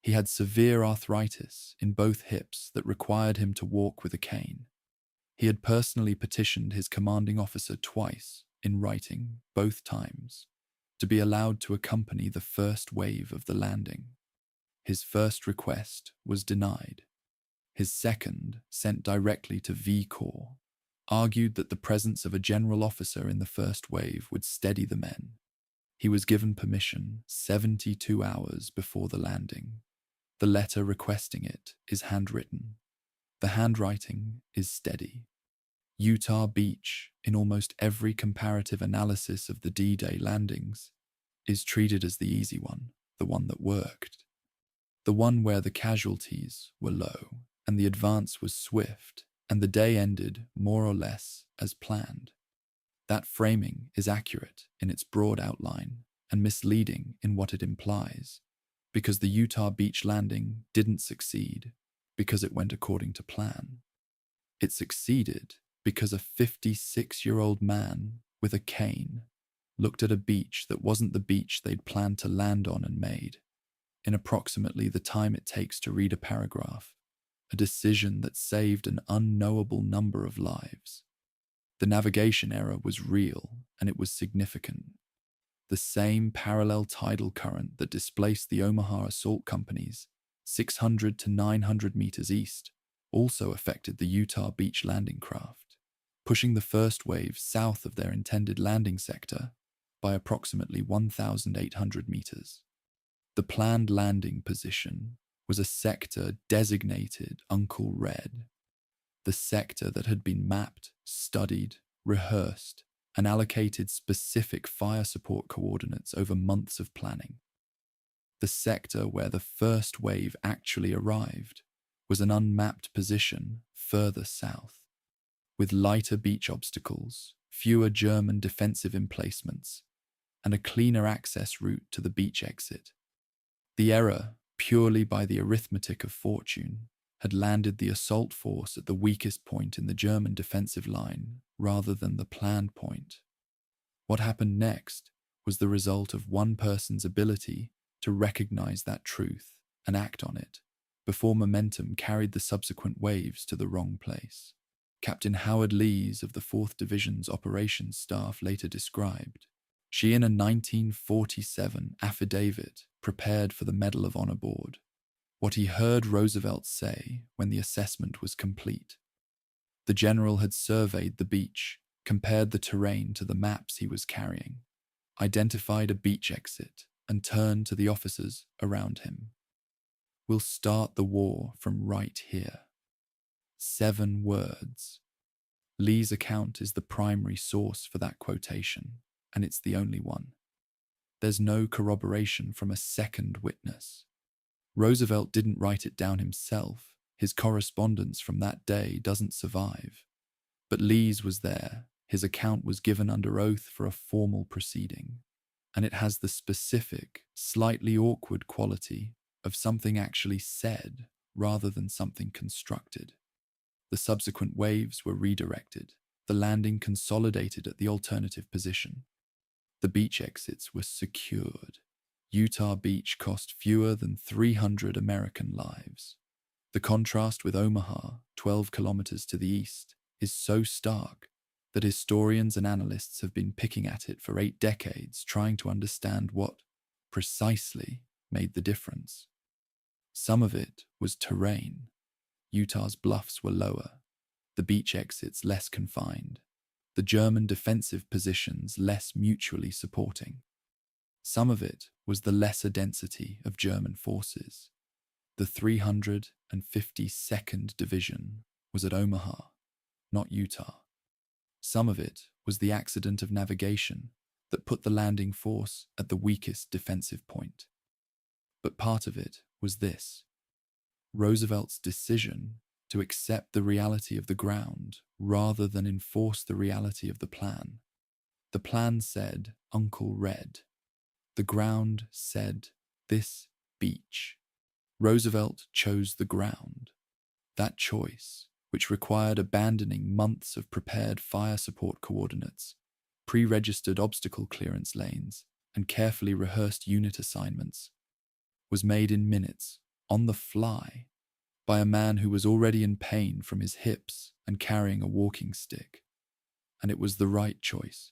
He had severe arthritis in both hips that required him to walk with a cane. He had personally petitioned his commanding officer twice, in writing, both times, to be allowed to accompany the first wave of the landing. His first request was denied. His second, sent directly to V Corps, argued that the presence of a general officer in the first wave would steady the men. He was given permission 72 hours before the landing. The letter requesting it is handwritten. The handwriting is steady. Utah Beach, in almost every comparative analysis of the D-Day landings, is treated as the easy one, the one that worked. The one where the casualties were low, and the advance was swift, and the day ended more or less as planned. That framing is accurate in its broad outline and misleading in what it implies, because the Utah Beach landing didn't succeed because it went according to plan. It succeeded because a 56-year-old man with a cane looked at a beach that wasn't the beach they'd planned to land on and made. in approximately the time it takes to read a paragraph, a decision that saved an unknowable number of lives. The navigation error was real, and it was significant. The same parallel tidal current that displaced the Omaha Assault Company's 600 to 900 meters east also affected the Utah Beach landing craft, pushing the first wave south of their intended landing sector by approximately 1,800 meters. The planned landing position was a sector designated Uncle Red, the sector that had been mapped, studied, rehearsed, and allocated specific fire support coordinates over months of planning. The sector where the first wave actually arrived was an unmapped position further south, with lighter beach obstacles, fewer German defensive emplacements, and a cleaner access route to the beach exit. The error, purely by the arithmetic of fortune, had landed the assault force at the weakest point in the German defensive line rather than the planned point. What happened next was the result of one person's ability to recognize that truth and act on it before momentum carried the subsequent waves to the wrong place. Captain Howard Lees of the 4th Division's operations staff later described, she in a 1947 affidavit prepared for the Medal of Honor Board, what he heard Roosevelt say when the assessment was complete. The general had surveyed the beach, compared the terrain to the maps he was carrying, identified a beach exit, and turned to the officers around him. "We'll start the war from right here." 7 words. Lee's account is the primary source for that quotation, and it's the only one. There's no corroboration from a second witness. Roosevelt didn't write it down himself. His correspondence from that day doesn't survive. But Lee's was there. His account was given under oath for a formal proceeding, and it has the specific, slightly awkward quality of something actually said rather than something constructed. The subsequent waves were redirected, the landing consolidated at the alternative position. The beach exits were secured. Utah Beach cost fewer than 300 American lives. The contrast with Omaha, 12 kilometers to the east, is so stark that historians and analysts have been picking at it for 8 decades, trying to understand what precisely made the difference. Some of it was terrain. Utah's bluffs were lower, the beach exits less confined, the German defensive positions less mutually supporting. Some of it was the lesser density of German forces. The 352nd Division was at Omaha, not Utah. Some of it was the accident of navigation that put the landing force at the weakest defensive point. But part of it was this: Roosevelt's decision to accept the reality of the ground rather than enforce the reality of the plan. The plan said Uncle Red. The ground said this beach. Roosevelt chose the ground. That choice, which required abandoning months of prepared fire support coordinates, pre-registered obstacle clearance lanes, and carefully rehearsed unit assignments, was made in minutes, on the fly, by a man who was already in pain from his hips and carrying a walking stick. And it was the right choice.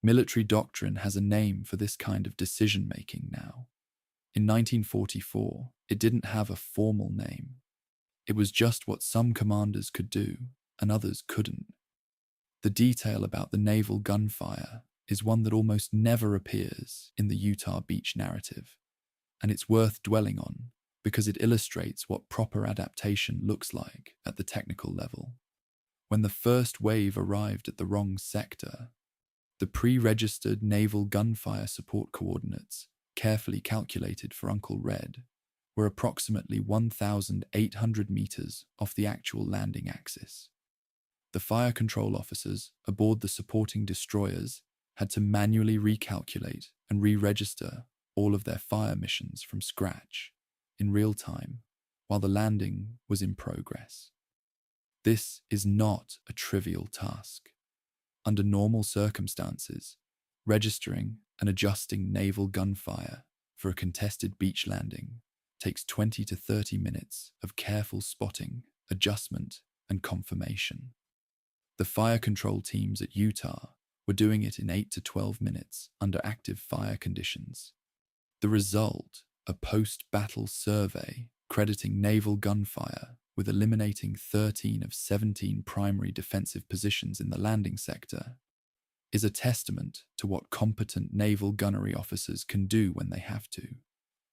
Military doctrine has a name for this kind of decision-making now. In 1944, it didn't have a formal name. It was just what some commanders could do and others couldn't. The detail about the naval gunfire is one that almost never appears in the Utah Beach narrative, and it's worth dwelling on because it illustrates what proper adaptation looks like at the technical level. When the first wave arrived at the wrong sector, the pre-registered naval gunfire support coordinates, carefully calculated for Uncle Red, were approximately 1,800 meters off the actual landing axis. The fire control officers aboard the supporting destroyers had to manually recalculate and re-register all of their fire missions from scratch, in real time, while the landing was in progress. This is not a trivial task. Under normal circumstances, registering and adjusting naval gunfire for a contested beach landing takes 20 to 30 minutes of careful spotting, adjustment, and confirmation. The fire control teams at Utah were doing it in 8 to 12 minutes under active fire conditions. The result, a post-battle survey crediting naval gunfire with eliminating 13 of 17 primary defensive positions in the landing sector, is a testament to what competent naval gunnery officers can do when they have to.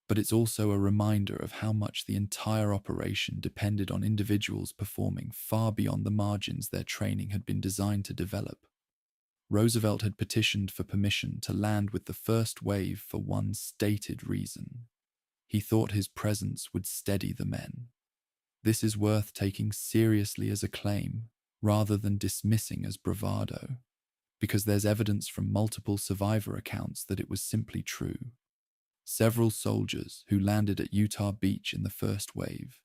But it's also a reminder of how much the entire operation depended on individuals performing far beyond the margins their training had been designed to develop. Roosevelt had petitioned for permission to land with the first wave for one stated reason. He thought his presence would steady the men. This is worth taking seriously as a claim, rather than dismissing as bravado, because there's evidence from multiple survivor accounts that it was simply true. Several soldiers who landed at Utah Beach in the first wave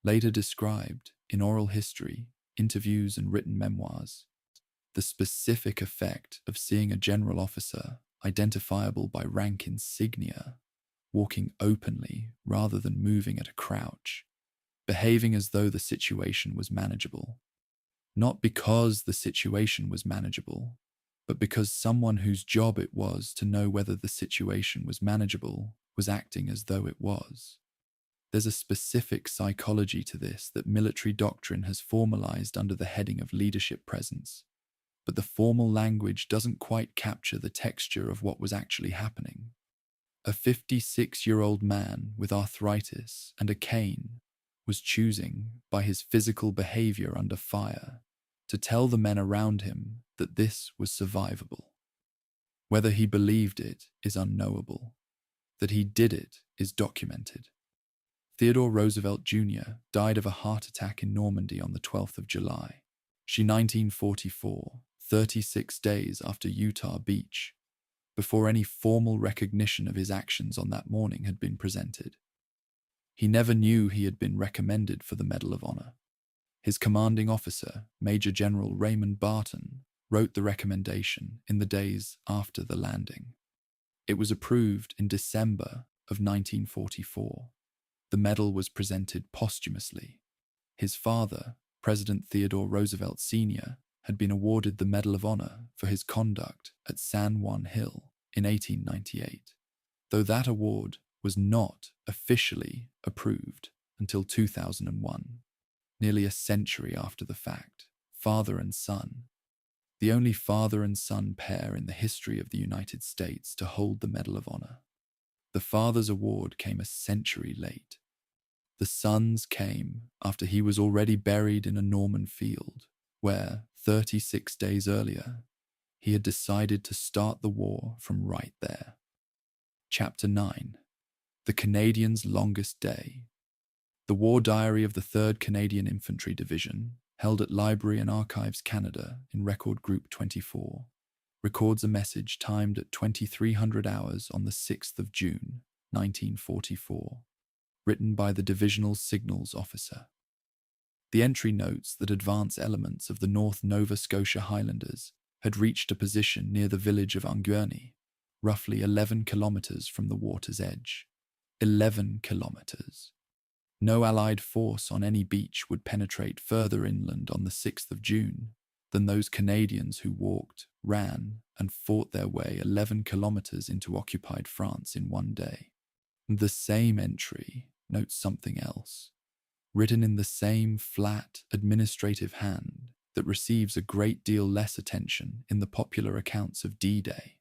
later described, in oral history, interviews, and written memoirs, the specific effect of seeing a general officer, identifiable by rank insignia, walking openly rather than moving at a crouch, behaving as though the situation was manageable. Not because the situation was manageable, but because someone whose job it was to know whether the situation was manageable was acting as though it was. There's a specific psychology to this that military doctrine has formalized under the heading of leadership presence, but the formal language doesn't quite capture the texture of what was actually happening. A 56-year-old man with arthritis and a cane was choosing, by his physical behavior under fire, to tell the men around him that this was survivable. Whether he believed it is unknowable. That he did it is documented. Theodore Roosevelt Jr. died of a heart attack in Normandy on the 12th of July, 1944, 36 days after Utah Beach, before any formal recognition of his actions on that morning had been presented. He never knew he had been recommended for the Medal of Honor. His commanding officer, Major General Raymond Barton, wrote the recommendation in the days after the landing. It was approved in December of 1944. The medal was presented posthumously. His father, President Theodore Roosevelt Sr., had been awarded the Medal of Honor for his conduct at San Juan Hill in 1898, though that award was not officially approved until 2001, nearly a century after the fact. Father and son, the only father and son pair in the history of the United States to hold the Medal of Honor. The father's award came a century late. The son's came after he was already buried in a Norman field, where, 36 days earlier, he had decided to start the war from right there. Chapter 9. The Canadians' Longest Day. The War Diary of the 3rd Canadian Infantry Division, held at Library and Archives Canada in Record Group 24, records a message timed at 2300 hours on the 6th of June, 1944, written by the Divisional Signals Officer. The entry notes that advance elements of the North Nova Scotia Highlanders had reached a position near the village of Anguirny, roughly 11 kilometers from the water's edge. 11 kilometers. No Allied force on any beach would penetrate further inland on the 6th of June than those Canadians who walked, ran, and fought their way 11 kilometers into occupied France in one day. The same entry notes something else, written in the same flat, administrative hand that receives a great deal less attention in the popular accounts of D-Day.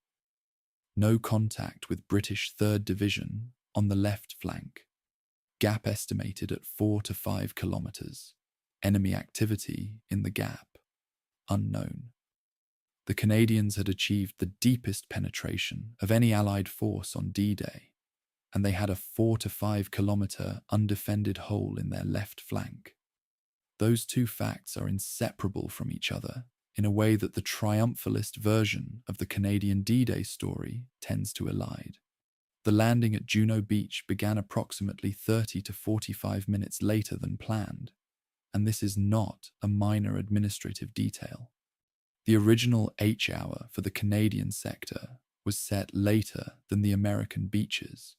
No contact with British 3rd Division on the left flank. Gap estimated at 4 to 5 kilometers. Enemy activity in the gap unknown. The Canadians had achieved the deepest penetration of any Allied force on D-Day, and they had a 4 to 5 kilometer undefended hole in their left flank. Those two facts are inseparable from each other in a way that the triumphalist version of the Canadian D-Day story tends to elide. The landing at Juno Beach began approximately 30 to 45 minutes later than planned, and this is not a minor administrative detail. The original H hour for the Canadian sector was set later than the American beaches,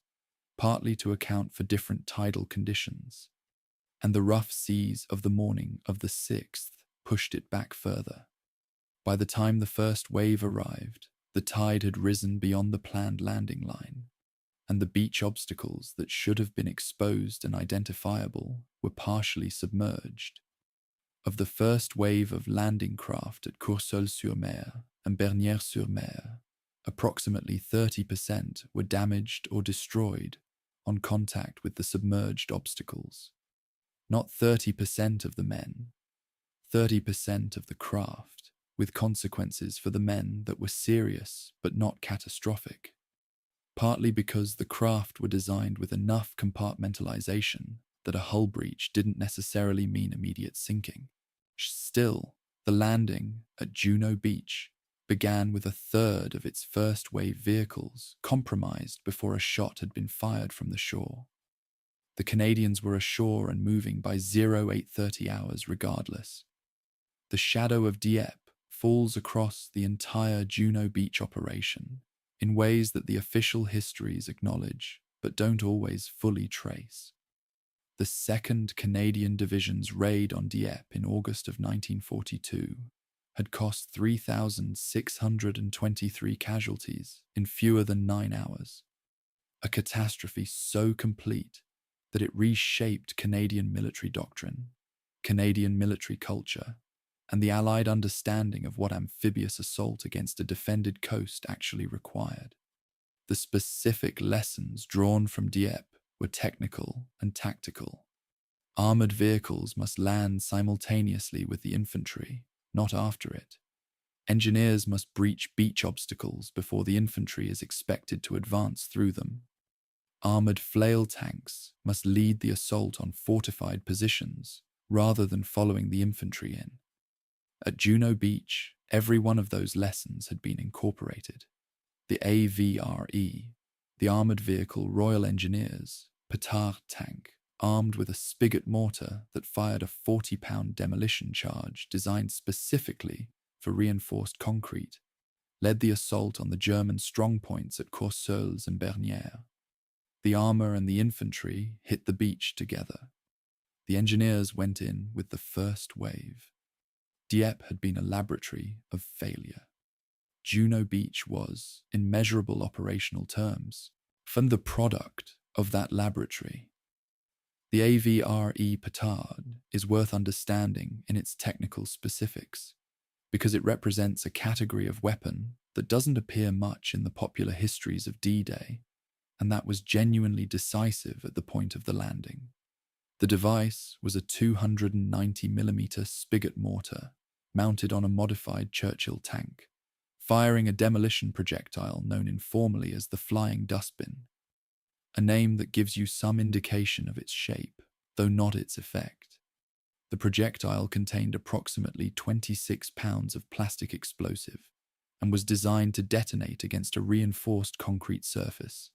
partly to account for different tidal conditions, and the rough seas of the morning of the 6th pushed it back further. By the time the first wave arrived, the tide had risen beyond the planned landing line, and the beach obstacles that should have been exposed and identifiable were partially submerged. Of the first wave of landing craft at Courseulles-sur-Mer and Bernières-sur-Mer, approximately 30% were damaged or destroyed on contact with the submerged obstacles. Not 30% of the men, 30% of the craft, with consequences for the men that were serious but not catastrophic. Partly because the craft were designed with enough compartmentalization that a hull breach didn't necessarily mean immediate sinking. Still, the landing at Juno Beach began with a third of its first wave vehicles compromised before a shot had been fired from the shore. The Canadians were ashore and moving by 0830 hours regardless. The shadow of Dieppe falls across the entire Juno Beach operation in ways that the official histories acknowledge but don't always fully trace. The 2nd Canadian Division's raid on Dieppe in August of 1942 had cost 3,623 casualties in fewer than 9 hours, a catastrophe so complete that it reshaped Canadian military doctrine, Canadian military culture, and the Allied understanding of what amphibious assault against a defended coast actually required. The specific lessons drawn from Dieppe were technical and tactical. Armored vehicles must land simultaneously with the infantry, not after it. Engineers must breach beach obstacles before the infantry is expected to advance through them. Armored flail tanks must lead the assault on fortified positions rather than following the infantry in. At Juno Beach, every one of those lessons had been incorporated. The AVRE, the Armoured Vehicle Royal Engineers, petard tank, armed with a spigot mortar that fired a 40-pound demolition charge designed specifically for reinforced concrete, led the assault on the German strongpoints at Courseulles and Bernières. The armour and the infantry hit the beach together. The engineers went in with the first wave. Dieppe had been a laboratory of failure. Juno Beach was, in measurable operational terms, the product of that laboratory. The AVRE petard is worth understanding in its technical specifics, because it represents a category of weapon that doesn't appear much in the popular histories of D-Day, and that was genuinely decisive at the point of the landing. The device was a 290mm spigot mortar mounted on a modified Churchill tank, firing a demolition projectile known informally as the Flying Dustbin, a name that gives you some indication of its shape, though not its effect. The projectile contained approximately 26 pounds of plastic explosive and was designed to detonate against a reinforced concrete surface,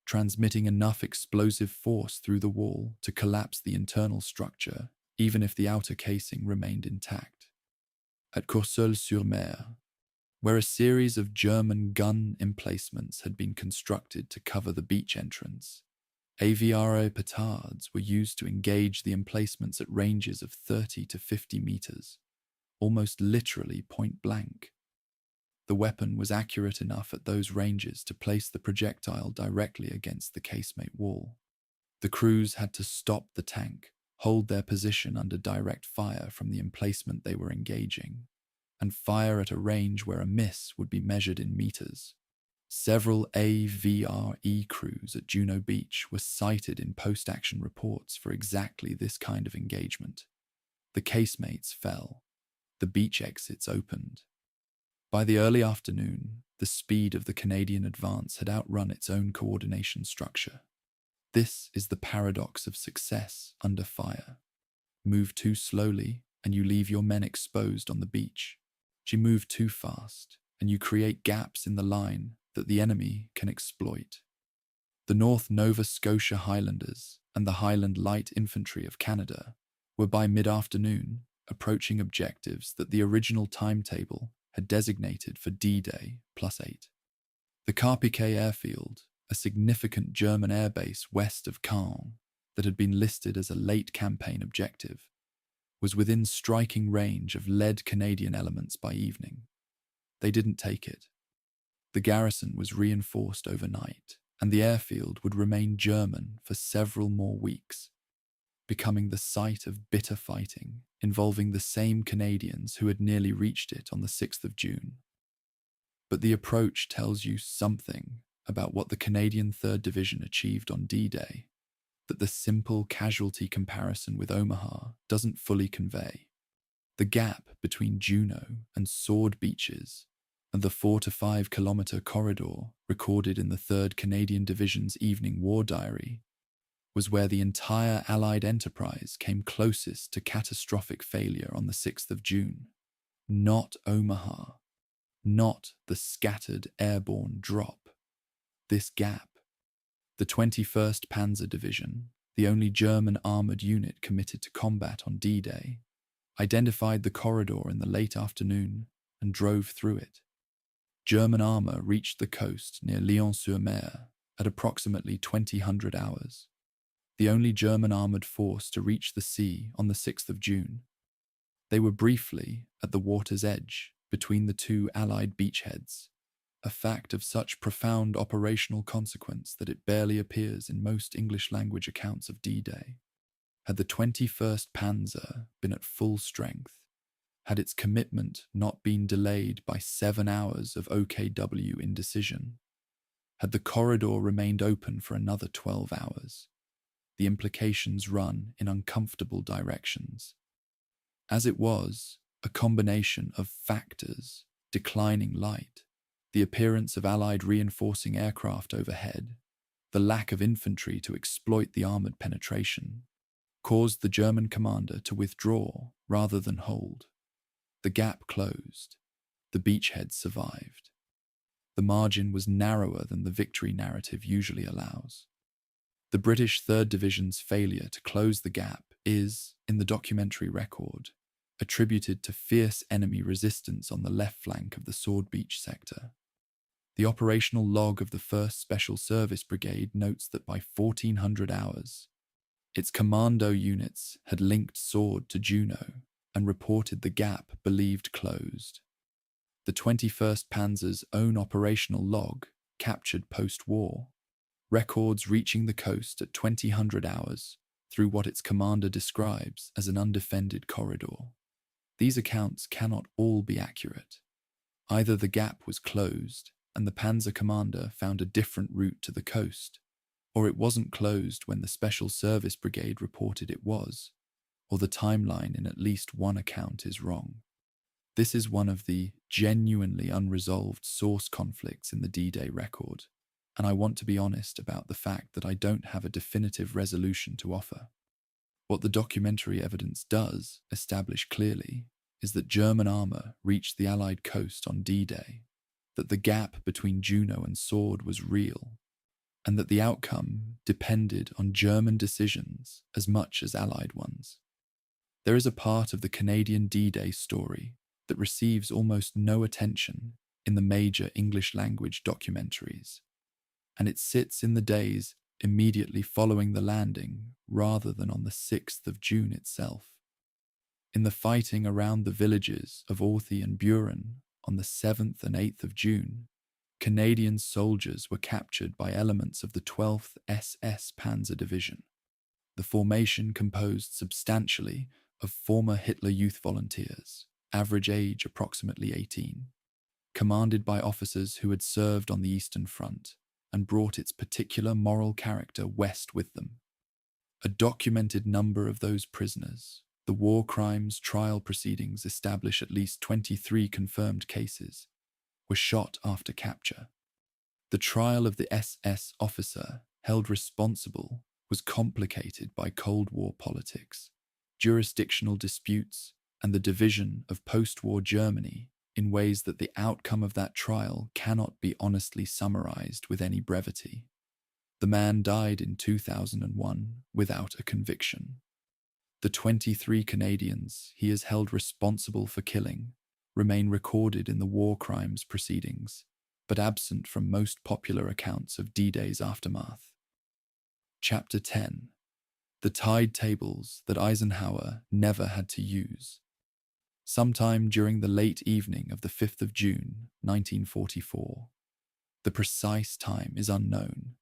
transmitting enough explosive force through the wall to collapse the internal structure even if the outer casing remained intact. At Courseulles-sur-Mer, where a series of German gun emplacements had been constructed to cover the beach entrance, AVRE petards were used to engage the emplacements at ranges of 30 to 50 meters, almost literally point blank. The weapon was accurate enough at those ranges to place the projectile directly against the casemate wall. The crews had to stop the tank, hold their position under direct fire from the emplacement they were engaging, and fire at a range where a miss would be measured in meters. Several AVRE crews at Juno Beach were cited in post-action reports for exactly this kind of engagement. The casemates fell. The beach exits opened. By the early afternoon, the speed of the Canadian advance had outrun its own coordination structure. This is the paradox of success under fire. Move too slowly, and you leave your men exposed on the beach. You move too fast, and you create gaps in the line that the enemy can exploit. The North Nova Scotia Highlanders and the Highland Light Infantry of Canada were by mid-afternoon approaching objectives that the original timetable had designated for D-Day +8. The Carpiquet airfield a significant German airbase west of Caen that had been listed as a late campaign objective, was within striking range of lead Canadian elements by evening. They didn't take it. The garrison was reinforced overnight, and the airfield would remain German for several more weeks, becoming the site of bitter fighting involving the same Canadians who had nearly reached it on the 6th of June. But the approach tells you something about what the Canadian 3rd Division achieved on D-Day that the simple casualty comparison with Omaha doesn't fully convey. The gap between Juno and Sword Beaches and the 4 to 5 kilometer corridor recorded in the 3rd Canadian Division's evening war diary was where the entire Allied enterprise came closest to catastrophic failure on the 6th of June. Not Omaha, not the scattered airborne drop. This gap. The 21st Panzer Division, the only German armoured unit committed to combat on D-Day, identified the corridor in the late afternoon and drove through it. German armour reached the coast near Lyon-sur-Mer at approximately 2000 hours, the only German armoured force to reach the sea on the 6th of June. They were briefly at the water's edge between the two Allied beachheads, a fact of such profound operational consequence that it barely appears in most English-language accounts of D-Day. Had the 21st Panzer been at full strength, had its commitment not been delayed by 7 hours of OKW indecision, had the corridor remained open for another 12 hours, the implications run in uncomfortable directions. As it was, a combination of factors, declining light, the appearance of Allied reinforcing aircraft overhead, the lack of infantry to exploit the armoured penetration, caused the German commander to withdraw rather than hold. The gap closed. The beachhead survived. The margin was narrower than the victory narrative usually allows. The British 3rd Division's failure to close the gap is, in the documentary record, attributed to fierce enemy resistance on the left flank of the Sword Beach sector. The operational log of the 1st Special Service Brigade notes that by 1400 hours, its commando units had linked Sword to Juno and reported the gap believed closed. The 21st Panzer's own operational log, captured post-war, records reaching the coast at 2000 hours through what its commander describes as an undefended corridor. These accounts cannot all be accurate. Either the gap was closed and the Panzer commander found a different route to the coast, or it wasn't closed when the Special Service Brigade reported it was, or the timeline in at least one account is wrong. This is one of the genuinely unresolved source conflicts in the D-Day record, and I want to be honest about the fact that I don't have a definitive resolution to offer. What the documentary evidence does establish clearly is that German armour reached the Allied coast on D-Day, that the gap between Juno and Sword was real, and that the outcome depended on German decisions as much as Allied ones. There is a part of the Canadian D-Day story that receives almost no attention in the major English-language documentaries, and it sits in the days immediately following the landing rather than on the 6th of June itself. In the fighting around the villages of Orthy and Buren on the 7th and 8th of June, Canadian soldiers were captured by elements of the 12th SS Panzer Division. The formation composed substantially of former Hitler Youth volunteers, average age approximately 18, commanded by officers who had served on the Eastern Front and brought its particular moral character west with them. A documented number of those prisoners, the war crimes trial proceedings establish at least 23 confirmed cases, were shot after capture. The trial of the SS officer held responsible was complicated by Cold War politics, jurisdictional disputes, and the division of post-war Germany in ways that the outcome of that trial cannot be honestly summarized with any brevity. The man died in 2001 without a conviction. The 23 Canadians he is held responsible for killing remain recorded in the war crimes proceedings, but absent from most popular accounts of D-Day's aftermath. Chapter 10. The tide tables that Eisenhower never had to use. Sometime during the late evening of the 5th of June, 1944. The precise time is unknown,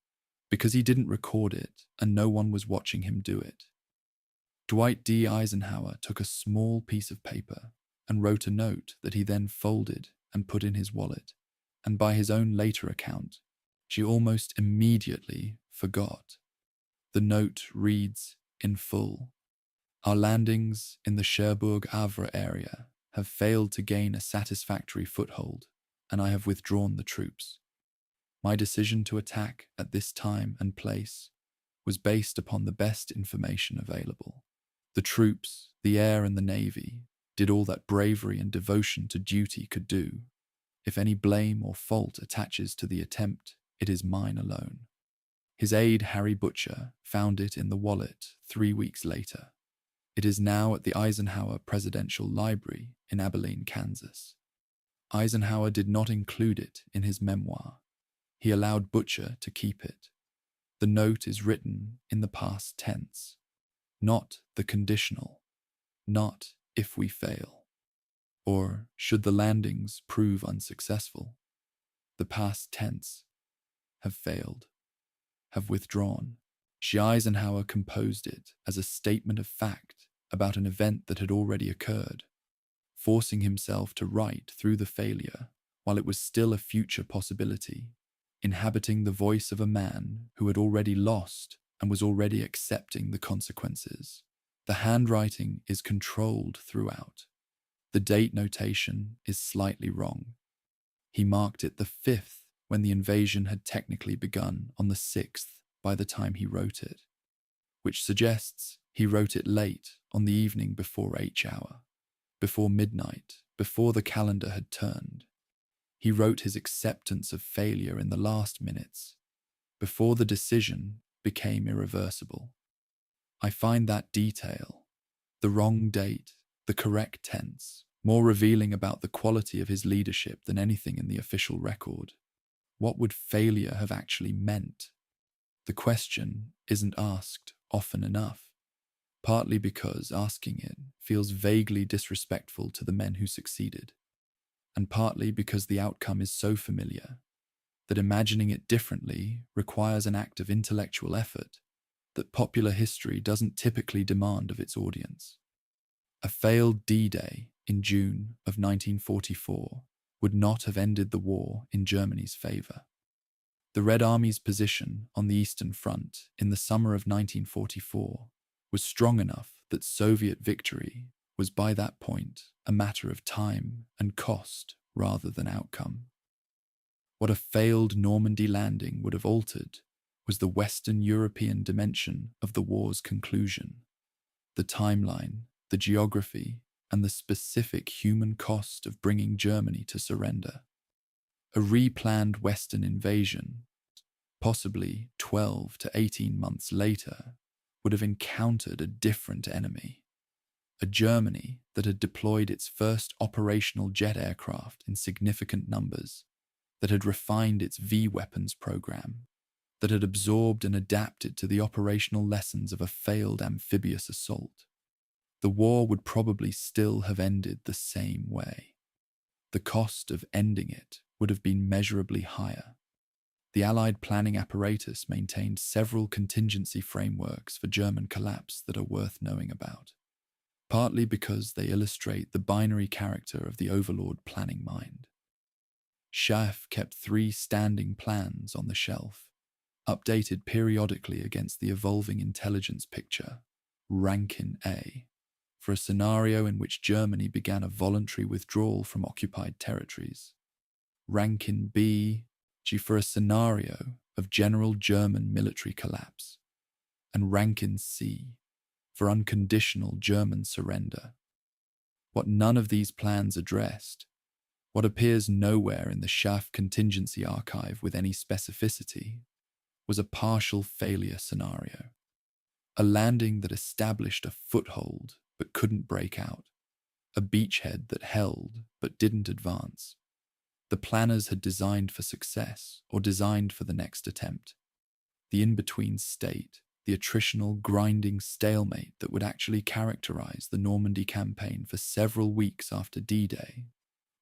because he didn't record it and no one was watching him do it. Dwight D. Eisenhower took a small piece of paper and wrote a note that he then folded and put in his wallet, and by his own later account, she almost immediately forgot. The note reads in full: "Our landings in the Cherbourg-Havre area have failed to gain a satisfactory foothold, and I have withdrawn the troops. My decision to attack at this time and place was based upon the best information available. The troops, the air and the navy did all that bravery and devotion to duty could do. If any blame or fault attaches to the attempt, it is mine alone." His aide Harry Butcher found it in the wallet 3 weeks later. It is now at the Eisenhower Presidential Library in Abilene, Kansas. Eisenhower did not include it in his memoir. He allowed Butcher to keep it. The note is written in the past tense, not the conditional, not if we fail, or should the landings prove unsuccessful. The past tense, have failed, have withdrawn. Eisenhower composed it as a statement of fact about an event that had already occurred, forcing himself to write through the failure while it was still a future possibility, inhabiting the voice of a man who had already lost and was already accepting the consequences. The handwriting is controlled throughout. The date notation is slightly wrong. He marked it the 5th when the invasion had technically begun on the 6th by the time he wrote it, which suggests he wrote it late on the evening before H hour, before midnight, before the calendar had turned. He wrote his acceptance of failure in the last minutes, before the decision became irreversible. I find that detail, the wrong date, the correct tense, more revealing about the quality of his leadership than anything in the official record. What would failure have actually meant? The question isn't asked often enough, partly because asking it feels vaguely disrespectful to the men who succeeded, and partly because the outcome is so familiar that imagining it differently requires an act of intellectual effort that popular history doesn't typically demand of its audience. A failed D-Day in June of 1944 would not have ended the war in Germany's favor. The Red Army's position on the Eastern Front in the summer of 1944 was strong enough that Soviet victory was by that point a matter of time and cost rather than outcome. What a failed Normandy landing would have altered was the Western European dimension of the war's conclusion, the timeline, the geography, and the specific human cost of bringing Germany to surrender. A replanned Western invasion, possibly 12 to 18 months later, would have encountered a different enemy. A Germany that had deployed its first operational jet aircraft in significant numbers, that had refined its V-weapons program, that had absorbed and adapted to the operational lessons of a failed amphibious assault. The war would probably still have ended the same way. The cost of ending it would have been measurably higher. The Allied planning apparatus maintained several contingency frameworks for German collapse that are worth knowing about, partly because they illustrate the binary character of the overlord planning mind. Schaff kept 3 standing plans on the shelf, updated periodically against the evolving intelligence picture: Rankin A, for a scenario in which Germany began a voluntary withdrawal from occupied territories; Rankin B, for a scenario of general German military collapse; and Rankin C, for unconditional German surrender. What none of these plans addressed, what appears nowhere in the Schaff contingency archive with any specificity, was a partial failure scenario. A landing that established a foothold but couldn't break out. A beachhead that held but didn't advance. The planners had designed for success or designed for the next attempt. The in-between state, the attritional, grinding stalemate that would actually characterize the Normandy campaign for several weeks after D-Day,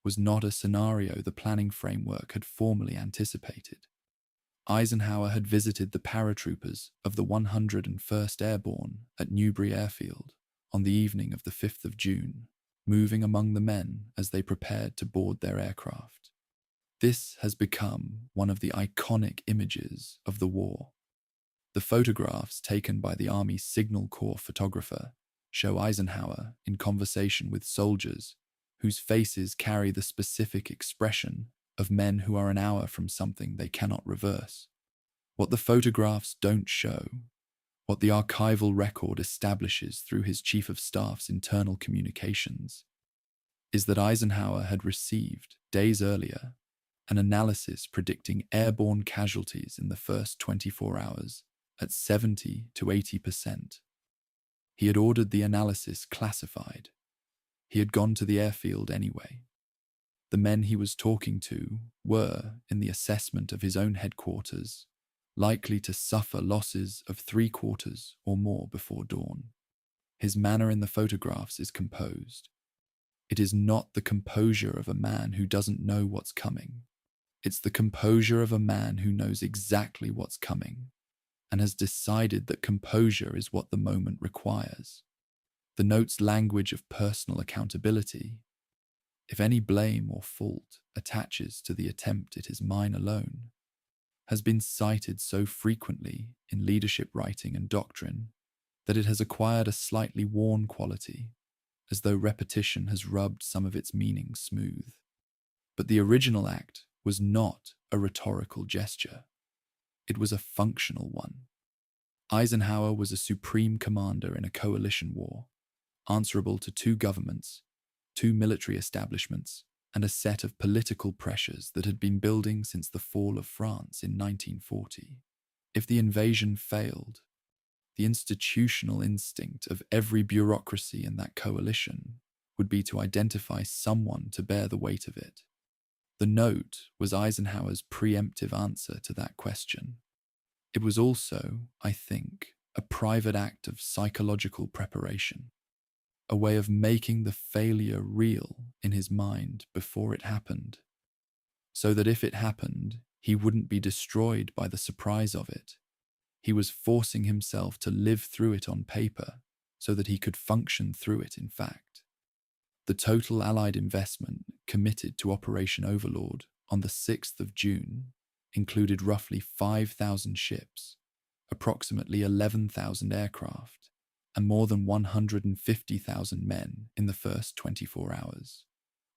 was not a scenario the planning framework had formally anticipated. Eisenhower had visited the paratroopers of the 101st Airborne at Newbury Airfield on the evening of the 5th of June, moving among the men as they prepared to board their aircraft. This has become one of the iconic images of the war. The photographs taken by the Army Signal Corps photographer show Eisenhower in conversation with soldiers whose faces carry the specific expression of men who are an hour from something they cannot reverse. What the photographs don't show, what the archival record establishes through his Chief of Staff's internal communications, is that Eisenhower had received, days earlier, an analysis predicting airborne casualties in the first 24 hours at 70 to 80%. He had ordered the analysis classified. He had gone to the airfield anyway. The men he was talking to were, in the assessment of his own headquarters, likely to suffer losses of 3/4 or more before dawn. His manner in the photographs is composed. It is not the composure of a man who doesn't know what's coming. It's the composure of a man who knows exactly what's coming and has decided that composure is what the moment requires. The note's language of personal accountability, if any blame or fault attaches to the attempt, it is mine alone, has been cited so frequently in leadership writing and doctrine that it has acquired a slightly worn quality, as though repetition has rubbed some of its meaning smooth. But the original act was not a rhetorical gesture. It was a functional one. Eisenhower was a supreme commander in a coalition war, answerable to 2 governments, 2 military establishments, and a set of political pressures that had been building since the fall of France in 1940. If the invasion failed, the institutional instinct of every bureaucracy in that coalition would be to identify someone to bear the weight of it. The note was Eisenhower's preemptive answer to that question. It was also, I think, a private act of psychological preparation, a way of making the failure real in his mind before it happened, so that if it happened, he wouldn't be destroyed by the surprise of it. He was forcing himself to live through it on paper so that he could function through it in fact. The total Allied investment committed to Operation Overlord on the 6th of June included roughly 5,000 ships, approximately 11,000 aircraft, and more than 150,000 men in the first 24 hours,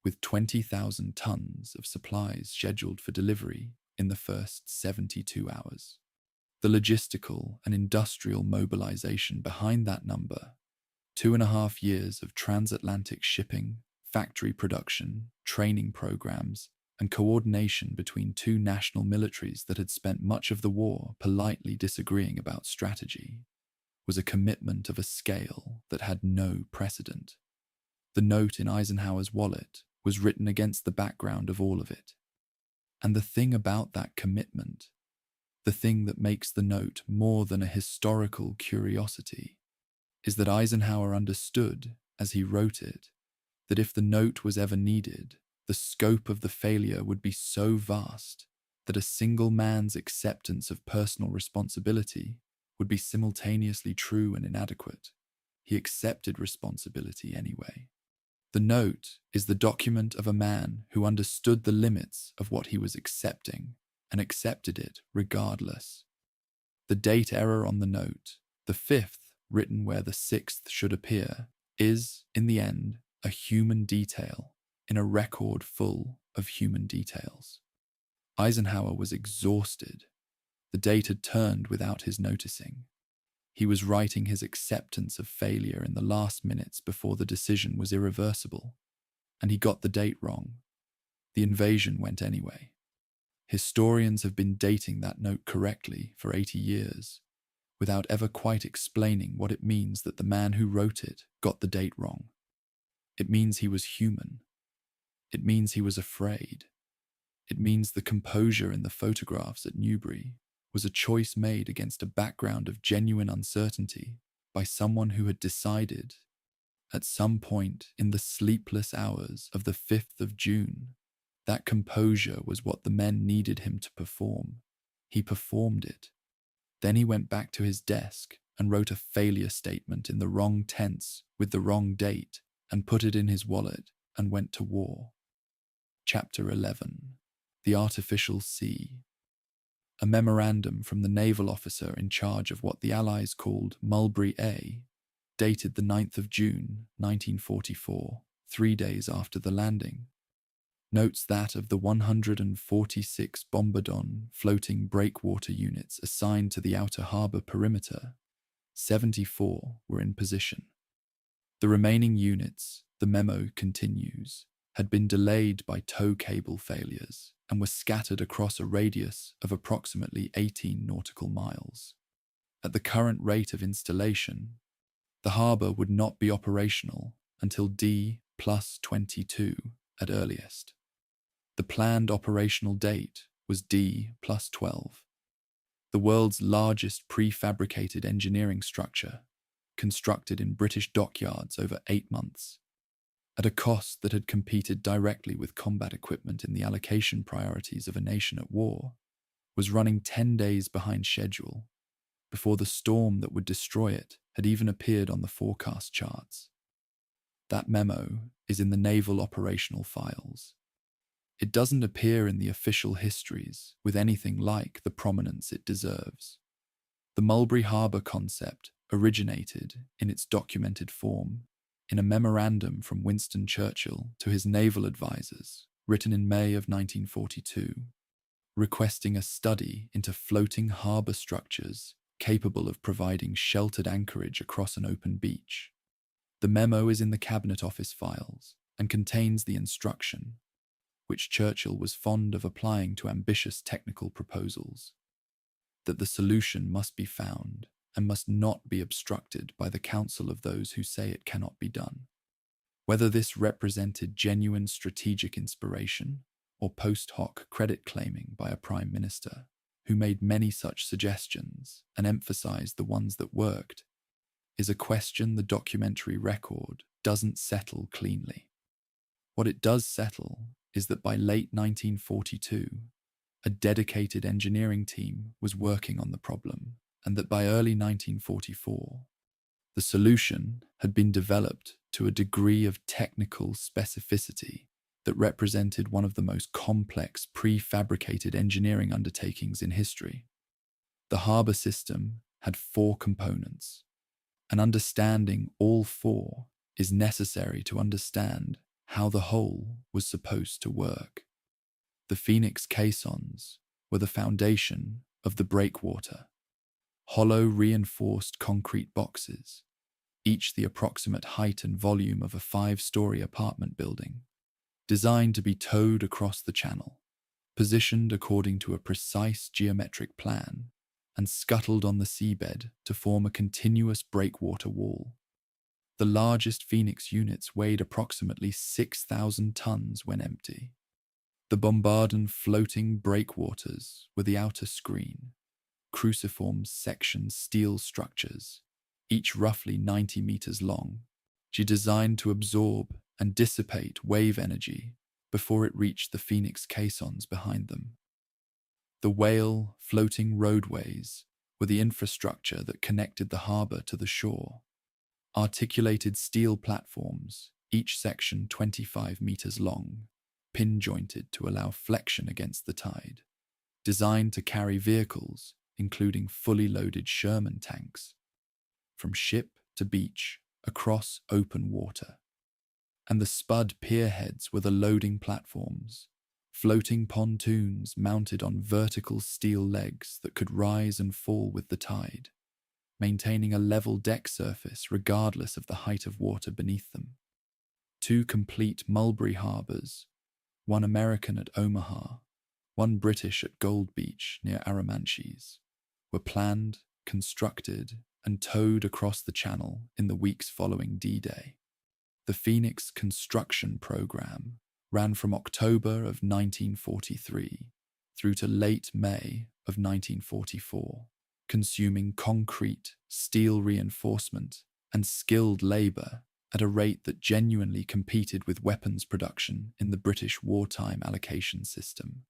with 20,000 tons of supplies scheduled for delivery in the first 72 hours. The logistical and industrial mobilization behind that number, 2.5 years of transatlantic shipping, factory production, training programs, and coordination between 2 national militaries that had spent much of the war politely disagreeing about strategy, was a commitment of a scale that had no precedent. The note in Eisenhower's wallet was written against the background of all of it. And the thing about that commitment, the thing that makes the note more than a historical curiosity, is that Eisenhower understood, as he wrote it, that if the note was ever needed, the scope of the failure would be so vast that a single man's acceptance of personal responsibility would be simultaneously true and inadequate. He accepted responsibility anyway. The note is the document of a man who understood the limits of what he was accepting and accepted it regardless. The date error on the note, the 5th written where the 6th should appear, is, in the end, a human detail in a record full of human details. Eisenhower was exhausted. The date had turned without his noticing. He was writing his acceptance of failure in the last minutes before the decision was irreversible, and he got the date wrong. The invasion went anyway. Historians have been dating that note correctly for 80 years, without ever quite explaining what it means that the man who wrote it got the date wrong. It means he was human. It means he was afraid. It means the composure in the photographs at Newbury was a choice made against a background of genuine uncertainty by someone who had decided, at some point in the sleepless hours of the 5th of June, that composure was what the men needed him to perform. He performed it. Then he went back to his desk and wrote a failure statement in the wrong tense with the wrong date and put it in his wallet and went to war. Chapter 11. The Artificial Sea. A memorandum from the naval officer in charge of what the Allies called Mulberry A, dated the 9th of June, 1944, 3 days after the landing, notes that of the 146 Bombardon floating breakwater units assigned to the outer harbour perimeter, 74 were in position. The remaining units, the memo continues, had been delayed by tow cable failures and were scattered across a radius of approximately 18 nautical miles. At the current rate of installation, the harbour would not be operational until D+22 at earliest. The planned operational date was D+12, the world's largest prefabricated engineering structure, constructed in British dockyards over 8 months, at a cost that had competed directly with combat equipment in the allocation priorities of a nation at war, was running 10 days behind schedule before the storm that would destroy it had even appeared on the forecast charts. That memo is in the naval operational files. It doesn't appear in the official histories with anything like the prominence it deserves. The Mulberry Harbour concept originated, in its documented form, in a memorandum from Winston Churchill to his naval advisors, written in May of 1942, requesting a study into floating harbour structures capable of providing sheltered anchorage across an open beach. The memo is in the Cabinet Office files and contains the instruction, which Churchill was fond of applying to ambitious technical proposals, that the solution must be found and must not be obstructed by the counsel of those who say it cannot be done. Whether this represented genuine strategic inspiration or post hoc credit claiming by a prime minister who made many such suggestions and emphasized the ones that worked, is a question the documentary record doesn't settle cleanly. What it does settle is that by late 1942, a dedicated engineering team was working on the problem, and that by early 1944, the solution had been developed to a degree of technical specificity that represented one of the most complex prefabricated engineering undertakings in history. The harbour system had 4 components, and understanding all 4 is necessary to understand how the whole was supposed to work. The Phoenix caissons were the foundation of the breakwater, hollow reinforced concrete boxes, each the approximate height and volume of a 5-story apartment building, designed to be towed across the channel, positioned according to a precise geometric plan, and scuttled on the seabed to form a continuous breakwater wall. The largest Phoenix units weighed approximately 6,000 tons when empty. The Bombardon floating breakwaters were the outer screen, cruciform section steel structures, each roughly 90 meters long, designed to absorb and dissipate wave energy before it reached the Phoenix caissons behind them. The Whale floating roadways were the infrastructure that connected the harbour to the shore. Articulated steel platforms, each section 25 meters long, pin-jointed to allow flexion against the tide, designed to carry vehicles, including fully loaded Sherman tanks, from ship to beach across open water. And the spud pierheads were the loading platforms, floating pontoons mounted on vertical steel legs that could rise and fall with the tide, maintaining a level deck surface regardless of the height of water beneath them. 2 complete Mulberry harbours, one American at Omaha, one British at Gold Beach near Arromanches, were planned, constructed, and towed across the channel in the weeks following D-Day. The Phoenix construction program ran from October of 1943 through to late May of 1944, consuming concrete, steel reinforcement, and skilled labour at a rate that genuinely competed with weapons production in the British wartime allocation system.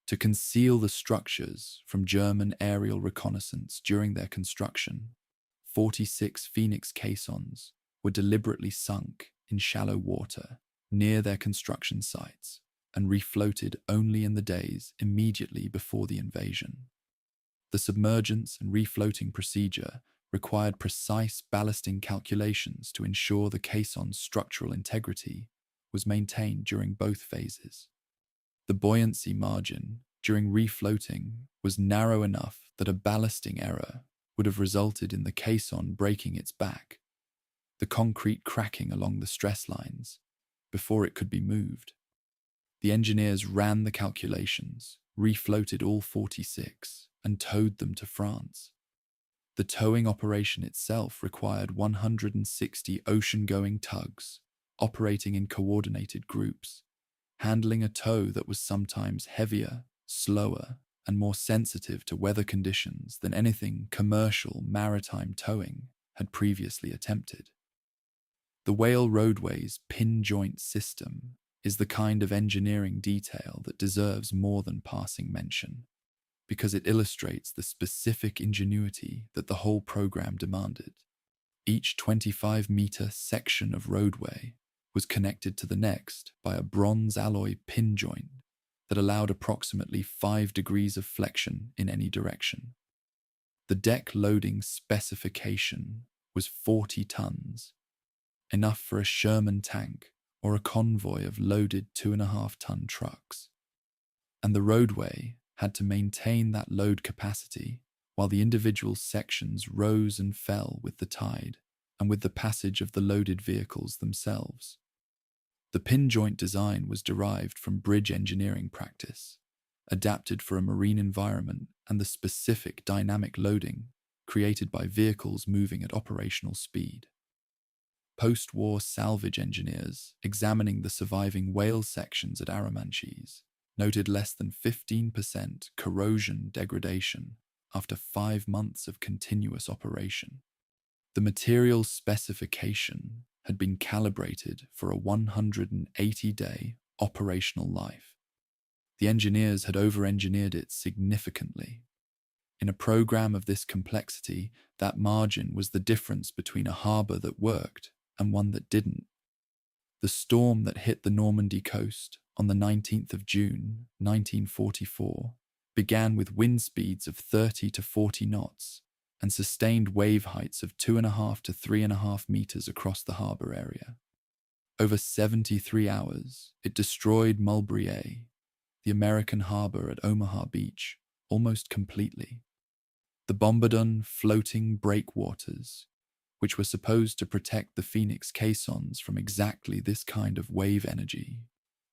To conceal the structures from German aerial reconnaissance during their construction, 46 Phoenix caissons were deliberately sunk in shallow water near their construction sites and refloated only in the days immediately before the invasion. The submergence and refloating procedure required precise ballasting calculations to ensure the caisson's structural integrity was maintained during both phases. The buoyancy margin during refloating was narrow enough that a ballasting error would have resulted in the caisson breaking its back, the concrete cracking along the stress lines, before it could be moved. The engineers ran the calculations, refloated all 46, and towed them to France. The towing operation itself required 160 ocean-going tugs, operating in coordinated groups, handling a tow that was sometimes heavier, slower, and more sensitive to weather conditions than anything commercial maritime towing had previously attempted. The Whale Roadway's pin-joint system is the kind of engineering detail that deserves more than passing mention, because it illustrates the specific ingenuity that the whole program demanded. Each 25-meter section of roadway was connected to the next by a bronze alloy pin joint that allowed approximately 5 degrees of flexion in any direction. The deck loading specification was 40 tons, enough for a Sherman tank or a convoy of loaded 2.5-ton trucks. And the roadway had to maintain that load capacity while the individual sections rose and fell with the tide and with the passage of the loaded vehicles themselves. The pin joint design was derived from bridge engineering practice, adapted for a marine environment and the specific dynamic loading created by vehicles moving at operational speed. Post-war salvage engineers examining the surviving whale sections at Arromanches noted less than 15% corrosion degradation after 5 months of continuous operation. The material specification had been calibrated for a 180-day operational life. The engineers had over-engineered it significantly. In a program of this complexity, that margin was the difference between a harbour that worked and one that didn't. The storm that hit the Normandy coast on the 19th of June, 1944, began with wind speeds of 30 to 40 knots and sustained wave heights of 2.5 to 3.5 meters across the harbour area. Over 73 hours, it destroyed Mulberry, the American harbour at Omaha Beach, almost completely. The bombardon floating breakwaters, which were supposed to protect the Phoenix caissons from exactly this kind of wave energy,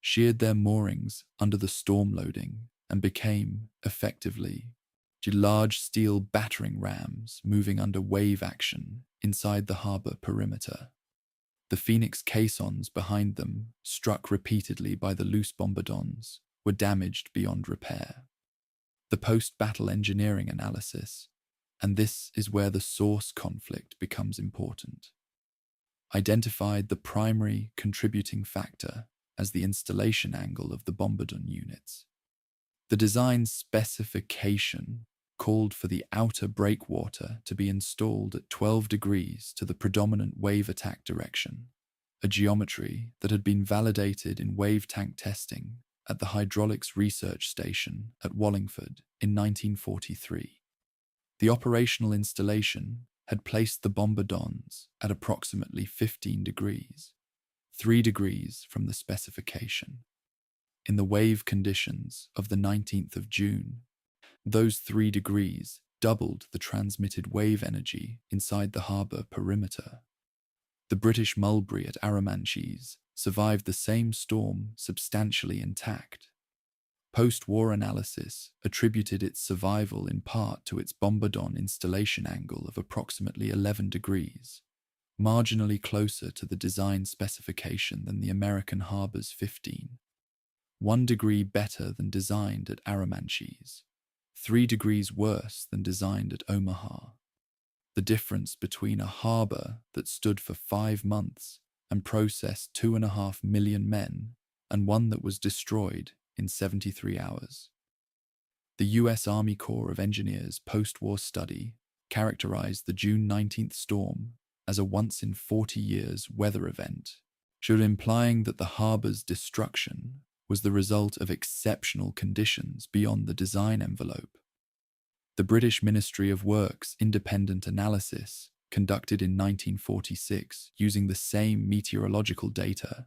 sheared their moorings under the storm loading and became, effectively, large steel battering rams moving under wave action inside the harbour perimeter. The Phoenix caissons behind them, struck repeatedly by the loose bombardons, were damaged beyond repair. The post-battle engineering analysis, and this is where the source conflict becomes important, identified the primary contributing factor as the installation angle of the bombardon units. The design specification called for the outer breakwater to be installed at 12 degrees to the predominant wave attack direction, a geometry that had been validated in wave tank testing at the Hydraulics Research Station at Wallingford in 1943. The operational installation had placed the bombardons at approximately 15 degrees, 3 degrees from the specification. In the wave conditions of the 19th of June, those 3 degrees doubled the transmitted wave energy inside the harbour perimeter. The British Mulberry at Arromanches survived the same storm substantially intact. Post-war analysis attributed its survival in part to its bombardon installation angle of approximately 11 degrees, marginally closer to the design specification than the American harbor's 15. 1 degree better than designed at Arromanches, 3 degrees worse than designed at Omaha. The difference between a harbor that stood for 5 months and processed 2.5 million men and one that was destroyed in 73 hours. The U.S. Army Corps of Engineers post-war study characterized the June 19th storm as a once-in-40 years weather event, implying that the harbor's destruction was the result of exceptional conditions beyond the design envelope. The British Ministry of Works' independent analysis, conducted in 1946 using the same meteorological data,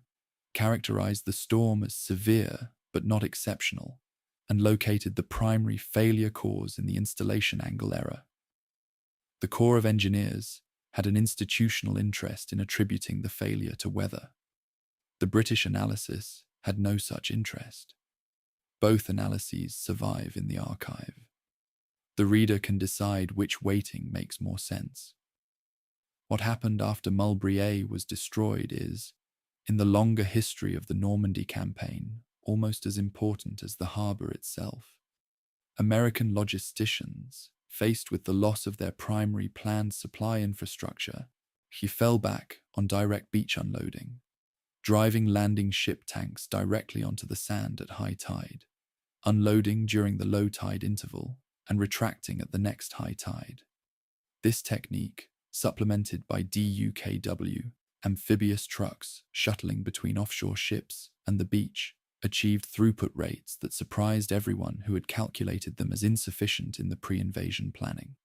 characterized the storm as severe but not exceptional, and located the primary failure cause in the installation angle error. The Corps of Engineers had an institutional interest in attributing the failure to weather. The British analysis had no such interest. Both analyses survive in the archive. The reader can decide which weighting makes more sense. What happened after Mulberry A was destroyed is, in the longer history of the Normandy campaign, almost as important as the harbour itself. American logisticians, faced with the loss of their primary planned supply infrastructure, fell back on direct beach unloading, driving landing ship tanks directly onto the sand at high tide, unloading during the low tide interval, and retracting at the next high tide. This technique, supplemented by WW, amphibious trucks shuttling between offshore ships and the beach, achieved throughput rates that surprised everyone who had calculated them as insufficient in the pre-invasion planning.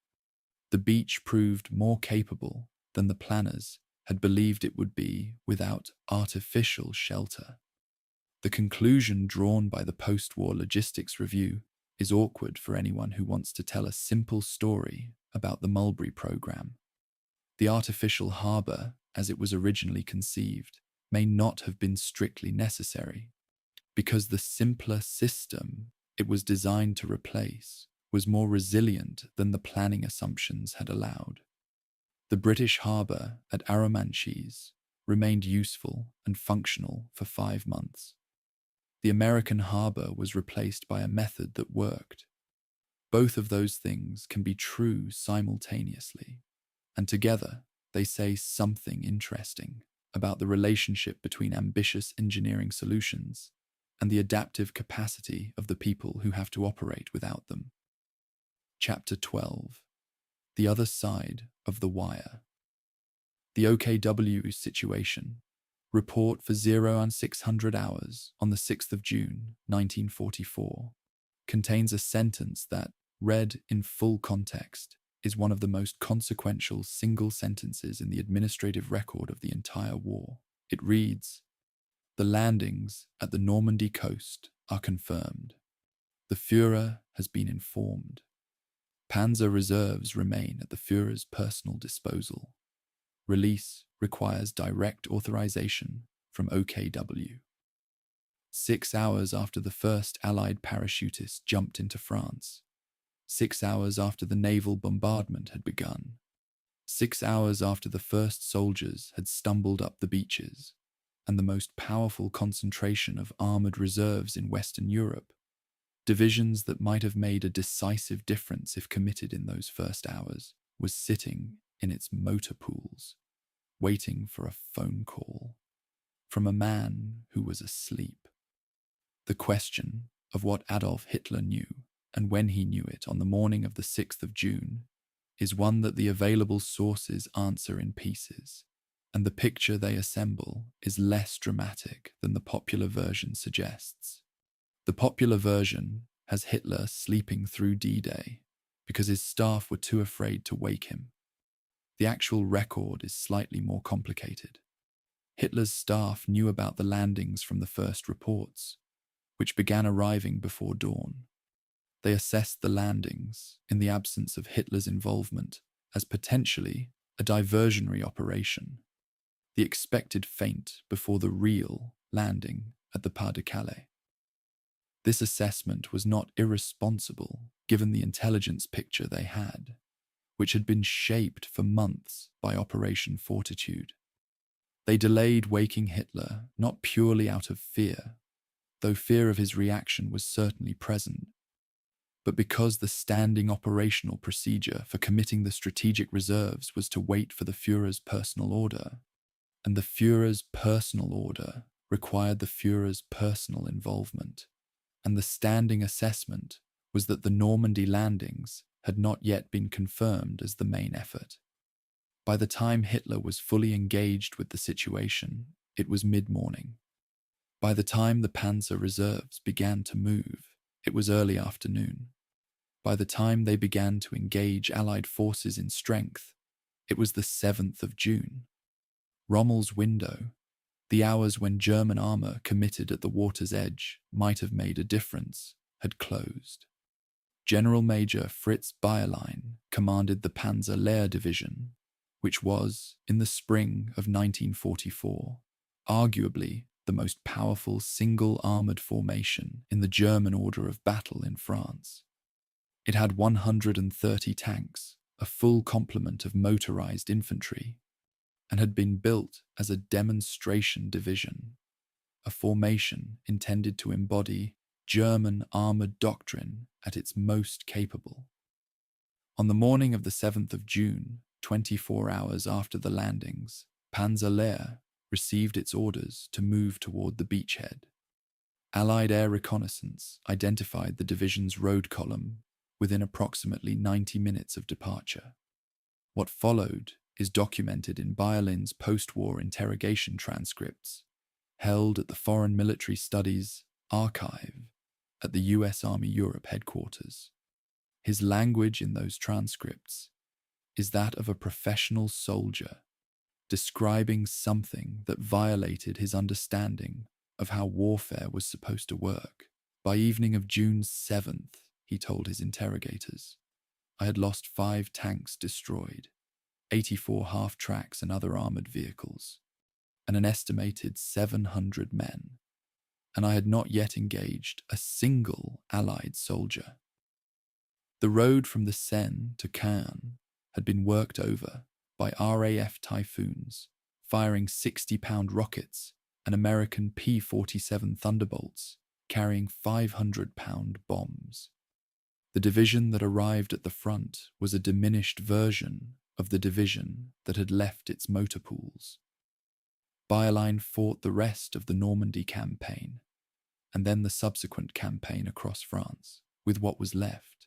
The beach proved more capable than the planners had believed it would be without artificial shelter. The conclusion drawn by the post-war logistics review is awkward for anyone who wants to tell a simple story about the Mulberry program. The artificial harbour, as it was originally conceived, may not have been strictly necessary, because the simpler system it was designed to replace was more resilient than the planning assumptions had allowed. The British harbour at Arromanches remained useful and functional for 5 months. The American harbour was replaced by a method that worked. Both of those things can be true simultaneously, and together they say something interesting about the relationship between ambitious engineering solutions and the adaptive capacity of the people who have to operate without them. Chapter 12. The Other Side of the Wire. The OKW situation. Report for 0 and 600 hours on the 6th of June, 1944, contains a sentence that, read in full context, is one of the most consequential single sentences in the administrative record of the entire war. It reads, "The landings at the Normandy coast are confirmed. The Führer has been informed. Panzer reserves remain at the Führer's personal disposal. Release requires direct authorization from OKW." 6 hours after the first Allied parachutists jumped into France, 6 hours after the naval bombardment had begun, 6 hours after the first soldiers had stumbled up the beaches, and the most powerful concentration of armoured reserves in Western Europe, divisions that might have made a decisive difference if committed in those first hours, was sitting in its motor pools, waiting for a phone call from a man who was asleep. The question of what Adolf Hitler knew and when he knew it on the morning of the 6th of June is one that the available sources answer in pieces, and the picture they assemble is less dramatic than the popular version suggests. The popular version has Hitler sleeping through D-Day because his staff were too afraid to wake him. The actual record is slightly more complicated. Hitler's staff knew about the landings from the first reports, which began arriving before dawn. They assessed the landings, in the absence of Hitler's involvement, as potentially a diversionary operation, the expected feint before the real landing at the Pas de Calais. This assessment was not irresponsible given the intelligence picture they had, which had been shaped for months by Operation Fortitude. They delayed waking Hitler not purely out of fear, though fear of his reaction was certainly present, but because the standing operational procedure for committing the strategic reserves was to wait for the Führer's personal order, and the Führer's personal order required the Führer's personal involvement, and the standing assessment was that the Normandy landings had not yet been confirmed as the main effort. By the time Hitler was fully engaged with the situation, it was mid-morning. By the time the Panzer reserves began to move, it was early afternoon. By the time they began to engage Allied forces in strength, it was the 7th of June. Rommel's window, the hours when German armour committed at the water's edge might have made a difference, had closed. General Major Fritz Bayerlein commanded the Panzer Lehr Division, which was, in the spring of 1944, arguably the most powerful single armoured formation in the German order of battle in France. It had 130 tanks, a full complement of motorised infantry, and had been built as a demonstration division, a formation intended to embody German armoured doctrine at its most capable. On the morning of the 7th of June, 24 hours after the landings, Panzer Lehr received its orders to move toward the beachhead. Allied air reconnaissance identified the division's road column within approximately 90 minutes of departure. What followed is documented in Bayerlein's post-war interrogation transcripts, held at the Foreign Military Studies Archive at the US Army Europe headquarters. His language in those transcripts is that of a professional soldier describing something that violated his understanding of how warfare was supposed to work. By evening of June 7th, he told his interrogators, I had lost 5 tanks destroyed, 84 half-tracks and other armoured vehicles, and an estimated 700 men, and I had not yet engaged a single Allied soldier. The road from the Seine to Caen had been worked over by RAF Typhoons, firing 60-pound rockets and American P-47 Thunderbolts carrying 500-pound bombs. The division that arrived at the front was a diminished version of the division that had left its motor pools. Bayerlein fought the rest of the Normandy campaign, and then the subsequent campaign across France, with what was left.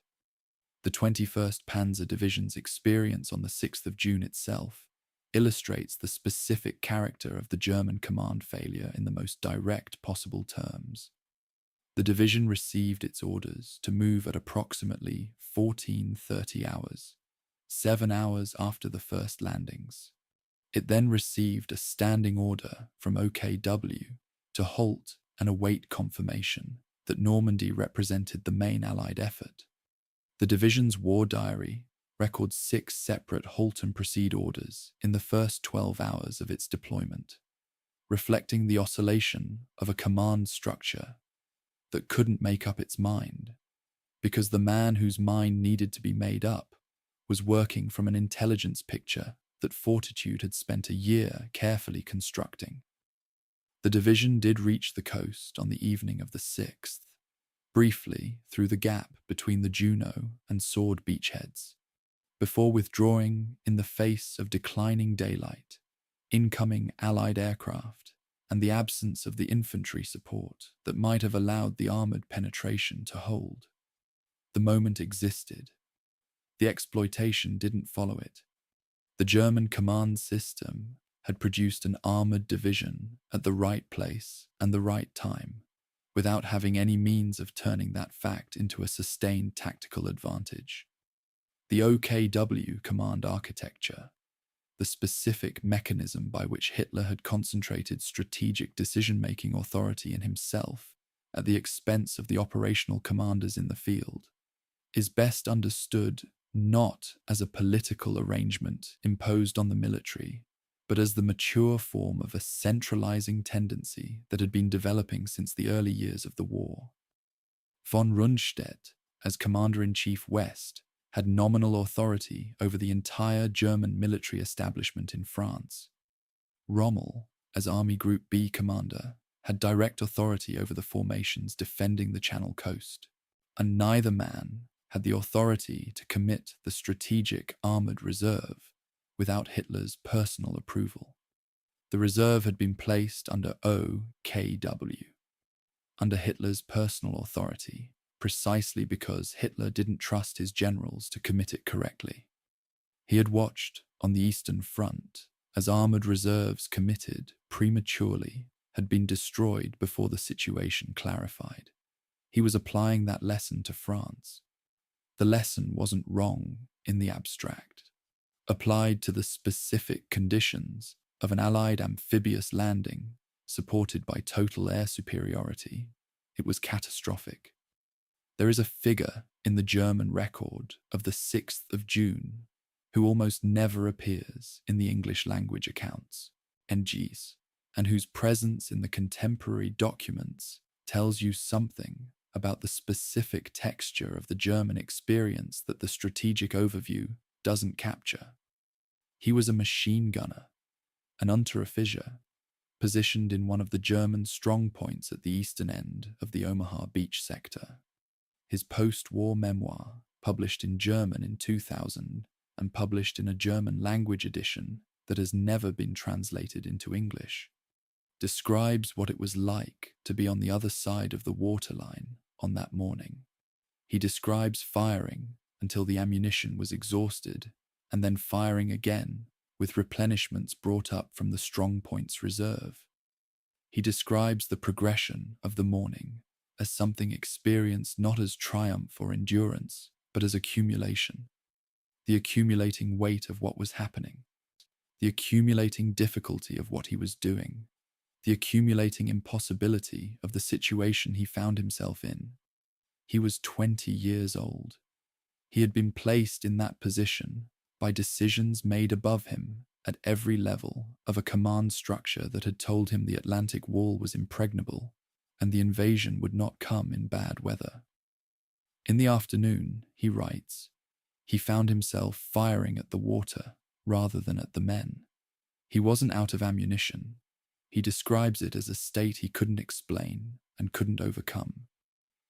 The 21st Panzer Division's experience on the 6th of June itself illustrates the specific character of the German command failure in the most direct possible terms. The division received its orders to move at approximately 14:30 hours, 7 hours after the first landings. It then received a standing order from OKW to halt and await confirmation that Normandy represented the main Allied effort. The division's war diary records 6 separate halt and proceed orders in the first 12 hours of its deployment, reflecting the oscillation of a command structure that couldn't make up its mind, because the man whose mind needed to be made up was working from an intelligence picture that Fortitude had spent a year carefully constructing. The division did reach the coast on the evening of the 6th, briefly through the gap between the Juno and Sword beachheads, before withdrawing in the face of declining daylight, incoming Allied aircraft, and the absence of the infantry support that might have allowed the armoured penetration to hold. The moment existed. The exploitation didn't follow it. The German command system had produced an armoured division at the right place and the right time, without having any means of turning that fact into a sustained tactical advantage. The OKW command architecture, the specific mechanism by which Hitler had concentrated strategic decision-making authority in himself at the expense of the operational commanders in the field, is best understood not as a political arrangement imposed on the military, but as the mature form of a centralizing tendency that had been developing since the early years of the war. Von Rundstedt, as Commander-in-Chief West, had nominal authority over the entire German military establishment in France. Rommel, as Army Group B commander, had direct authority over the formations defending the Channel coast, and neither man had the authority to commit the strategic armoured reserve without Hitler's personal approval. The reserve had been placed under OKW, under Hitler's personal authority, precisely because Hitler didn't trust his generals to commit it correctly. He had watched, on the Eastern Front, as armoured reserves committed prematurely had been destroyed before the situation clarified. He was applying that lesson to France. The lesson wasn't wrong in the abstract. Applied to the specific conditions of an Allied amphibious landing supported by total air superiority, it was catastrophic. There is a figure in the German record of the 6th of June who almost never appears in the English language accounts, NGs, and whose presence in the contemporary documents tells you something about the specific texture of the German experience that the strategic overview doesn't capture. He was a machine gunner, an Unteroffizier, positioned in one of the German strongpoints at the eastern end of the Omaha Beach sector. His post-war memoir, published in German in 2000 and published in a German language edition that has never been translated into English, describes what it was like to be on the other side of the waterline on that morning. He describes firing until the ammunition was exhausted and then firing again with replenishments brought up from the strongpoint's reserve. He describes the progression of the morning as something experienced not as triumph or endurance, but as accumulation. The accumulating weight of what was happening, the accumulating difficulty of what he was doing, the accumulating impossibility of the situation he found himself in. He was 20 years old. He had been placed in that position by decisions made above him at every level of a command structure that had told him the Atlantic Wall was impregnable and the invasion would not come in bad weather. In the afternoon, he writes, he found himself firing at the water rather than at the men. He wasn't out of ammunition. He describes it as a state he couldn't explain and couldn't overcome.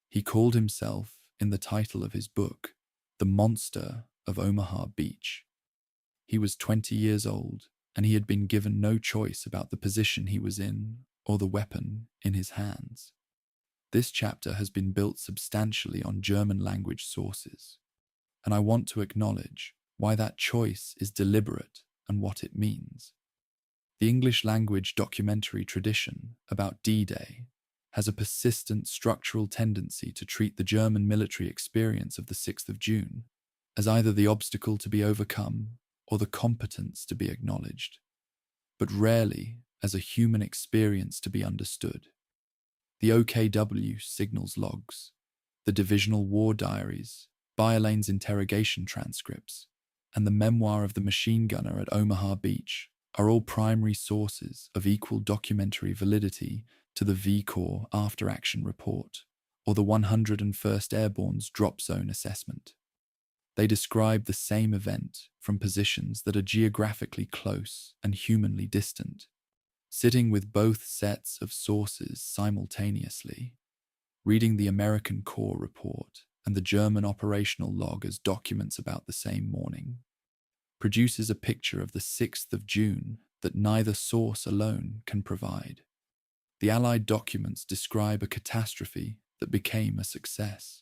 He called himself, in the title of his book, The Monster of Omaha Beach. He was 20 years old, and he had been given no choice about the position he was in or the weapon in his hands. This chapter has been built substantially on German language sources, and I want to acknowledge why that choice is deliberate and what it means. The English language documentary tradition about D-Day has a persistent structural tendency to treat the German military experience of the 6th of June as either the obstacle to be overcome or the competence to be acknowledged, but rarely as a human experience to be understood. The OKW signals logs, the divisional war diaries, Bayerlane's interrogation transcripts, and the memoir of the machine gunner at Omaha Beach are all primary sources of equal documentary validity to the V Corps after-action report or the 101st Airborne's drop zone assessment. They describe the same event from positions that are geographically close and humanly distant, sitting with both sets of sources simultaneously, reading the American Corps report and the German operational log as documents about the same morning, produces a picture of the 6th of June that neither source alone can provide. The Allied documents describe a catastrophe that became a success.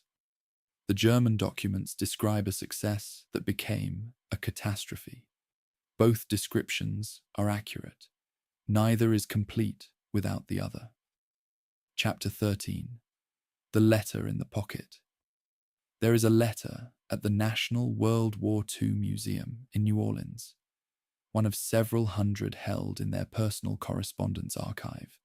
The German documents describe a success that became a catastrophe. Both descriptions are accurate. Neither is complete without the other. Chapter 13. The Letter in the Pocket. There is a letter at the National World War II Museum in New Orleans, one of several hundred held in their personal correspondence archive,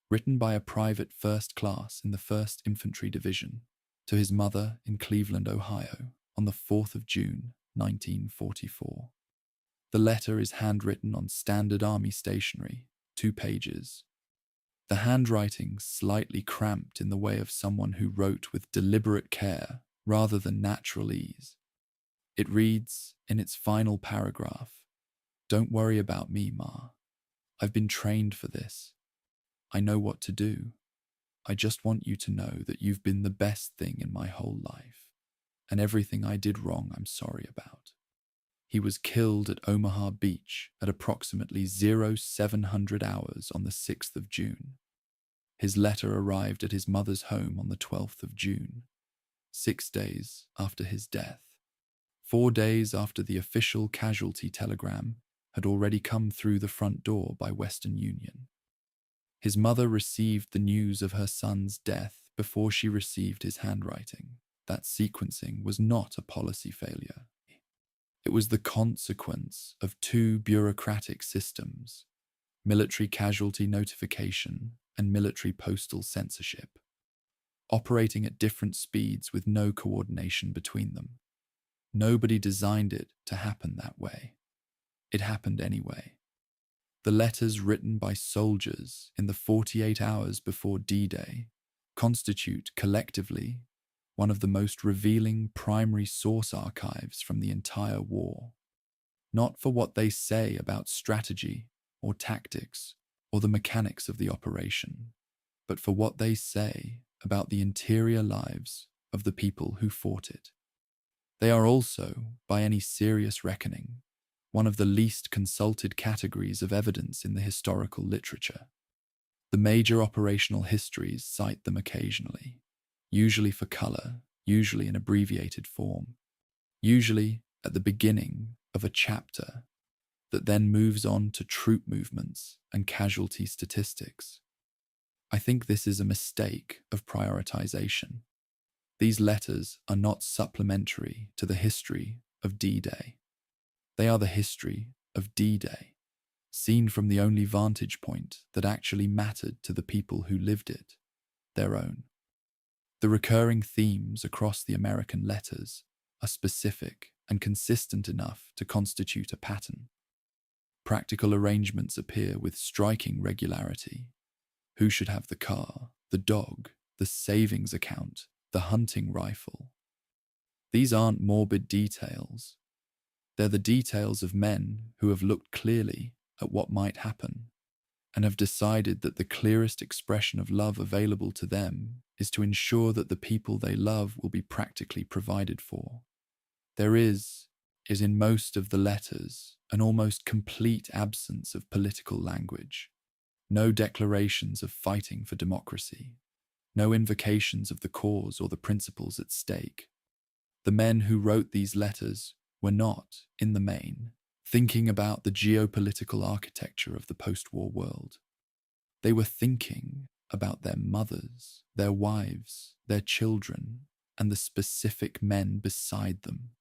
written by a private first class in the 1st Infantry Division to his mother in Cleveland, Ohio, on the 4th of June, 1944. The letter is handwritten on standard army stationery, 2 pages. The handwriting slightly cramped in the way of someone who wrote with deliberate care rather than natural ease. It reads, in its final paragraph, "Don't worry about me, Ma. I've been trained for this. I know what to do. I just want you to know that you've been the best thing in my whole life, and everything I did wrong I'm sorry about." He was killed at Omaha Beach at approximately 0700 hours on the 6th of June. His letter arrived at his mother's home on the 12th of June, 6 days after his death. 4 days after the official casualty telegram had already come through the front door by Western Union. His mother received the news of her son's death before she received his handwriting. That sequencing was not a policy failure. It was the consequence of two bureaucratic systems: military casualty notification and military postal censorship, operating at different speeds with no coordination between them. Nobody designed it to happen that way. It happened anyway. The letters written by soldiers in the 48 hours before D-Day constitute collectively one of the most revealing primary source archives from the entire war. Not for what they say about strategy or tactics or the mechanics of the operation, but for what they say about the interior lives of the people who fought it. They are also, by any serious reckoning, one of the least consulted categories of evidence in the historical literature. The major operational histories cite them occasionally, usually for color, usually in abbreviated form, usually at the beginning of a chapter that then moves on to troop movements and casualty statistics. I think this is a mistake of prioritization. These letters are not supplementary to the history of D-Day. They are the history of D-Day, seen from the only vantage point that actually mattered to the people who lived it, their own. The recurring themes across the American letters are specific and consistent enough to constitute a pattern. Practical arrangements appear with striking regularity. Who should have the car, the dog, the savings account, the hunting rifle? These aren't morbid details. They're the details of men who have looked clearly at what might happen and have decided that the clearest expression of love available to them is to ensure that the people they love will be practically provided for. There is in most of the letters an almost complete absence of political language. No declarations of fighting for democracy. No invocations of the cause or the principles at stake. The men who wrote these letters were not, in the main, thinking about the geopolitical architecture of the post-war world. They were thinking about their mothers, their wives, their children, and the specific men beside them.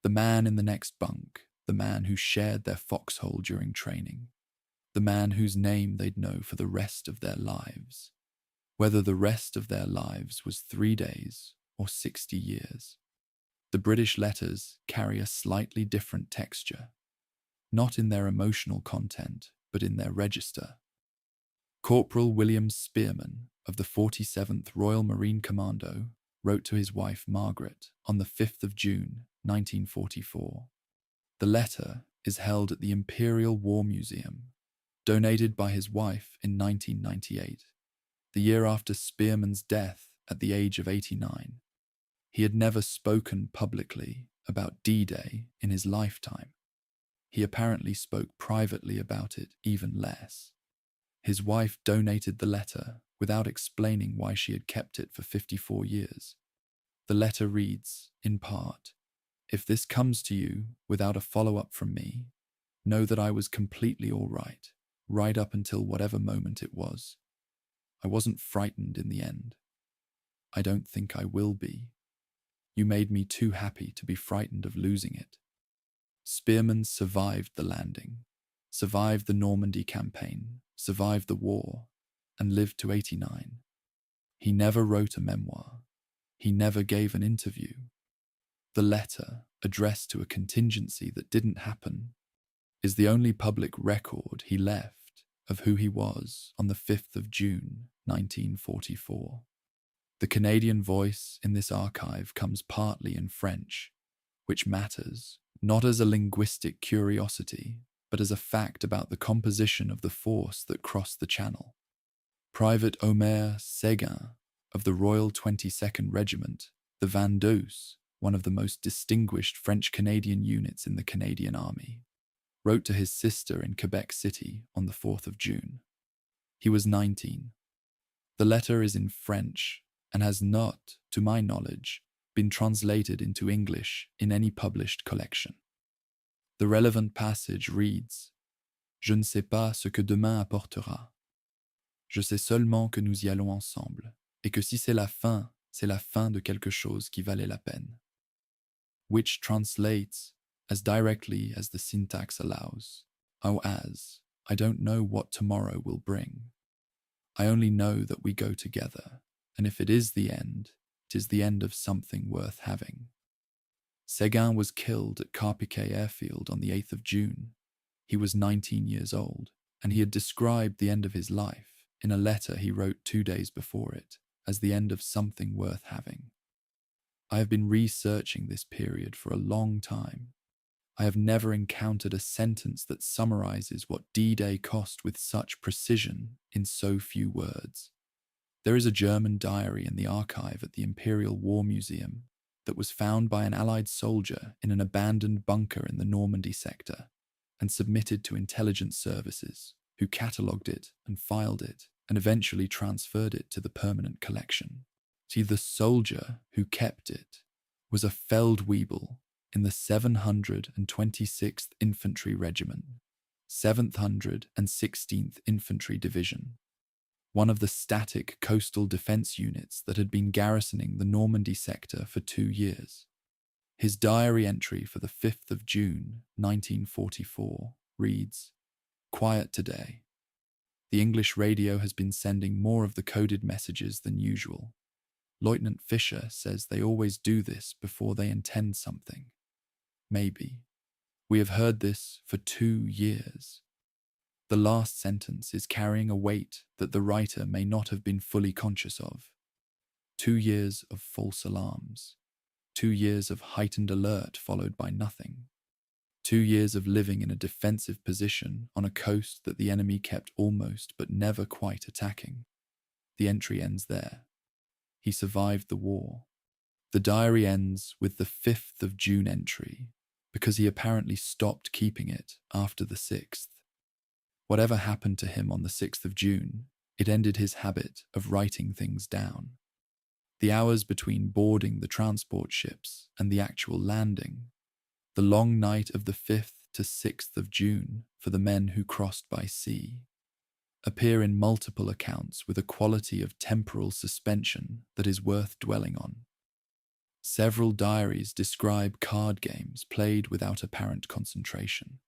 The man in the next bunk, the man who shared their foxhole during training, the man whose name they'd know for the rest of their lives, whether the rest of their lives was 3 days or 60 years. The British letters carry a slightly different texture, not in their emotional content, but in their register. Corporal William Spearman of the 47th Royal Marine Commando wrote to his wife Margaret on the 5th of June, 1944. The letter is held at the Imperial War Museum, donated by his wife in 1998, the year after Spearman's death at the age of 89. He had never spoken publicly about D-Day in his lifetime. He apparently spoke privately about it even less. His wife donated the letter without explaining why she had kept it for 54 years. The letter reads, in part, "If this comes to you without a follow-up from me, know that I was completely all right up until whatever moment it was. I wasn't frightened in the end. I don't think I will be. You made me too happy to be frightened of losing it." Spearman survived the landing, survived the Normandy campaign, survived the war, and lived to 89. He never wrote a memoir. He never gave an interview. The letter, addressed to a contingency that didn't happen, is the only public record he left of who he was on the 5th of June, 1944. The Canadian voice in this archive comes partly in French, which matters, not as a linguistic curiosity, but as a fact about the composition of the force that crossed the Channel. Private Omer Séguin of the Royal 22nd Regiment, the Vendôme, one of the most distinguished French-Canadian units in the Canadian Army, wrote to his sister in Quebec City on the 4th of June. He was 19. The letter is in French and has not, to my knowledge, been translated into English in any published collection. The relevant passage reads, Je ne sais pas ce que demain apportera. Je sais seulement que nous y allons ensemble, et que si c'est la fin de quelque chose qui valait la peine. Which translates, as directly as the syntax allows, as, I don't know what tomorrow will bring. I only know that we go together, and if it is the end, it is the end of something worth having. Séguin was killed at Carpiquet Airfield on the 8th of June. He was 19 years old, and he had described the end of his life, in a letter he wrote 2 days before it, as the end of something worth having. I have been researching this period for a long time. I have never encountered a sentence that summarizes what D-Day cost with such precision in so few words. There is a German diary in the archive at the Imperial War Museum that was found by an Allied soldier in an abandoned bunker in the Normandy sector and submitted to intelligence services, who catalogued it and filed it and eventually transferred it to the permanent collection. See, the soldier who kept it was a Feldwebel in the 726th Infantry Regiment, 716th Infantry Division, one of the static coastal defense units that had been garrisoning the Normandy sector for 2 years. His diary entry for the 5th of June, 1944, reads, Quiet today. The English radio has been sending more of the coded messages than usual. Lieutenant Fisher says they always do this before they intend something. Maybe. We have heard this for 2 years. The last sentence is carrying a weight that the writer may not have been fully conscious of. 2 years of false alarms. 2 years of heightened alert followed by nothing. 2 years of living in a defensive position on a coast that the enemy kept almost but never quite attacking. The entry ends there. He survived the war. The diary ends with the 5th of June entry, because he apparently stopped keeping it after the 6th. Whatever happened to him on the 6th of June, it ended his habit of writing things down. The hours between boarding the transport ships and the actual landing, the long night of the 5th to 6th of June for the men who crossed by sea, appear in multiple accounts with a quality of temporal suspension that is worth dwelling on. Several diaries describe card games played without apparent concentration,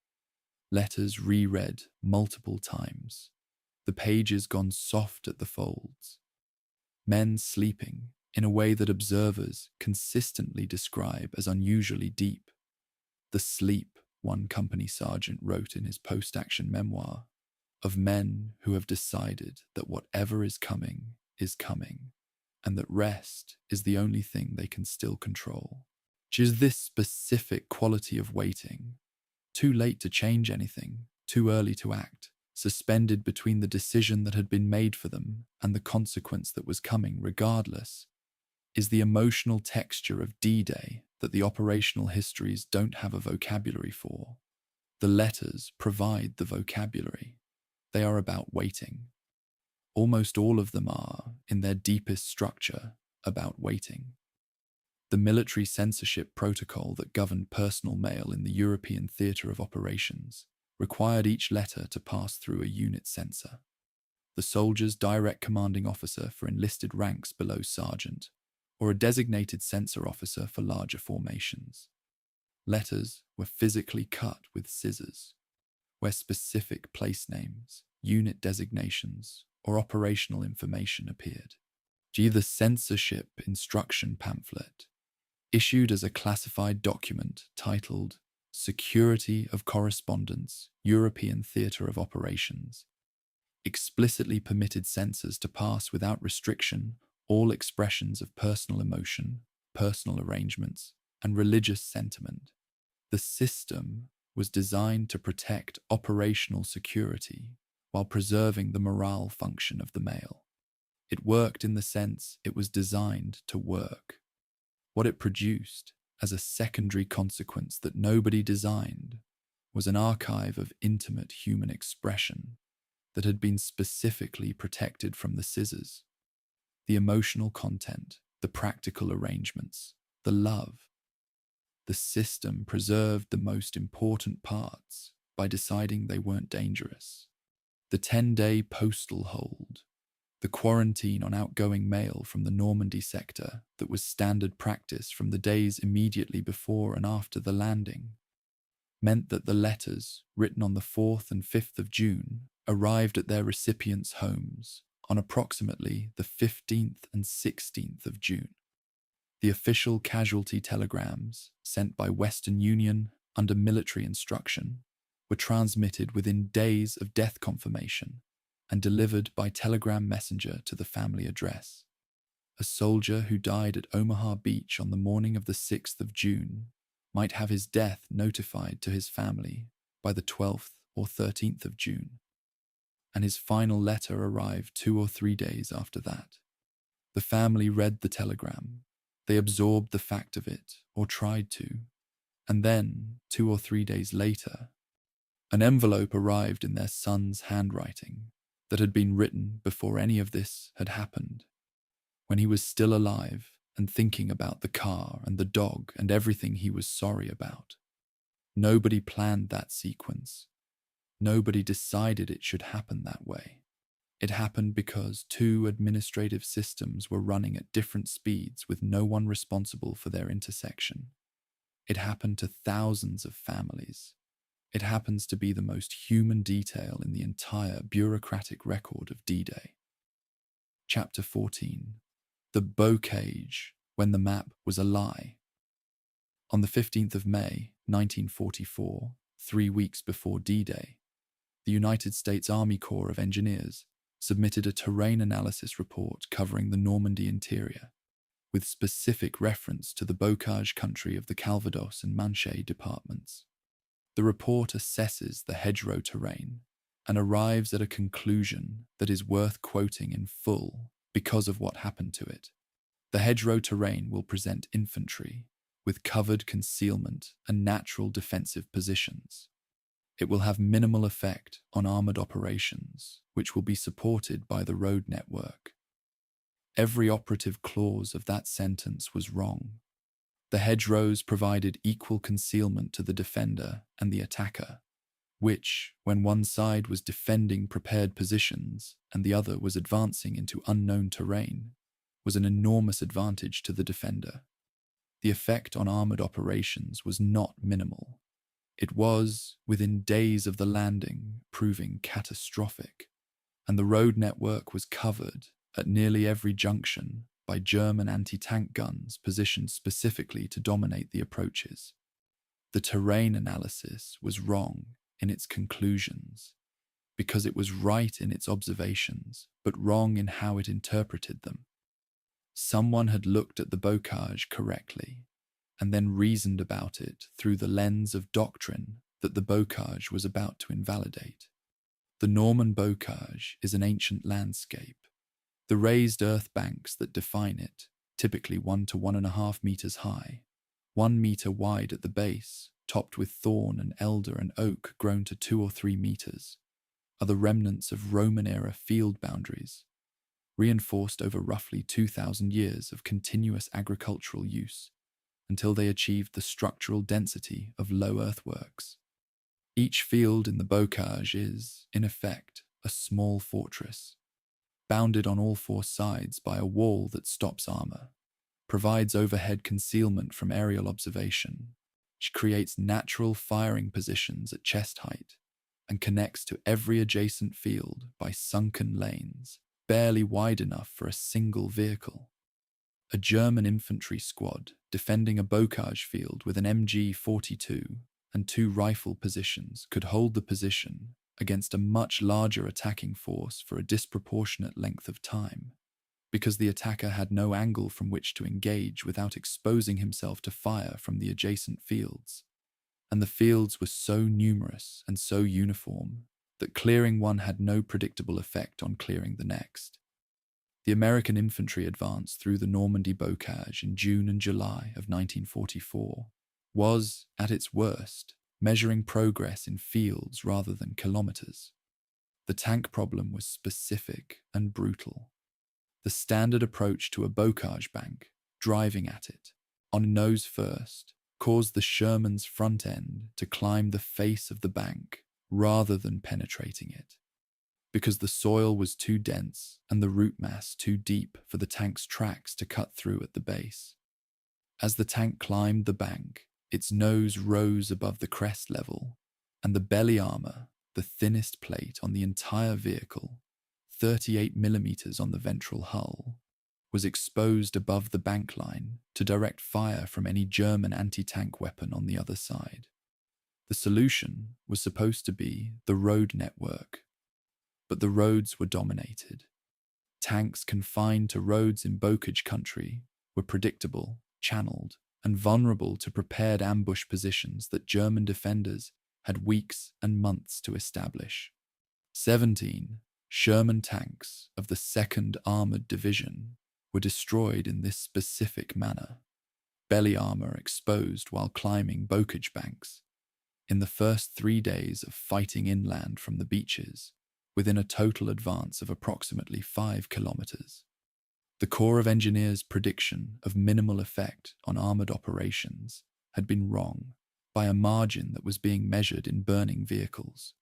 letters reread multiple times, the pages gone soft at the folds, men sleeping in a way that observers consistently describe as unusually deep. The sleep, one company sergeant wrote in his post-action memoir, of men who have decided that whatever is coming, and that rest is the only thing they can still control. Which is this specific quality of waiting, too late to change anything, too early to act, suspended between the decision that had been made for them and the consequence that was coming regardless, is the emotional texture of D-Day that the operational histories don't have a vocabulary for. The letters provide the vocabulary. They are about waiting. Almost all of them are, in their deepest structure, about waiting. The military censorship protocol that governed personal mail in the European theatre of operations required each letter to pass through a unit censor, the soldier's direct commanding officer for enlisted ranks below sergeant, or a designated censor officer for larger formations. Letters were physically cut with scissors, where specific place names, unit designations, or operational information appeared. The censorship instruction pamphlet, issued as a classified document titled Security of Correspondence, European Theatre of Operations, explicitly permitted censors to pass without restriction all expressions of personal emotion, personal arrangements, and religious sentiment. The system was designed to protect operational security while preserving the morale function of the mail. It worked in the sense it was designed to work. What it produced, as a secondary consequence that nobody designed, was an archive of intimate human expression that had been specifically protected from the scissors. The emotional content, the practical arrangements, the love. The system preserved the most important parts by deciding they weren't dangerous. The 10-day postal hold, the quarantine on outgoing mail from the Normandy sector that was standard practice from the days immediately before and after the landing, meant that the letters, written on the 4th and 5th of June, arrived at their recipients' homes on approximately the 15th and 16th of June. The official casualty telegrams, sent by Western Union under military instruction, were transmitted within days of death confirmation and delivered by telegram messenger to the family address. A soldier who died at Omaha Beach on the morning of the 6th of June might have his death notified to his family by the 12th or 13th of June, and his final letter arrived 2 or 3 days after that. The family read the telegram. They absorbed the fact of it, or tried to, and then, 2 or 3 days later, an envelope arrived in their son's handwriting that had been written before any of this had happened, when he was still alive and thinking about the car and the dog and everything he was sorry about. Nobody planned that sequence. Nobody decided it should happen that way. It happened because 2 administrative systems were running at different speeds with no one responsible for their intersection. It happened to thousands of families. It happens to be the most human detail in the entire bureaucratic record of D-Day. Chapter 14. The Bocage, when the map was a lie. On the 15th of May, 1944, 3 weeks before D-Day, the United States Army Corps of Engineers submitted a terrain analysis report covering the Normandy interior, with specific reference to the Bocage country of the Calvados and Manche departments. The report assesses the hedgerow terrain and arrives at a conclusion that is worth quoting in full because of what happened to it. The hedgerow terrain will present infantry with covered concealment and natural defensive positions. It will have minimal effect on armored operations, which will be supported by the road network. Every operative clause of that sentence was wrong. The hedgerows provided equal concealment to the defender and the attacker, which, when one side was defending prepared positions and the other was advancing into unknown terrain, was an enormous advantage to the defender. The effect on armored operations was not minimal. It was, within days of the landing, proving catastrophic, and the road network was covered at nearly every junction by German anti-tank guns positioned specifically to dominate the approaches. The terrain analysis was wrong in its conclusions, because it was right in its observations, but wrong in how it interpreted them. Someone had looked at the bocage correctly, and then reasoned about it through the lens of doctrine that the bocage was about to invalidate. The Norman bocage is an ancient landscape. The raised earth banks that define it, typically 1 to 1.5 meters high, 1 meter wide at the base, topped with thorn and elder and oak grown to 2 or 3 meters, are the remnants of Roman-era field boundaries, reinforced over roughly 2,000 years of continuous agricultural use, until they achieved the structural density of low earthworks. Each field in the bocage is, in effect, a small fortress, bounded on all 4 sides by a wall that stops armor, provides overhead concealment from aerial observation, which creates natural firing positions at chest height, and connects to every adjacent field by sunken lanes, barely wide enough for a single vehicle. A German infantry squad defending a bocage field with an MG-42 and 2 rifle positions could hold the position against a much larger attacking force for a disproportionate length of time. because the attacker had no angle from which to engage without exposing himself to fire from the adjacent fields. And the fields were so numerous and so uniform that clearing one had no predictable effect on clearing the next. The American infantry advance through the Normandy bocage in June and July of 1944 was, at its worst, measuring progress in fields rather than kilometers. The tank problem was specific and brutal. The standard approach to a bocage bank, driving at it, on nose first, caused the Sherman's front end to climb the face of the bank rather than penetrating it, because the soil was too dense and the root mass too deep for the tank's tracks to cut through at the base. As the tank climbed the bank, its nose rose above the crest level, and the belly armor, the thinnest plate on the entire vehicle, 38 millimeters on the ventral hull, was exposed above the bank line to direct fire from any German anti-tank weapon on the other side. The solution was supposed to be the road network, but the roads were dominated. Tanks confined to roads in bocage country were predictable, channeled, and vulnerable to prepared ambush positions that German defenders had weeks and months to establish. 17 Sherman tanks of the 2nd Armored Division were destroyed in this specific manner, belly armor exposed while climbing bocage banks, in the first 3 days of fighting inland from the beaches, within a total advance of approximately 5 kilometers. The Corps of Engineers' prediction of minimal effect on armored operations had been wrong by a margin that was being measured in burning vehicles.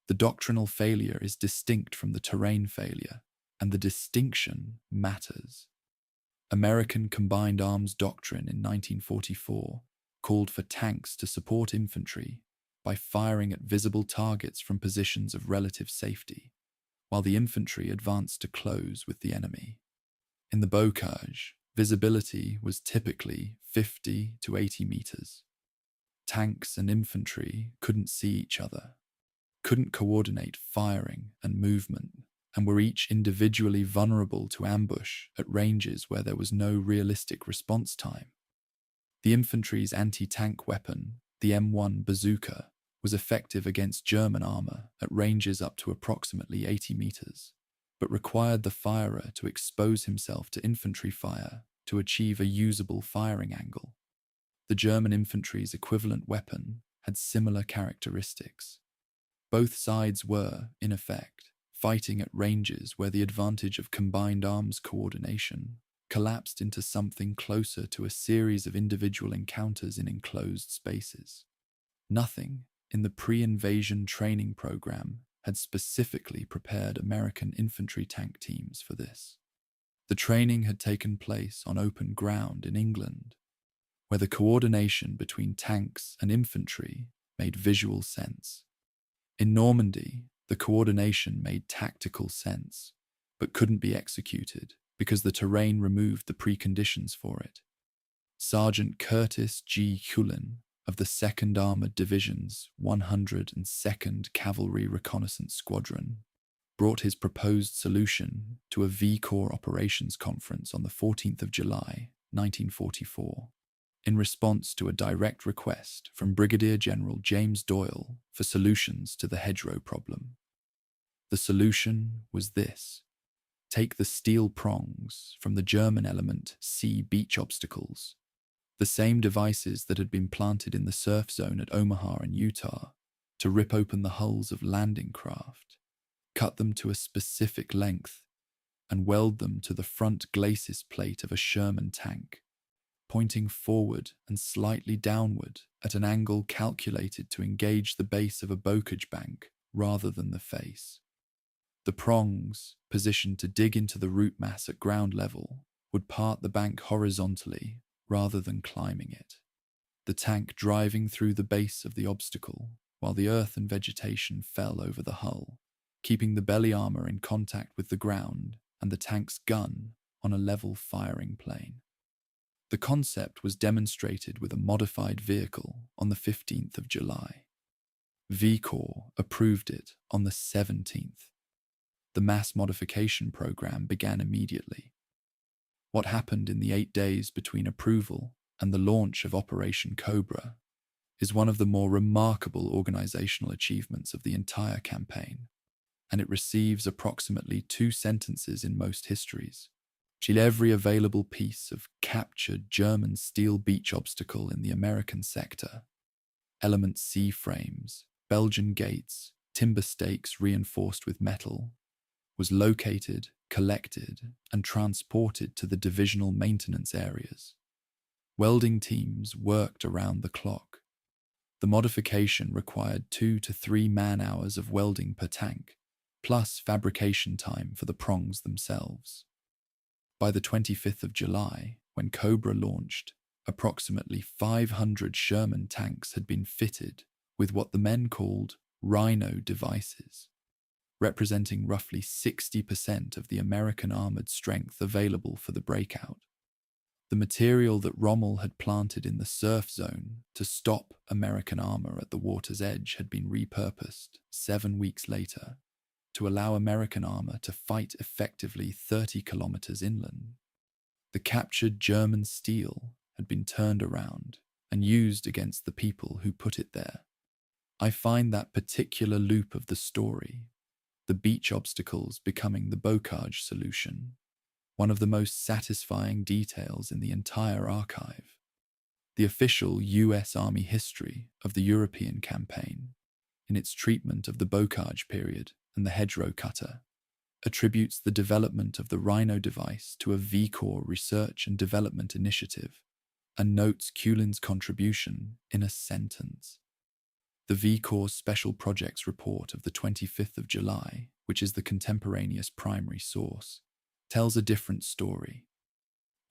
The doctrinal failure is distinct from the terrain failure, and the distinction matters. American combined arms doctrine in 1944 called for tanks to support infantry by firing at visible targets from positions of relative safety, while the infantry advanced to close with the enemy. In the bocage, visibility was typically 50 to 80 meters. Tanks and infantry couldn't see each other, couldn't coordinate firing and movement, and were each individually vulnerable to ambush at ranges where there was no realistic response time. The infantry's anti-tank weapon, the M1 bazooka, was effective against German armor at ranges up to approximately 80 meters, but required the firer to expose himself to infantry fire to achieve a usable firing angle. The German infantry's equivalent weapon had similar characteristics. Both sides were, in effect, fighting at ranges where the advantage of combined arms coordination collapsed into something closer to a series of individual encounters in enclosed spaces. Nothing in the pre-invasion training program had specifically prepared American infantry tank teams for this. The training had taken place on open ground in England, where the coordination between tanks and infantry made visual sense. In Normandy, the coordination made tactical sense, but couldn't be executed because the terrain removed the preconditions for it. Sergeant Curtis G. Hulin of the 2nd Armored Division's 102nd Cavalry Reconnaissance Squadron brought his proposed solution to a V-Corps operations conference on the 14th of July, 1944, in response to a direct request from Brigadier General James Doyle for solutions to the hedgerow problem. The solution was this: take the steel prongs from the German element C beach obstacles, the same devices that had been planted in the surf zone at Omaha in Utah, to rip open the hulls of landing craft, cut them to a specific length, and weld them to the front glacis plate of a Sherman tank, pointing forward and slightly downward at an angle calculated to engage the base of a bocage bank rather than the face. The prongs, positioned to dig into the root mass at ground level, would part the bank horizontally rather than climbing it, the tank driving through the base of the obstacle while the earth and vegetation fell over the hull, keeping the belly armor in contact with the ground and the tank's gun on a level firing plane. The concept was demonstrated with a modified vehicle on the 15th of July. V-Corps approved it on the 17th. The mass modification program began immediately. What happened in the 8 days between approval and the launch of Operation Cobra is one of the more remarkable organizational achievements of the entire campaign, and it receives approximately 2 sentences in most histories. Every available piece of captured German steel beach obstacle in the American sector, element C frames, Belgian gates, timber stakes reinforced with metal, was located, collected, and transported to the divisional maintenance areas. Welding teams worked around the clock. The modification required 2 to 3 man-hours of welding per tank, plus fabrication time for the prongs themselves. By the 25th of July, when Cobra launched, approximately 500 Sherman tanks had been fitted with what the men called Rhino devices, representing roughly 60% of the American armored strength available for the breakout. The material that Rommel had planted in the surf zone to stop American armor at the water's edge had been repurposed 7 weeks later to allow American armor to fight effectively 30 kilometers inland. The captured German steel had been turned around and used against the people who put it there. I find that particular loop of the story, the beach obstacles becoming the bocage solution, one of the most satisfying details in the entire archive. The official US Army history of the European campaign, in its treatment of the bocage period and the hedgerow cutter, attributes the development of the Rhino device to a V-Corps research and development initiative and notes Kulin's contribution in a sentence. The V-Corps Special Projects Report of the 25th of July, which is the contemporaneous primary source, tells a different story.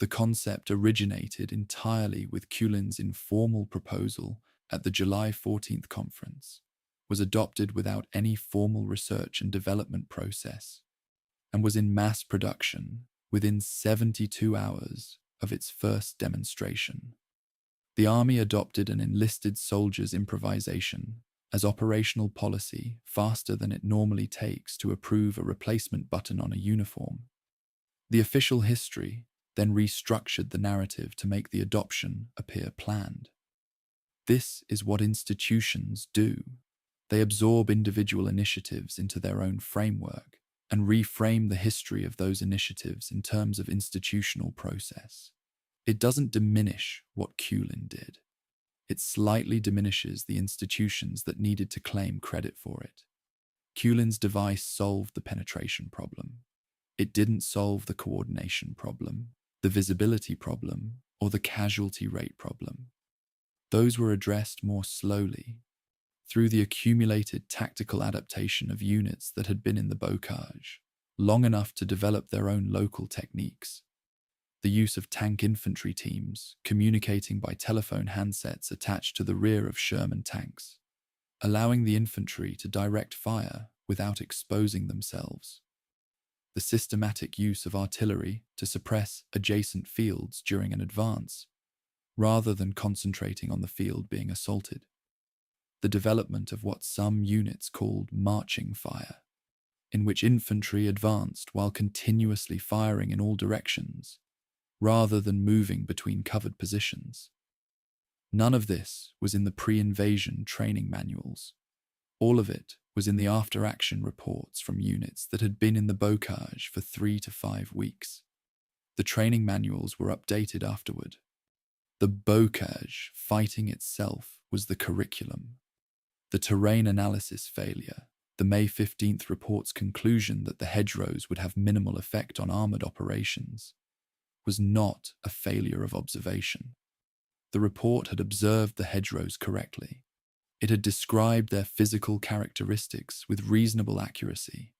The concept originated entirely with Kulin's informal proposal at the July 14th conference, was adopted without any formal research and development process, and was in mass production within 72 hours of its first demonstration. The Army adopted an enlisted soldier's improvisation as operational policy faster than it normally takes to approve a replacement button on a uniform. The official history then restructured the narrative to make the adoption appear planned. This is what institutions do. They absorb individual initiatives into their own framework and reframe the history of those initiatives in terms of institutional process. It doesn't diminish what Kulin did. It slightly diminishes the institutions that needed to claim credit for it. Kulin's device solved the penetration problem. It didn't solve the coordination problem, the visibility problem, or the casualty rate problem. Those were addressed more slowly, through the accumulated tactical adaptation of units that had been in the bocage, long enough to develop their own local techniques. The use of tank infantry teams communicating by telephone handsets attached to the rear of Sherman tanks, allowing the infantry to direct fire without exposing themselves. The systematic use of artillery to suppress adjacent fields during an advance, rather than concentrating on the field being assaulted. The development of what some units called marching fire, in which infantry advanced while continuously firing in all directions, rather than moving between covered positions. None of this was in the pre-invasion training manuals. All of it was in the after-action reports from units that had been in the bocage for 3 to 5 weeks. The training manuals were updated afterward. The bocage fighting itself was the curriculum. The terrain analysis failure, the May 15th report's conclusion that the hedgerows would have minimal effect on armoured operations, was not a failure of observation. The report had observed the hedgerows correctly. It had described their physical characteristics with reasonable accuracy.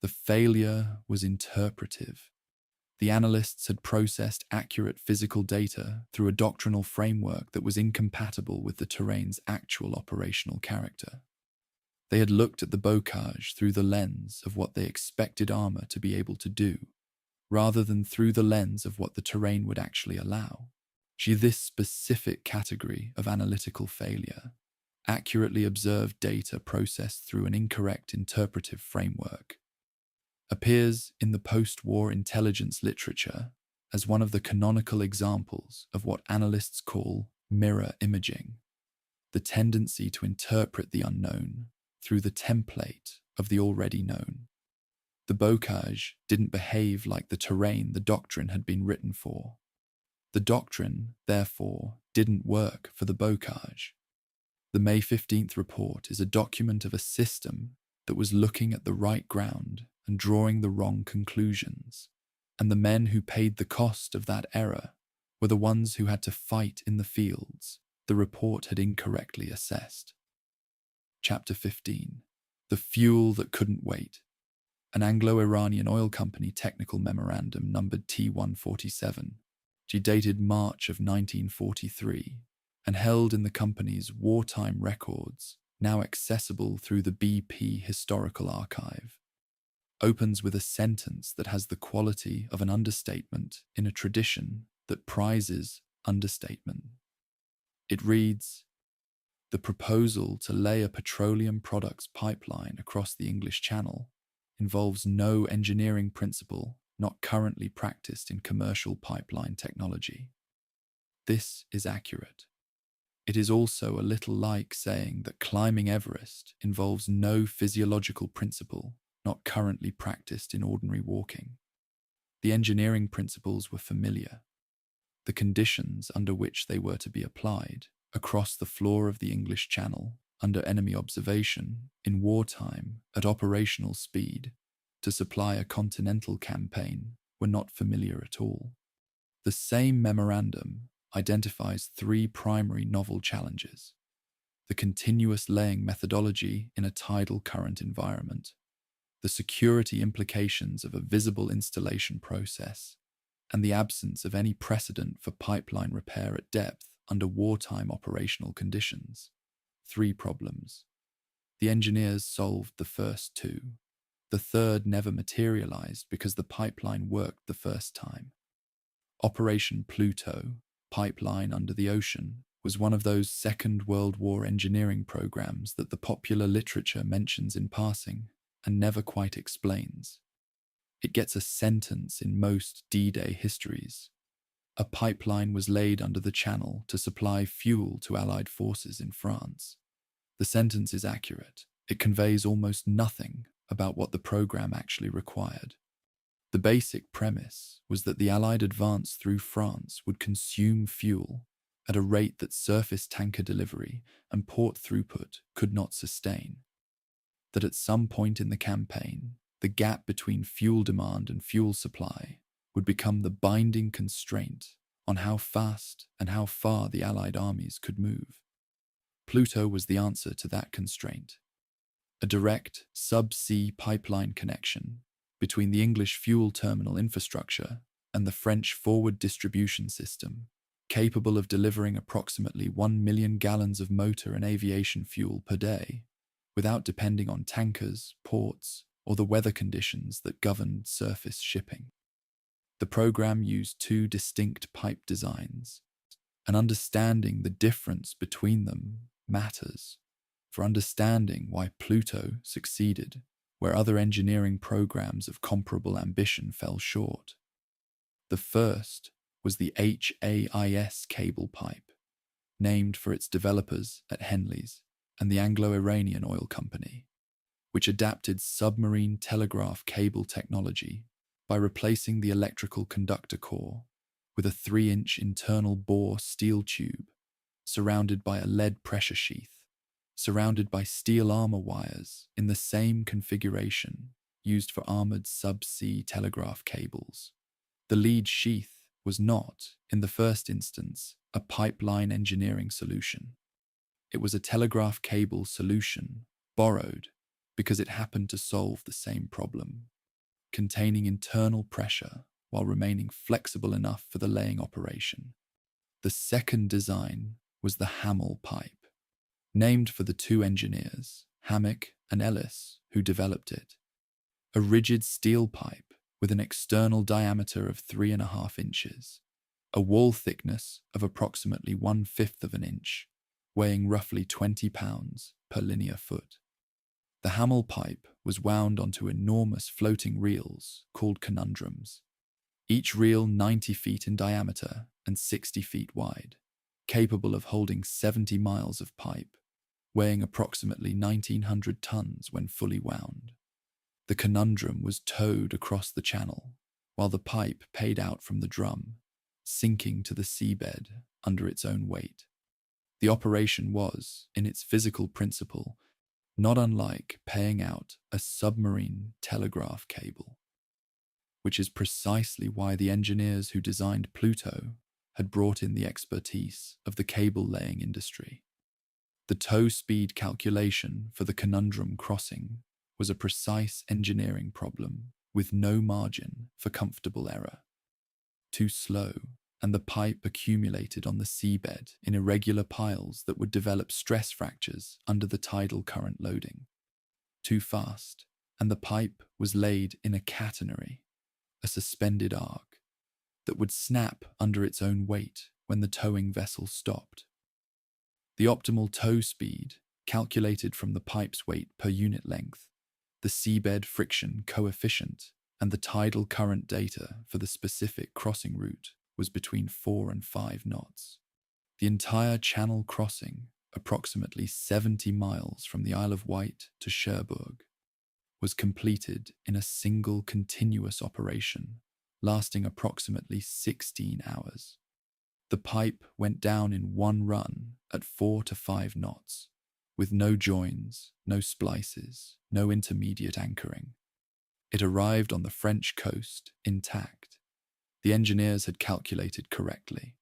The failure was interpretive. The analysts had processed accurate physical data through a doctrinal framework that was incompatible with the terrain's actual operational character. They had looked at the bocage through the lens of what they expected armor to be able to do, rather than through the lens of what the terrain would actually allow. This specific category of analytical failure, accurately observed data processed through an incorrect interpretive framework, appears in the post-war intelligence literature as one of the canonical examples of what analysts call mirror imaging, the tendency to interpret the unknown through the template of the already known. The bocage didn't behave like the terrain the doctrine had been written for. The doctrine, therefore, didn't work for the bocage. The May 15th report is a document of a system that was looking at the right ground and drawing the wrong conclusions, and the men who paid the cost of that error were the ones who had to fight in the fields the report had incorrectly assessed. Chapter 15. The Fuel That Couldn't Wait. An Anglo-Iranian oil company technical memorandum numbered T147, dated March of 1943, and held in the company's wartime records, now accessible through the BP Historical Archive, opens with a sentence that has the quality of an understatement in a tradition that prizes understatement. It reads, "The proposal to lay a petroleum products pipeline across the English Channel involves no engineering principle not currently practiced in commercial pipeline technology." This is accurate. It is also a little like saying that climbing Everest involves no physiological principle not currently practiced in ordinary walking. The engineering principles were familiar. The conditions under which they were to be applied across the floor of the English Channel under enemy observation in wartime at operational speed to supply a continental campaign were not familiar at all. The same memorandum identifies three primary novel challenges: the continuous laying methodology in a tidal current environment, the security implications of a visible installation process, and the absence of any precedent for pipeline repair at depth under wartime operational conditions. Three problems. The engineers solved the first two. The third never materialized because the pipeline worked the first time. Operation Pluto, pipeline under the ocean, was one of those Second World War engineering programs that the popular literature mentions in passing and never quite explains. It gets a sentence in most D-Day histories. A pipeline was laid under the Channel to supply fuel to Allied forces in France. The sentence is accurate. It conveys almost nothing about what the program actually required. The basic premise was that the Allied advance through France would consume fuel at a rate that surface tanker delivery and port throughput could not sustain. That at some point in the campaign, the gap between fuel demand and fuel supply would become the binding constraint on how fast and how far the Allied armies could move. Pluto was the answer to that constraint. A direct sub-sea pipeline connection between the English fuel terminal infrastructure and the French forward distribution system, capable of delivering approximately 1 million gallons of motor and aviation fuel per day, without depending on tankers, ports, or the weather conditions that governed surface shipping. The program used two distinct pipe designs, and understanding the difference between them matters for understanding why Pluto succeeded where other engineering programs of comparable ambition fell short. The first was the HAIS cable pipe, named for its developers at Henley's and the Anglo-Iranian Oil Company, which adapted submarine telegraph cable technology by replacing the electrical conductor core with a 3-inch internal bore steel tube surrounded by a lead pressure sheath, surrounded by steel armor wires in the same configuration used for armored sub-sea telegraph cables. The lead sheath was not, in the first instance, a pipeline engineering solution. It was a telegraph cable solution borrowed because it happened to solve the same problem, containing internal pressure while remaining flexible enough for the laying operation. The second design was the Hamel pipe, named for the two engineers, Hammack and Ellis, who developed it. A rigid steel pipe with an external diameter of 3.5 inches, a wall thickness of approximately 1/5 of an inch, weighing roughly 20 pounds per linear foot. The Hamel pipe was wound onto enormous floating reels called conundrums. each reel 90 feet in diameter and 60 feet wide, capable of holding 70 miles of pipe, weighing approximately 1,900 tons when fully wound. The conundrum was towed across the channel, while the pipe paid out from the drum, sinking to the seabed under its own weight. The operation was, in its physical principle, not unlike paying out a submarine telegraph cable, which is precisely why the engineers who designed Pluto had brought in the expertise of the cable-laying industry. The tow speed calculation for the conundrum crossing was a precise engineering problem with no margin for comfortable error. Too slow, and the pipe accumulated on the seabed in irregular piles that would develop stress fractures under the tidal current loading. Too fast, and the pipe was laid in a catenary, a suspended arc, that would snap under its own weight when the towing vessel stopped. The optimal tow speed, calculated from the pipe's weight per unit length, the seabed friction coefficient, and the tidal current data for the specific crossing route, was between 4 and 5 knots. The entire channel crossing, approximately 70 miles from the Isle of Wight to Cherbourg, was completed in a single continuous operation, lasting approximately 16 hours. The pipe went down in one run at 4 to 5 knots, with no joins, no splices, no intermediate anchoring. It arrived on the French coast intact. The engineers had calculated correctly.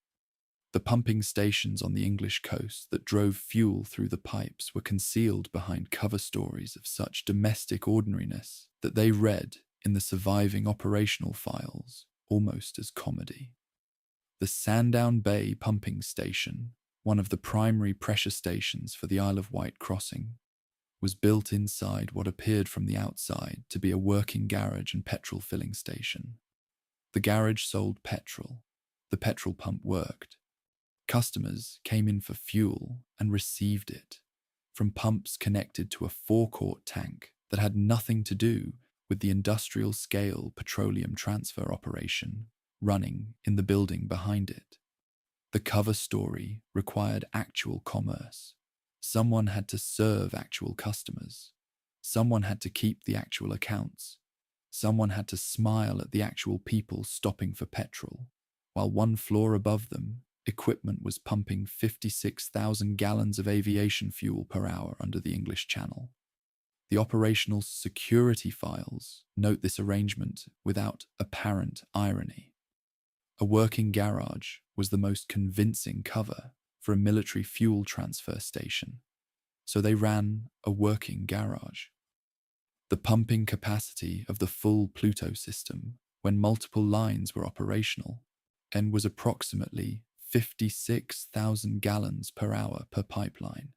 The pumping stations on the English coast that drove fuel through the pipes were concealed behind cover stories of such domestic ordinariness that they read in the surviving operational files almost as comedy. The Sandown Bay pumping station, one of the primary pressure stations for the Isle of Wight crossing, was built inside what appeared from the outside to be a working garage and petrol filling station. The garage sold petrol. The petrol pump worked. Customers came in for fuel and received it from pumps connected to a forecourt tank that had nothing to do with the industrial-scale petroleum transfer operation running in the building behind it. The cover story required actual commerce. Someone had to serve actual customers. Someone had to keep the actual accounts. Someone had to smile at the actual people stopping for petrol, while one floor above them, equipment was pumping 56,000 gallons of aviation fuel per hour under the English Channel. The operational security files note this arrangement without apparent irony. A working garage was the most convincing cover for a military fuel transfer station, so they ran a working garage. The pumping capacity of the full Pluto system, when multiple lines were operational, and was approximately 56,000 gallons per hour per pipeline,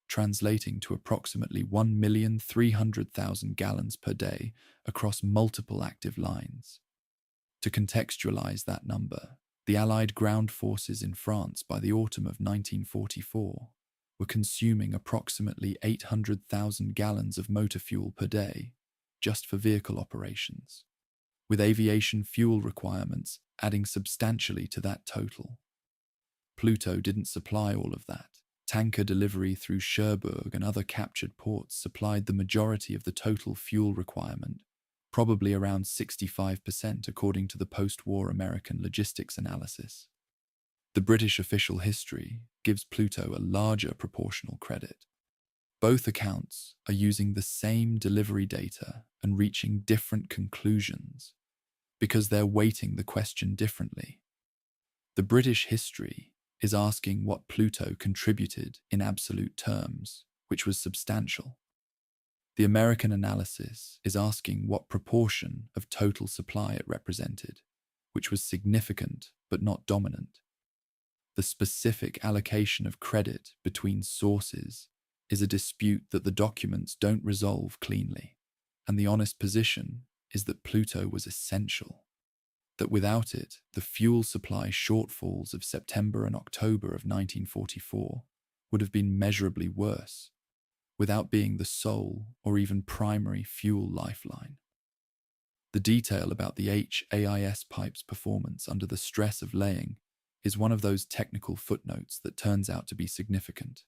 translating to approximately 1,300,000 gallons per day across multiple active lines. To contextualize that number, the Allied ground forces in France by the autumn of 1944 were consuming approximately 800,000 gallons of motor fuel per day just for vehicle operations, with aviation fuel requirements adding substantially to that total. Pluto didn't supply all of that. Tanker delivery through Cherbourg and other captured ports supplied the majority of the total fuel requirement, probably around 65% according to the post-war American logistics analysis. The British official history gives Pluto a larger proportional credit. Both accounts are using the same delivery data and reaching different conclusions because they're weighting the question differently. The British history is asking what Pluto contributed in absolute terms, which was substantial. The American analysis is asking what proportion of total supply it represented, which was significant but not dominant. The specific allocation of credit between sources is a dispute that the documents don't resolve cleanly, and the honest position is that Pluto was essential, that without it, the fuel supply shortfalls of September and October of 1944 would have been measurably worse, without being the sole or even primary fuel lifeline. The detail about the HAIS pipe's performance under the stress of laying is one of those technical footnotes that turns out to be significant.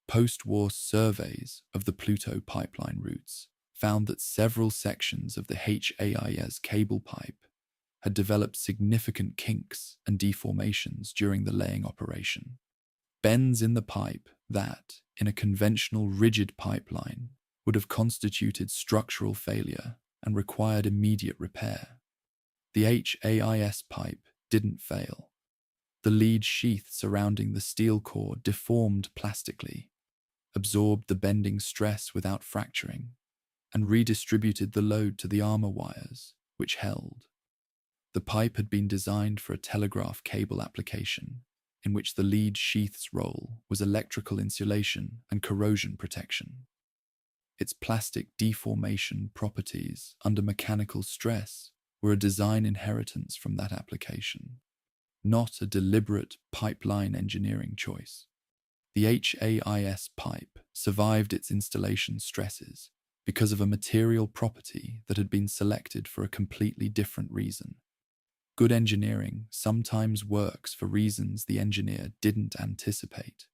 Post-war surveys of the Pluto pipeline routes found that several sections of the HAIS cable pipe had developed significant kinks and deformations during the laying operation. Bends in the pipe that, in a conventional rigid pipeline, would have constituted structural failure and required immediate repair. The HAIS pipe didn't fail. The lead sheath surrounding the steel core deformed plastically, absorbed the bending stress without fracturing, and redistributed the load to the armor wires, which held. The pipe had been designed for a telegraph cable application, in which the lead sheath's role was electrical insulation and corrosion protection. Its plastic deformation properties under mechanical stress were a design inheritance from that application, not a deliberate pipeline engineering choice. The HAIS pipe survived its installation stresses because of a material property that had been selected for a completely different reason. Good engineering sometimes works for reasons the engineer didn't anticipate.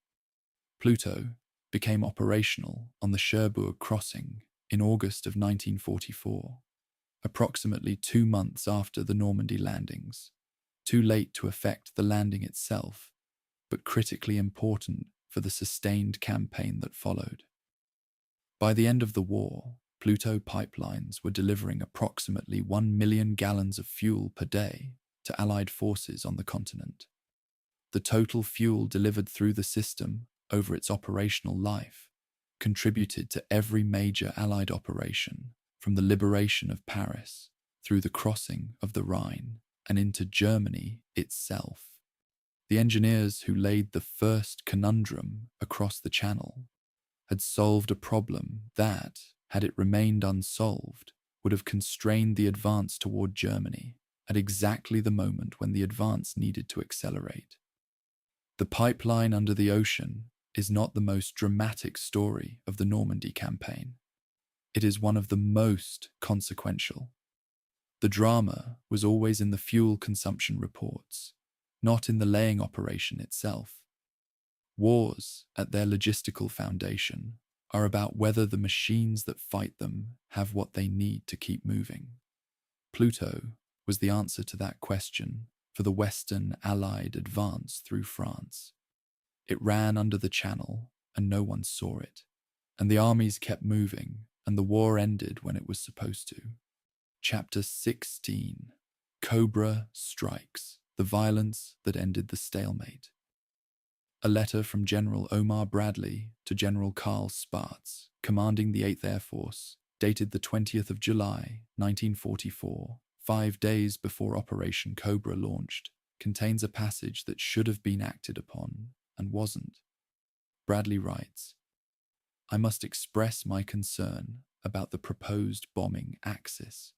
Pluto became operational on the Cherbourg crossing in August of 1944, approximately 2 months after the Normandy landings, too late to affect the landing itself, but critically important for the sustained campaign that followed. By the end of the war, Pluto pipelines were delivering approximately 1 million gallons of fuel per day to Allied forces on the continent. The total fuel delivered through the system over its operational life contributed to every major Allied operation, from the liberation of Paris through the crossing of the Rhine and into Germany itself. The engineers who laid the first conundrum across the Channel had solved a problem that, had it remained unsolved, would have constrained the advance toward Germany at exactly the moment when the advance needed to accelerate. The pipeline under the ocean is not the most dramatic story of the Normandy campaign. It is one of the most consequential. The drama was always in the fuel consumption reports, not in the laying operation itself. Wars, at their logistical foundation, are about whether the machines that fight them have what they need to keep moving. Pluto was the answer to that question for the Western Allied advance through France. It ran under the Channel, and no one saw it, and the armies kept moving, and the war ended when it was supposed to. Chapter 16. Cobra Strikes, the violence that ended the stalemate. A letter from General Omar Bradley to General Karl Spaatz, commanding the 8th Air Force, dated the 20th of July, 1944, 5 days before Operation Cobra launched, contains a passage that should have been acted upon and wasn't. Bradley writes, "I must express my concern about the proposed bombing axis.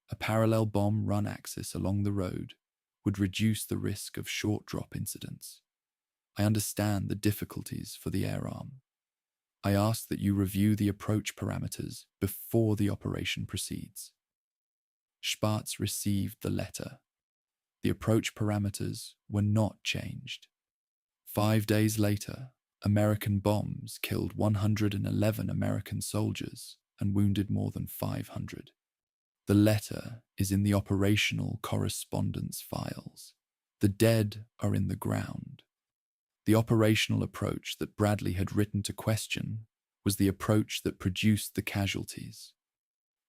A parallel bomb run axis along the road would reduce the risk of short drop incidents. I understand the difficulties for the air arm. I ask that you review the approach parameters before the operation proceeds." Spaatz received the letter. The approach parameters were not changed. 5 days later, American bombs killed 111 American soldiers and wounded more than 500. The letter is in the operational correspondence files. The dead are in the ground. The operational approach that Bradley had written to question was the approach that produced the casualties.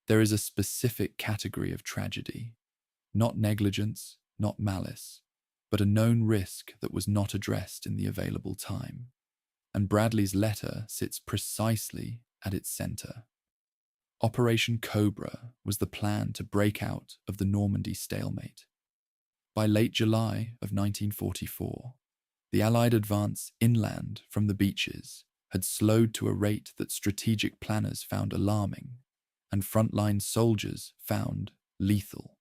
There is a specific category of tragedy, not negligence, not malice, but a known risk that was not addressed in the available time. And Bradley's letter sits precisely at its center. Operation Cobra was the plan to break out of the Normandy stalemate. By late July of 1944, the Allied advance inland from the beaches had slowed to a rate that strategic planners found alarming and frontline soldiers found lethal.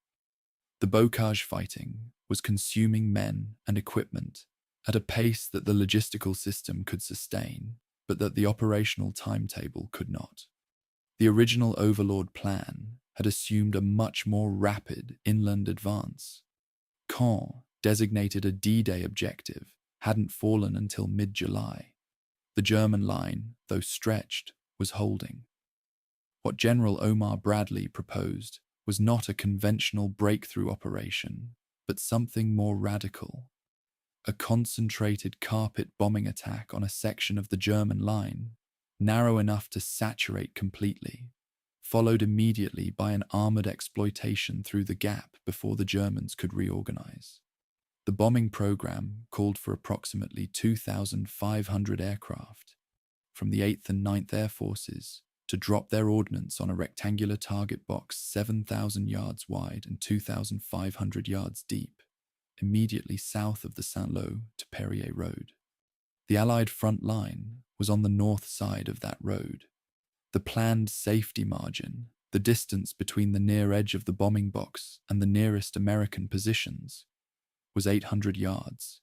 The bocage fighting was consuming men and equipment at a pace that the logistical system could sustain, but that the operational timetable could not. The original Overlord plan had assumed a much more rapid inland advance. Caen, designated a D-Day objective, hadn't fallen until mid-July. The German line, though stretched, was holding. What General Omar Bradley proposed was not a conventional breakthrough operation, but something more radical. A concentrated carpet bombing attack on a section of the German line, narrow enough to saturate completely, followed immediately by an armored exploitation through the gap before the Germans could reorganize. The bombing program called for approximately 2,500 aircraft from the 8th and 9th Air Forces to drop their ordnance on a rectangular target box 7,000 yards wide and 2,500 yards deep, immediately south of the Saint-Lô to Perrier Road. The Allied front line was on the north side of that road. The planned safety margin, the distance between the near edge of the bombing box and the nearest American positions, was 800 yards.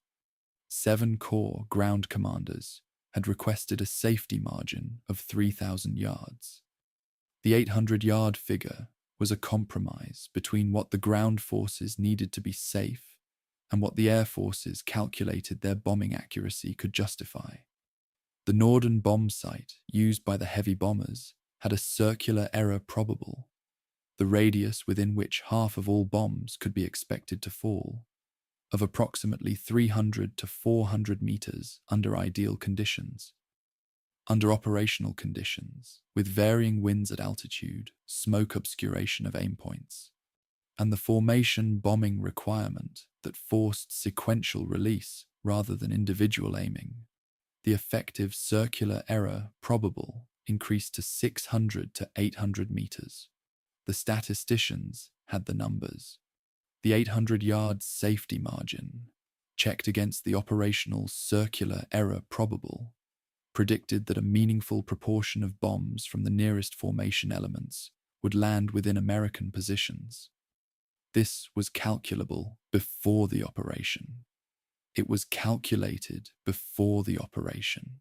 7 Corps ground commanders had requested a safety margin of 3,000 yards. The 800-yard figure was a compromise between what the ground forces needed to be safe and what the air forces calculated their bombing accuracy could justify. The Norden bomb site used by the heavy bombers had a circular error probable, the radius within which half of all bombs could be expected to fall, of approximately 300 to 400 meters under ideal conditions. Under operational conditions, with varying winds at altitude, smoke obscuration of aim points, and the formation bombing requirement that forced sequential release rather than individual aiming, the effective circular error probable increased to 600 to 800 meters. The statisticians had the numbers. The 800-yard safety margin, checked against the operational circular error probable, predicted that a meaningful proportion of bombs from the nearest formation elements would land within American positions. This was calculable before the operation. It was calculated before the operation.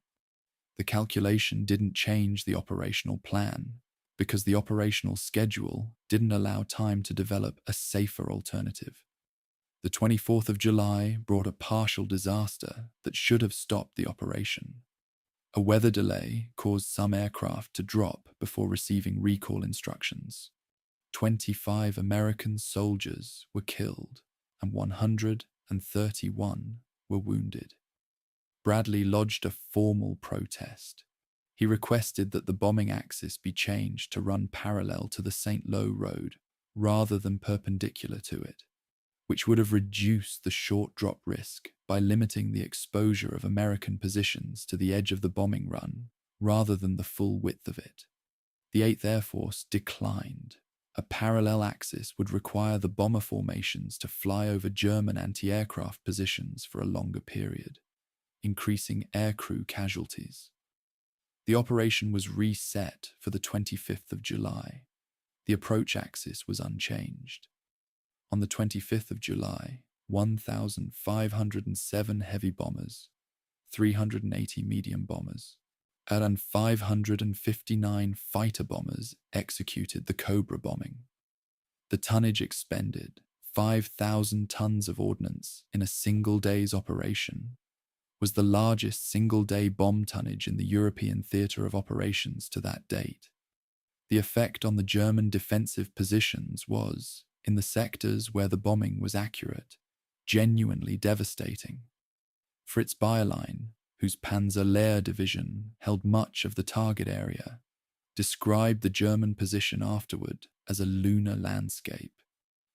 The calculation didn't change the operational plan, because the operational schedule didn't allow time to develop a safer alternative. The 24th of July brought a partial disaster that should have stopped the operation. A weather delay caused some aircraft to drop before receiving recall instructions. 25 American soldiers were killed and 131 were wounded. Bradley lodged a formal protest. He requested that the bombing axis be changed to run parallel to the Saint-Lô road rather than perpendicular to it, which would have reduced the short drop risk by limiting the exposure of American positions to the edge of the bombing run rather than the full width of it. The 8th Air Force declined. A parallel axis would require the bomber formations to fly over German anti-aircraft positions for a longer period, increasing aircrew casualties. The operation was reset for the 25th of July. The approach axis was unchanged. On the 25th of July, 1,507 heavy bombers, 380 medium bombers, and 559 fighter bombers executed the Cobra bombing. The tonnage expended, 5,000 tons of ordnance in a single day's operation, was the largest single-day bomb tonnage in the European theatre of operations to that date. The effect on the German defensive positions was, in the sectors where the bombing was accurate, genuinely devastating. Fritz Bayerlein, whose Panzer-Lehr division held much of the target area, described the German position afterward as a lunar landscape.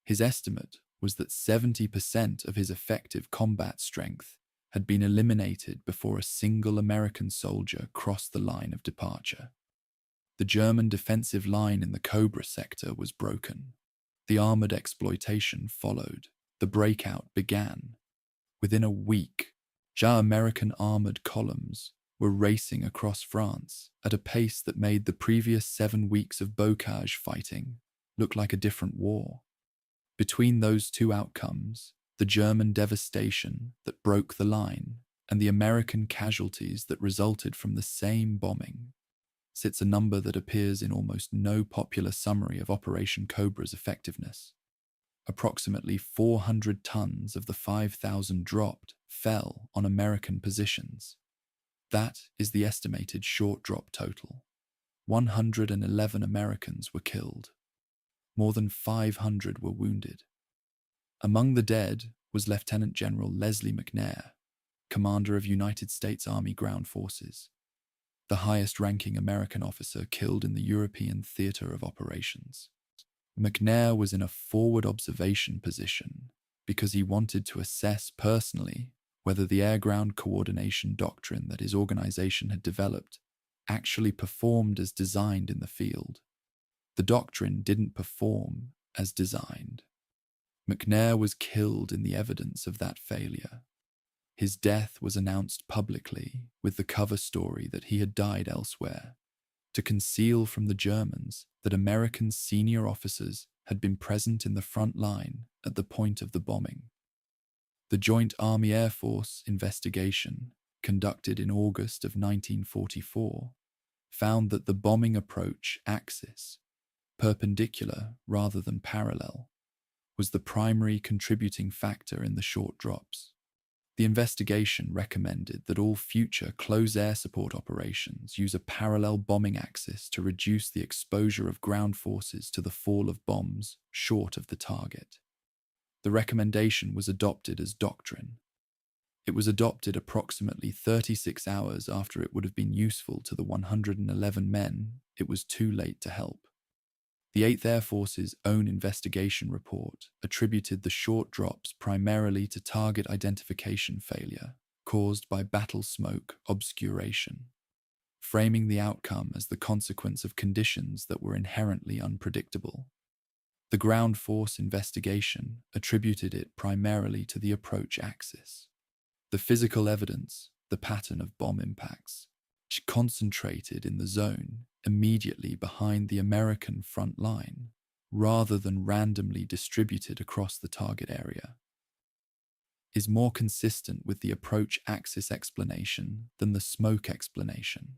His estimate was that 70% of his effective combat strength had been eliminated before a single American soldier crossed the line of departure. The German defensive line in the Cobra sector was broken. The armored exploitation followed. The breakout began. Within a week, American armored columns were racing across France at a pace that made the previous 7 weeks of bocage fighting look like a different war. Between those two outcomes, the German devastation that broke the line and the American casualties that resulted from the same bombing, sits a number that appears in almost no popular summary of Operation Cobra's effectiveness. Approximately 400 tons of the 5,000 dropped fell on American positions. That is the estimated short drop total. 111 Americans were killed. More than 500 were wounded. Among the dead was Lieutenant General Leslie McNair, commander of United States Army Ground Forces, the highest-ranking American officer killed in the European theater of operations. McNair was in a forward observation position because he wanted to assess personally whether the air-ground coordination doctrine that his organization had developed actually performed as designed in the field. The doctrine didn't perform as designed. McNair was killed in the evidence of that failure. His death was announced publicly with the cover story that he had died elsewhere, to conceal from the Germans that American senior officers had been present in the front line at the point of the bombing. The Joint Army-Air Force investigation, conducted in August of 1944, found that the bombing approach axis, perpendicular rather than parallel, was the primary contributing factor in the short drops. The investigation recommended that all future close air support operations use a parallel bombing axis to reduce the exposure of ground forces to the fall of bombs short of the target. The recommendation was adopted as doctrine. It was adopted approximately 36 hours after it would have been useful to the 111 men it was too late to help. The 8th Air Force's own investigation report attributed the short drops primarily to target identification failure caused by battle smoke obscuration, framing the outcome as the consequence of conditions that were inherently unpredictable. The ground force investigation attributed it primarily to the approach axis. The physical evidence, the pattern of bomb impacts, concentrated in the zone immediately behind the American front line, rather than randomly distributed across the target area, is more consistent with the approach axis explanation than the smoke explanation,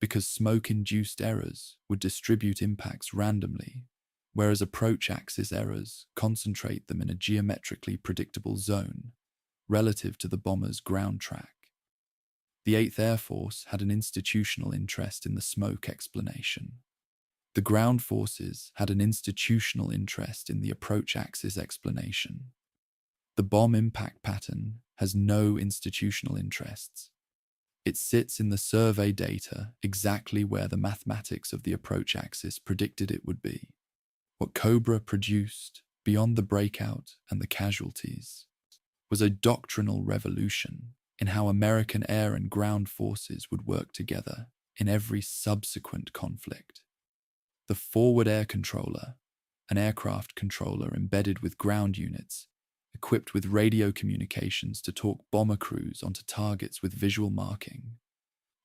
because smoke-induced errors would distribute impacts randomly, whereas approach axis errors concentrate them in a geometrically predictable zone relative to the bomber's ground track. The 8th Air Force had an institutional interest in the smoke explanation. The ground forces had an institutional interest in the approach axis explanation. The bomb impact pattern has no institutional interests. It sits in the survey data exactly where the mathematics of the approach axis predicted it would be. What Cobra produced, beyond the breakout and the casualties, was a doctrinal revolution in how American air and ground forces would work together in every subsequent conflict. The forward air controller, an aircraft controller embedded with ground units, equipped with radio communications to talk bomber crews onto targets with visual marking,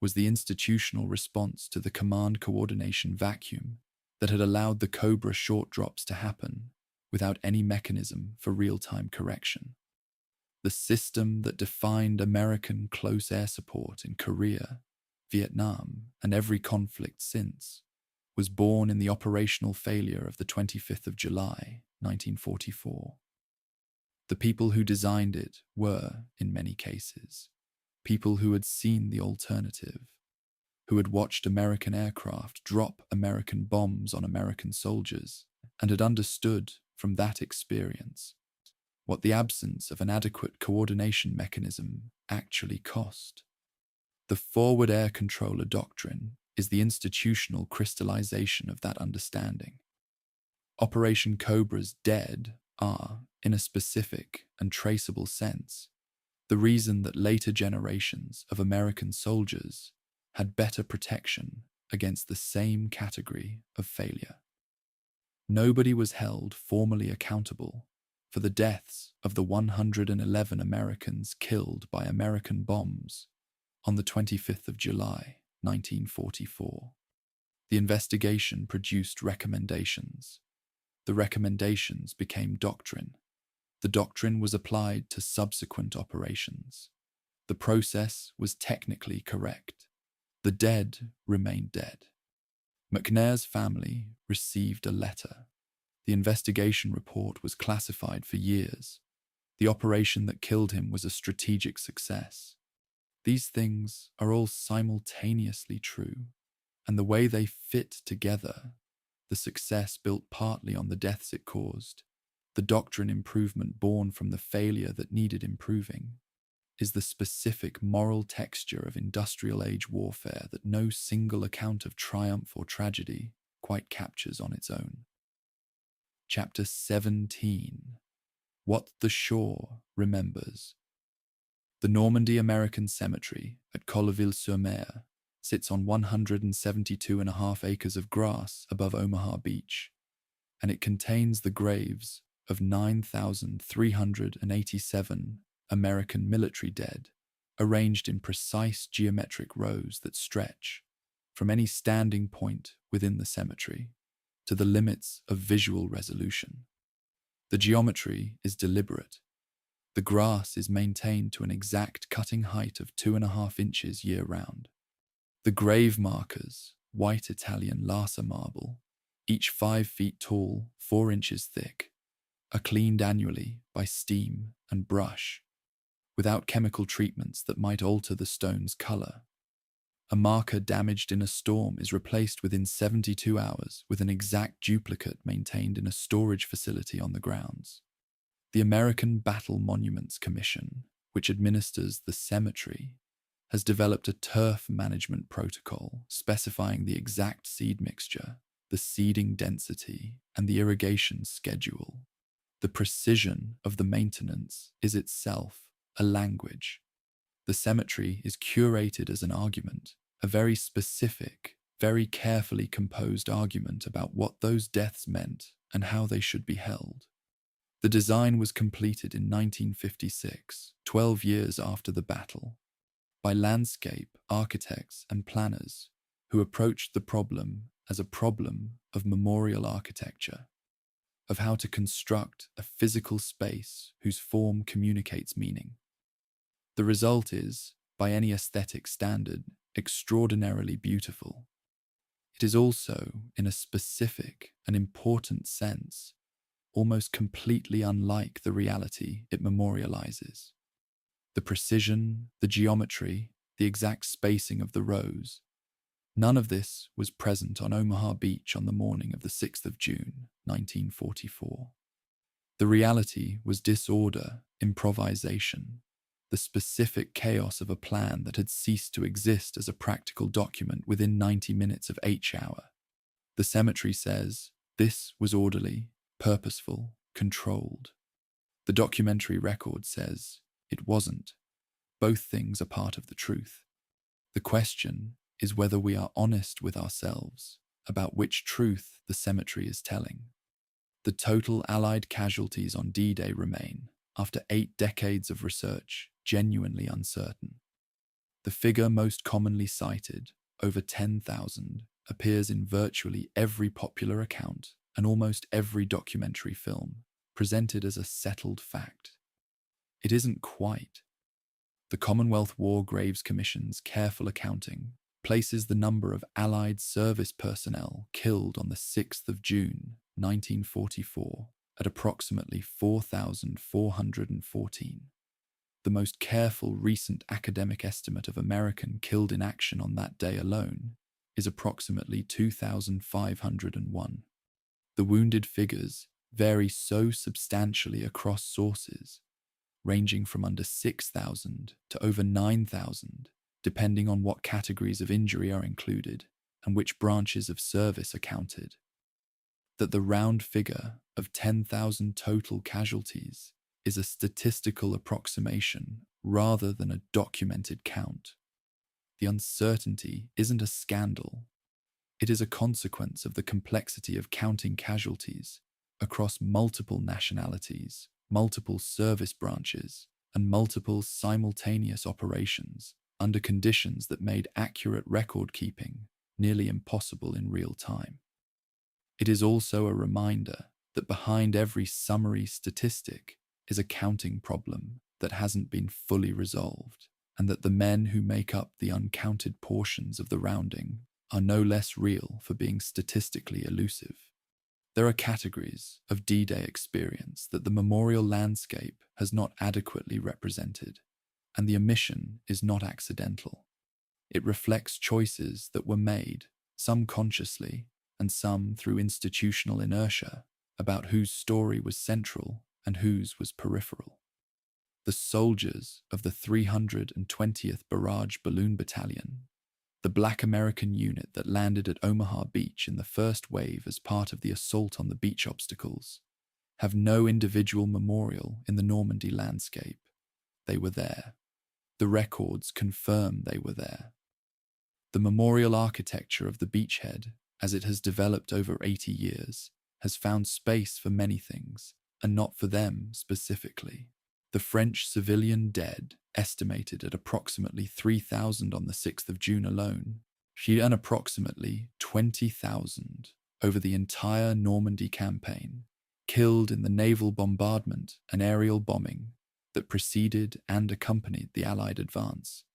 was the institutional response to the command coordination vacuum that had allowed the Cobra short drops to happen without any mechanism for real-time correction. The system that defined American close air support in Korea, Vietnam, and every conflict since, was born in the operational failure of the 25th of July, 1944. The people who designed it were, in many cases, people who had seen the alternative, who had watched American aircraft drop American bombs on American soldiers, and had understood from that experience what the absence of an adequate coordination mechanism actually cost. The forward air controller doctrine is the institutional crystallization of that understanding. Operation Cobra's dead are, in a specific and traceable sense, the reason that later generations of American soldiers had better protection against the same category of failure. Nobody was held formally accountable for the deaths of the 111 Americans killed by American bombs on the 25th of July, 1944. The investigation produced recommendations. The recommendations became doctrine. The doctrine was applied to subsequent operations. The process was technically correct. The dead remained dead. McNair's family received a letter. The investigation report was classified for years. The operation that killed him was a strategic success. These things are all simultaneously true, and the way they fit together, the success built partly on the deaths it caused, the doctrine improvement born from the failure that needed improving, is the specific moral texture of industrial age warfare that no single account of triumph or tragedy quite captures on its own. Chapter 17. What the Shore Remembers. The Normandy American Cemetery at Colleville-sur-Mer sits on 172.5 acres of grass above Omaha Beach, and it contains the graves of 9,387 American military dead, arranged in precise geometric rows that stretch from any standing point within the cemetery to the limits of visual resolution. The geometry is deliberate. The grass is maintained to an exact cutting height of 2.5 inches year-round. The grave markers, white Italian Lassa marble, each 5 feet tall, 4 inches thick, are cleaned annually by steam and brush, without chemical treatments that might alter the stone's color. A marker damaged in a storm is replaced within 72 hours with an exact duplicate maintained in a storage facility on the grounds. The American Battle Monuments Commission, which administers the cemetery, has developed a turf management protocol specifying the exact seed mixture, the seeding density, and the irrigation schedule. The precision of the maintenance is itself a language. The cemetery is curated as an argument, a very specific, very carefully composed argument about what those deaths meant and how they should be held. The design was completed in 1956, 12 years after the battle, by landscape architects and planners who approached the problem as a problem of memorial architecture, of how to construct a physical space whose form communicates meaning. The result is, by any aesthetic standard, extraordinarily beautiful. It is also, in a specific and important sense, almost completely unlike the reality it memorializes. The precision, the geometry, the exact spacing of the rows, none of this was present on Omaha Beach on the morning of the 6th of June, 1944. The reality was disorder, improvisation, the specific chaos of a plan that had ceased to exist as a practical document within 90 minutes of H-hour. The cemetery says this was orderly, purposeful, controlled. The documentary record says it wasn't. Both things are part of the truth. The question is whether we are honest with ourselves about which truth the cemetery is telling. The total Allied casualties on D-Day remain, after 8 decades of research, genuinely uncertain. The figure most commonly cited, over 10,000, appears in virtually every popular account and almost every documentary film, presented as a settled fact. It isn't quite. The Commonwealth War Graves Commission's careful accounting places the number of Allied service personnel killed on the 6th of June, 1944, at approximately 4,414. The most careful recent academic estimate of American killed in action on that day alone is approximately 2,501. The wounded figures vary so substantially across sources, ranging from under 6,000 to over 9,000, depending on what categories of injury are included and which branches of service are counted, that the round figure of 10,000 total casualties is a statistical approximation rather than a documented count. The uncertainty isn't a scandal. It is a consequence of the complexity of counting casualties across multiple nationalities, multiple service branches, and multiple simultaneous operations under conditions that made accurate record-keeping nearly impossible in real time. It is also a reminder that behind every summary statistic is a counting problem that hasn't been fully resolved, and that the men who make up the uncounted portions of the rounding are no less real for being statistically elusive. There are categories of D-Day experience that the memorial landscape has not adequately represented, and the omission is not accidental. It reflects choices that were made, some consciously and some through institutional inertia, about whose story was central and whose was peripheral. The soldiers of the 320th Barrage Balloon Battalion, the Black American unit that landed at Omaha Beach in the first wave as part of the assault on the beach obstacles, have no individual memorial in the Normandy landscape. They were there. The records confirm they were there. The memorial architecture of the beachhead, as it has developed over 80 years, has found space for many things, and not for them specifically. The French civilian dead, estimated at approximately 3,000 on the 6th of June alone, and approximately 20,000 over the entire Normandy campaign, killed in the naval bombardment and aerial bombing that preceded and accompanied the Allied advance,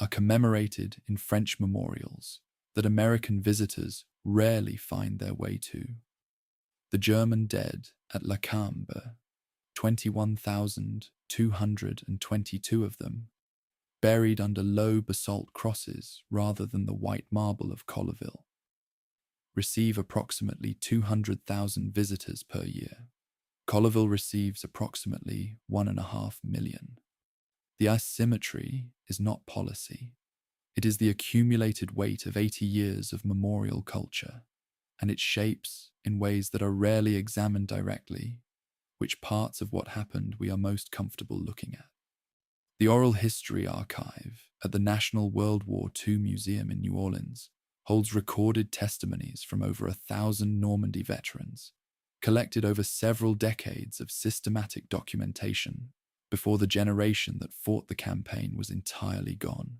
are commemorated in French memorials that American visitors rarely find their way to. The German dead at La Cambre, 21,222 of them, buried under low basalt crosses rather than the white marble of Colleville, receive approximately 200,000 visitors per year. Colleville receives approximately 1.5 million. The asymmetry is not policy. It is the accumulated weight of 80 years of memorial culture, and it shapes, in ways that are rarely examined directly, which parts of what happened we are most comfortable looking at. The Oral History Archive at the National World War II Museum in New Orleans holds recorded testimonies from over 1,000 Normandy veterans, collected over several decades of systematic documentation before the generation that fought the campaign was entirely gone.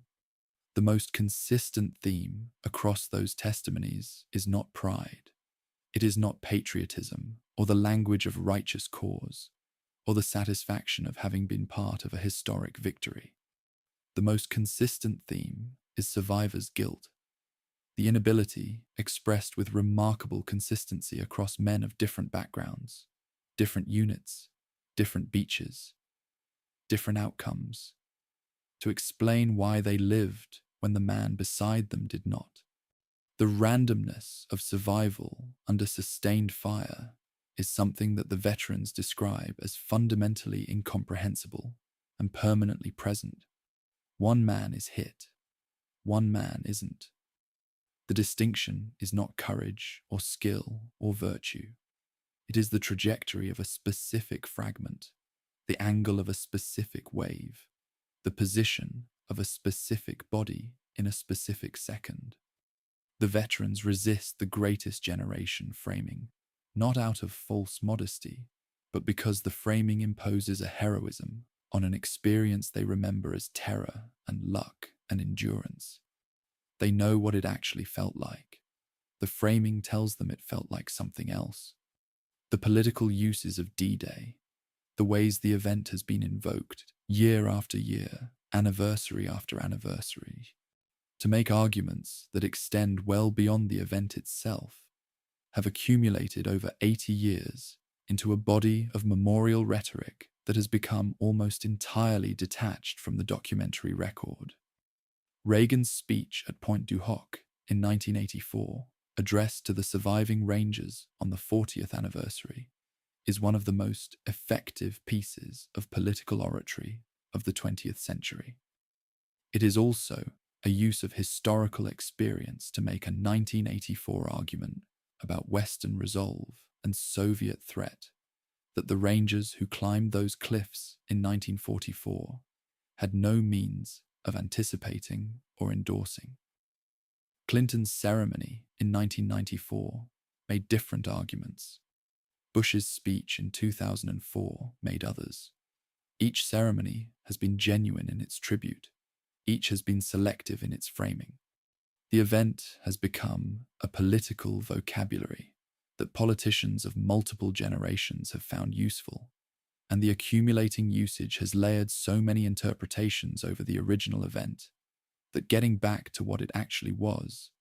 The most consistent theme across those testimonies is not pride. It is not patriotism or the language of righteous cause or the satisfaction of having been part of a historic victory. The most consistent theme is survivors' guilt. The inability, expressed with remarkable consistency across men of different backgrounds, different units, different beaches, different outcomes, to explain why they lived when the man beside them did not. The randomness of survival under sustained fire is something that the veterans describe as fundamentally incomprehensible and permanently present. One man is hit, one man isn't. The distinction is not courage or skill or virtue. It is the trajectory of a specific fragment, the angle of a specific wave, the position of a specific body in a specific second. The veterans resist the greatest generation framing, not out of false modesty, but because the framing imposes a heroism on an experience they remember as terror and luck and endurance. They know what it actually felt like. The framing tells them it felt like something else. The political uses of D-Day, the ways the event has been invoked year after year, anniversary after anniversary, to make arguments that extend well beyond the event itself, have accumulated over 80 years into a body of memorial rhetoric that has become almost entirely detached from the documentary record. Reagan's speech at Pointe du Hoc in 1984, addressed to the surviving Rangers on the 40th anniversary, is one of the most effective pieces of political oratory of the 20th century. It is also a use of historical experience to make a 1984 argument about Western resolve and Soviet threat that the Rangers who climbed those cliffs in 1944 had no means of anticipating or endorsing. Clinton's ceremony in 1994 made different arguments. Bush's speech in 2004 made others. Each ceremony has been genuine in its tribute. Each has been selective in its framing. The event has become a political vocabulary that politicians of multiple generations have found useful, and the accumulating usage has layered so many interpretations over the original event that getting back to what it actually was,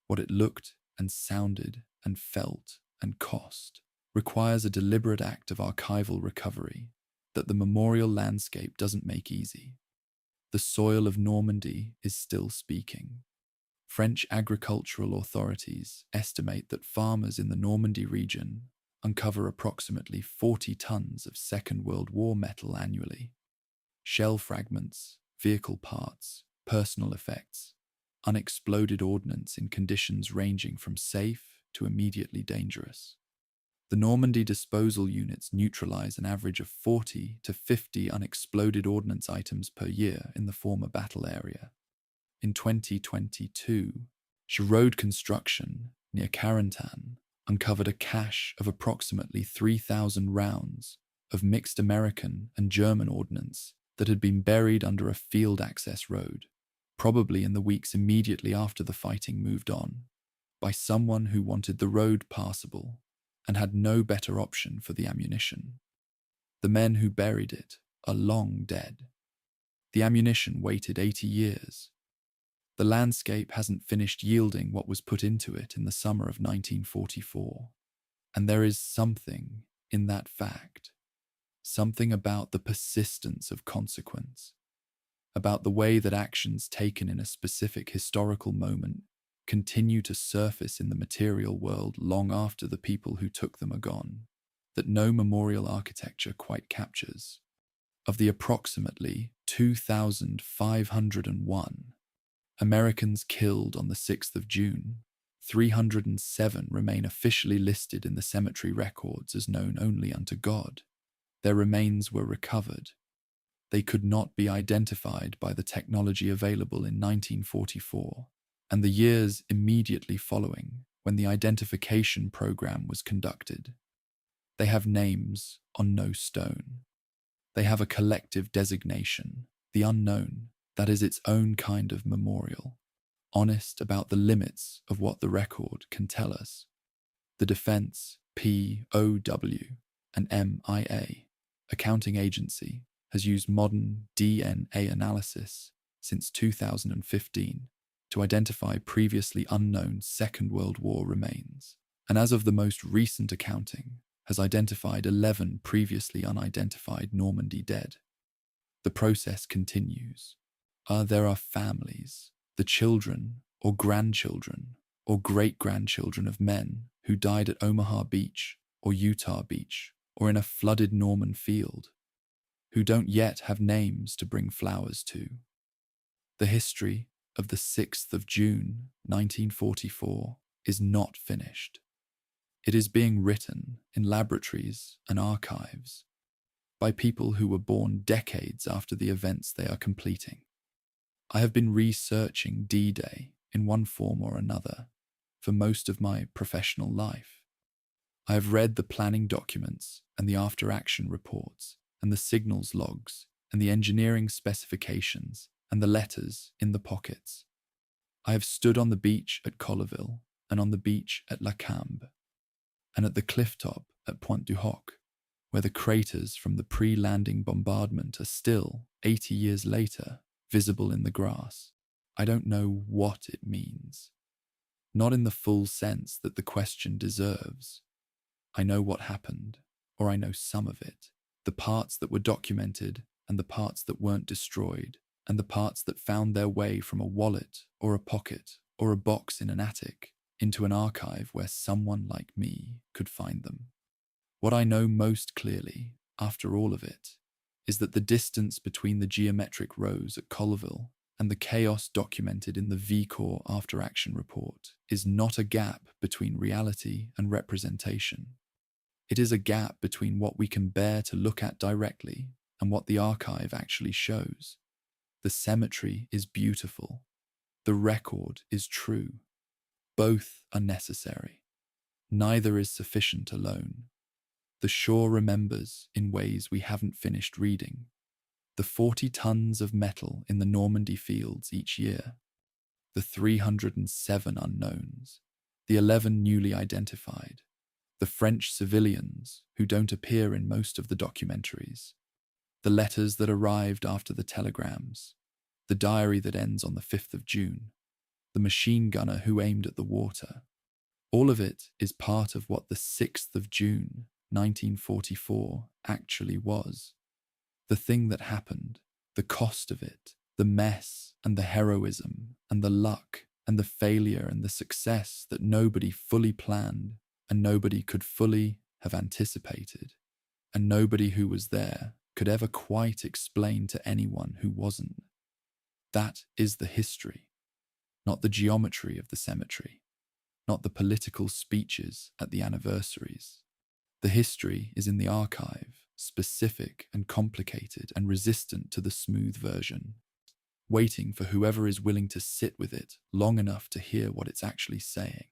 what it looked and sounded and felt and cost, requires a deliberate act of archival recovery that the memorial landscape doesn't make easy. The soil of Normandy is still speaking. French agricultural authorities estimate that farmers in the Normandy region uncover approximately 40 tons of Second World War metal annually. Shell fragments, vehicle parts, personal effects, unexploded ordnance in conditions ranging from safe to immediately dangerous. The Normandy disposal units neutralize an average of 40 to 50 unexploded ordnance items per year in the former battle area. In 2022, Giroud Construction, near Carentan, uncovered a cache of approximately 3,000 rounds of mixed American and German ordnance that had been buried under a field access road, probably in the weeks immediately after the fighting moved on, by someone who wanted the road passable and had no better option for the ammunition. The men who buried it are long dead. The ammunition waited 80 years. The landscape hasn't finished yielding what was put into it in the summer of 1944. And there is something in that fact, something about the persistence of consequence, about the way that actions taken in a specific historical moment continue to surface in the material world long after the people who took them are gone, that no memorial architecture quite captures. Of the approximately 2,501 Americans killed on the 6th of June, 307 remain officially listed in the cemetery records as known only unto God. Their remains were recovered. They could not be identified by the technology available in 1944, and the years immediately following when the identification program was conducted. They have names on no stone. They have a collective designation, the unknown, that is its own kind of memorial, honest about the limits of what the record can tell us. The defense, POW, and MIA, accounting agency, has used modern DNA analysis since 2015 to identify previously unknown Second World War remains, and as of the most recent accounting, has identified 11 previously unidentified Normandy dead. The process continues. There are families, the children or grandchildren or great-grandchildren of men who died at Omaha Beach or Utah Beach or in a flooded Norman field, who don't yet have names to bring flowers to. The history of the 6th of June, 1944, is not finished. It is being written in laboratories and archives by people who were born decades after the events they are completing. I have been researching D-Day in one form or another for most of my professional life. I have read the planning documents and the after-action reports and the signals logs and the engineering specifications and the letters in the pockets. I have stood on the beach at Colleville and on the beach at La Cambre and at the cliff top at Pointe du Hoc, where the craters from the pre-landing bombardment are still, 80 years later, visible in the grass. I don't know what it means. Not in the full sense that the question deserves. I know what happened, or I know some of it. The parts that were documented, and the parts that weren't destroyed, and the parts that found their way from a wallet, or a pocket, or a box in an attic, into an archive where someone like me could find them. What I know most clearly, after all of it, is that the distance between the geometric rows at Colleville and the chaos documented in the V-Corps after-action report is not a gap between reality and representation. It is a gap between what we can bear to look at directly and what the archive actually shows. The cemetery is beautiful. The record is true. Both are necessary. Neither is sufficient alone. The shore remembers in ways we haven't finished reading. The 40 tons of metal in the Normandy fields each year. The 307 unknowns. The 11 newly identified. the French civilians who don't appear in most of the documentaries, the letters that arrived after the telegrams, the diary that ends on the 5th of June, the machine gunner who aimed at the water. All of it is part of what the 6th of June, 1944 actually was. The thing that happened, the cost of it, the mess and the heroism and the luck and the failure and the success that nobody fully planned and nobody could fully have anticipated, and nobody who was there could ever quite explain to anyone who wasn't. That is the history, not the geometry of the cemetery, not the political speeches at the anniversaries. The history is in the archive, specific and complicated and resistant to the smooth version, waiting for whoever is willing to sit with it long enough to hear what it's actually saying.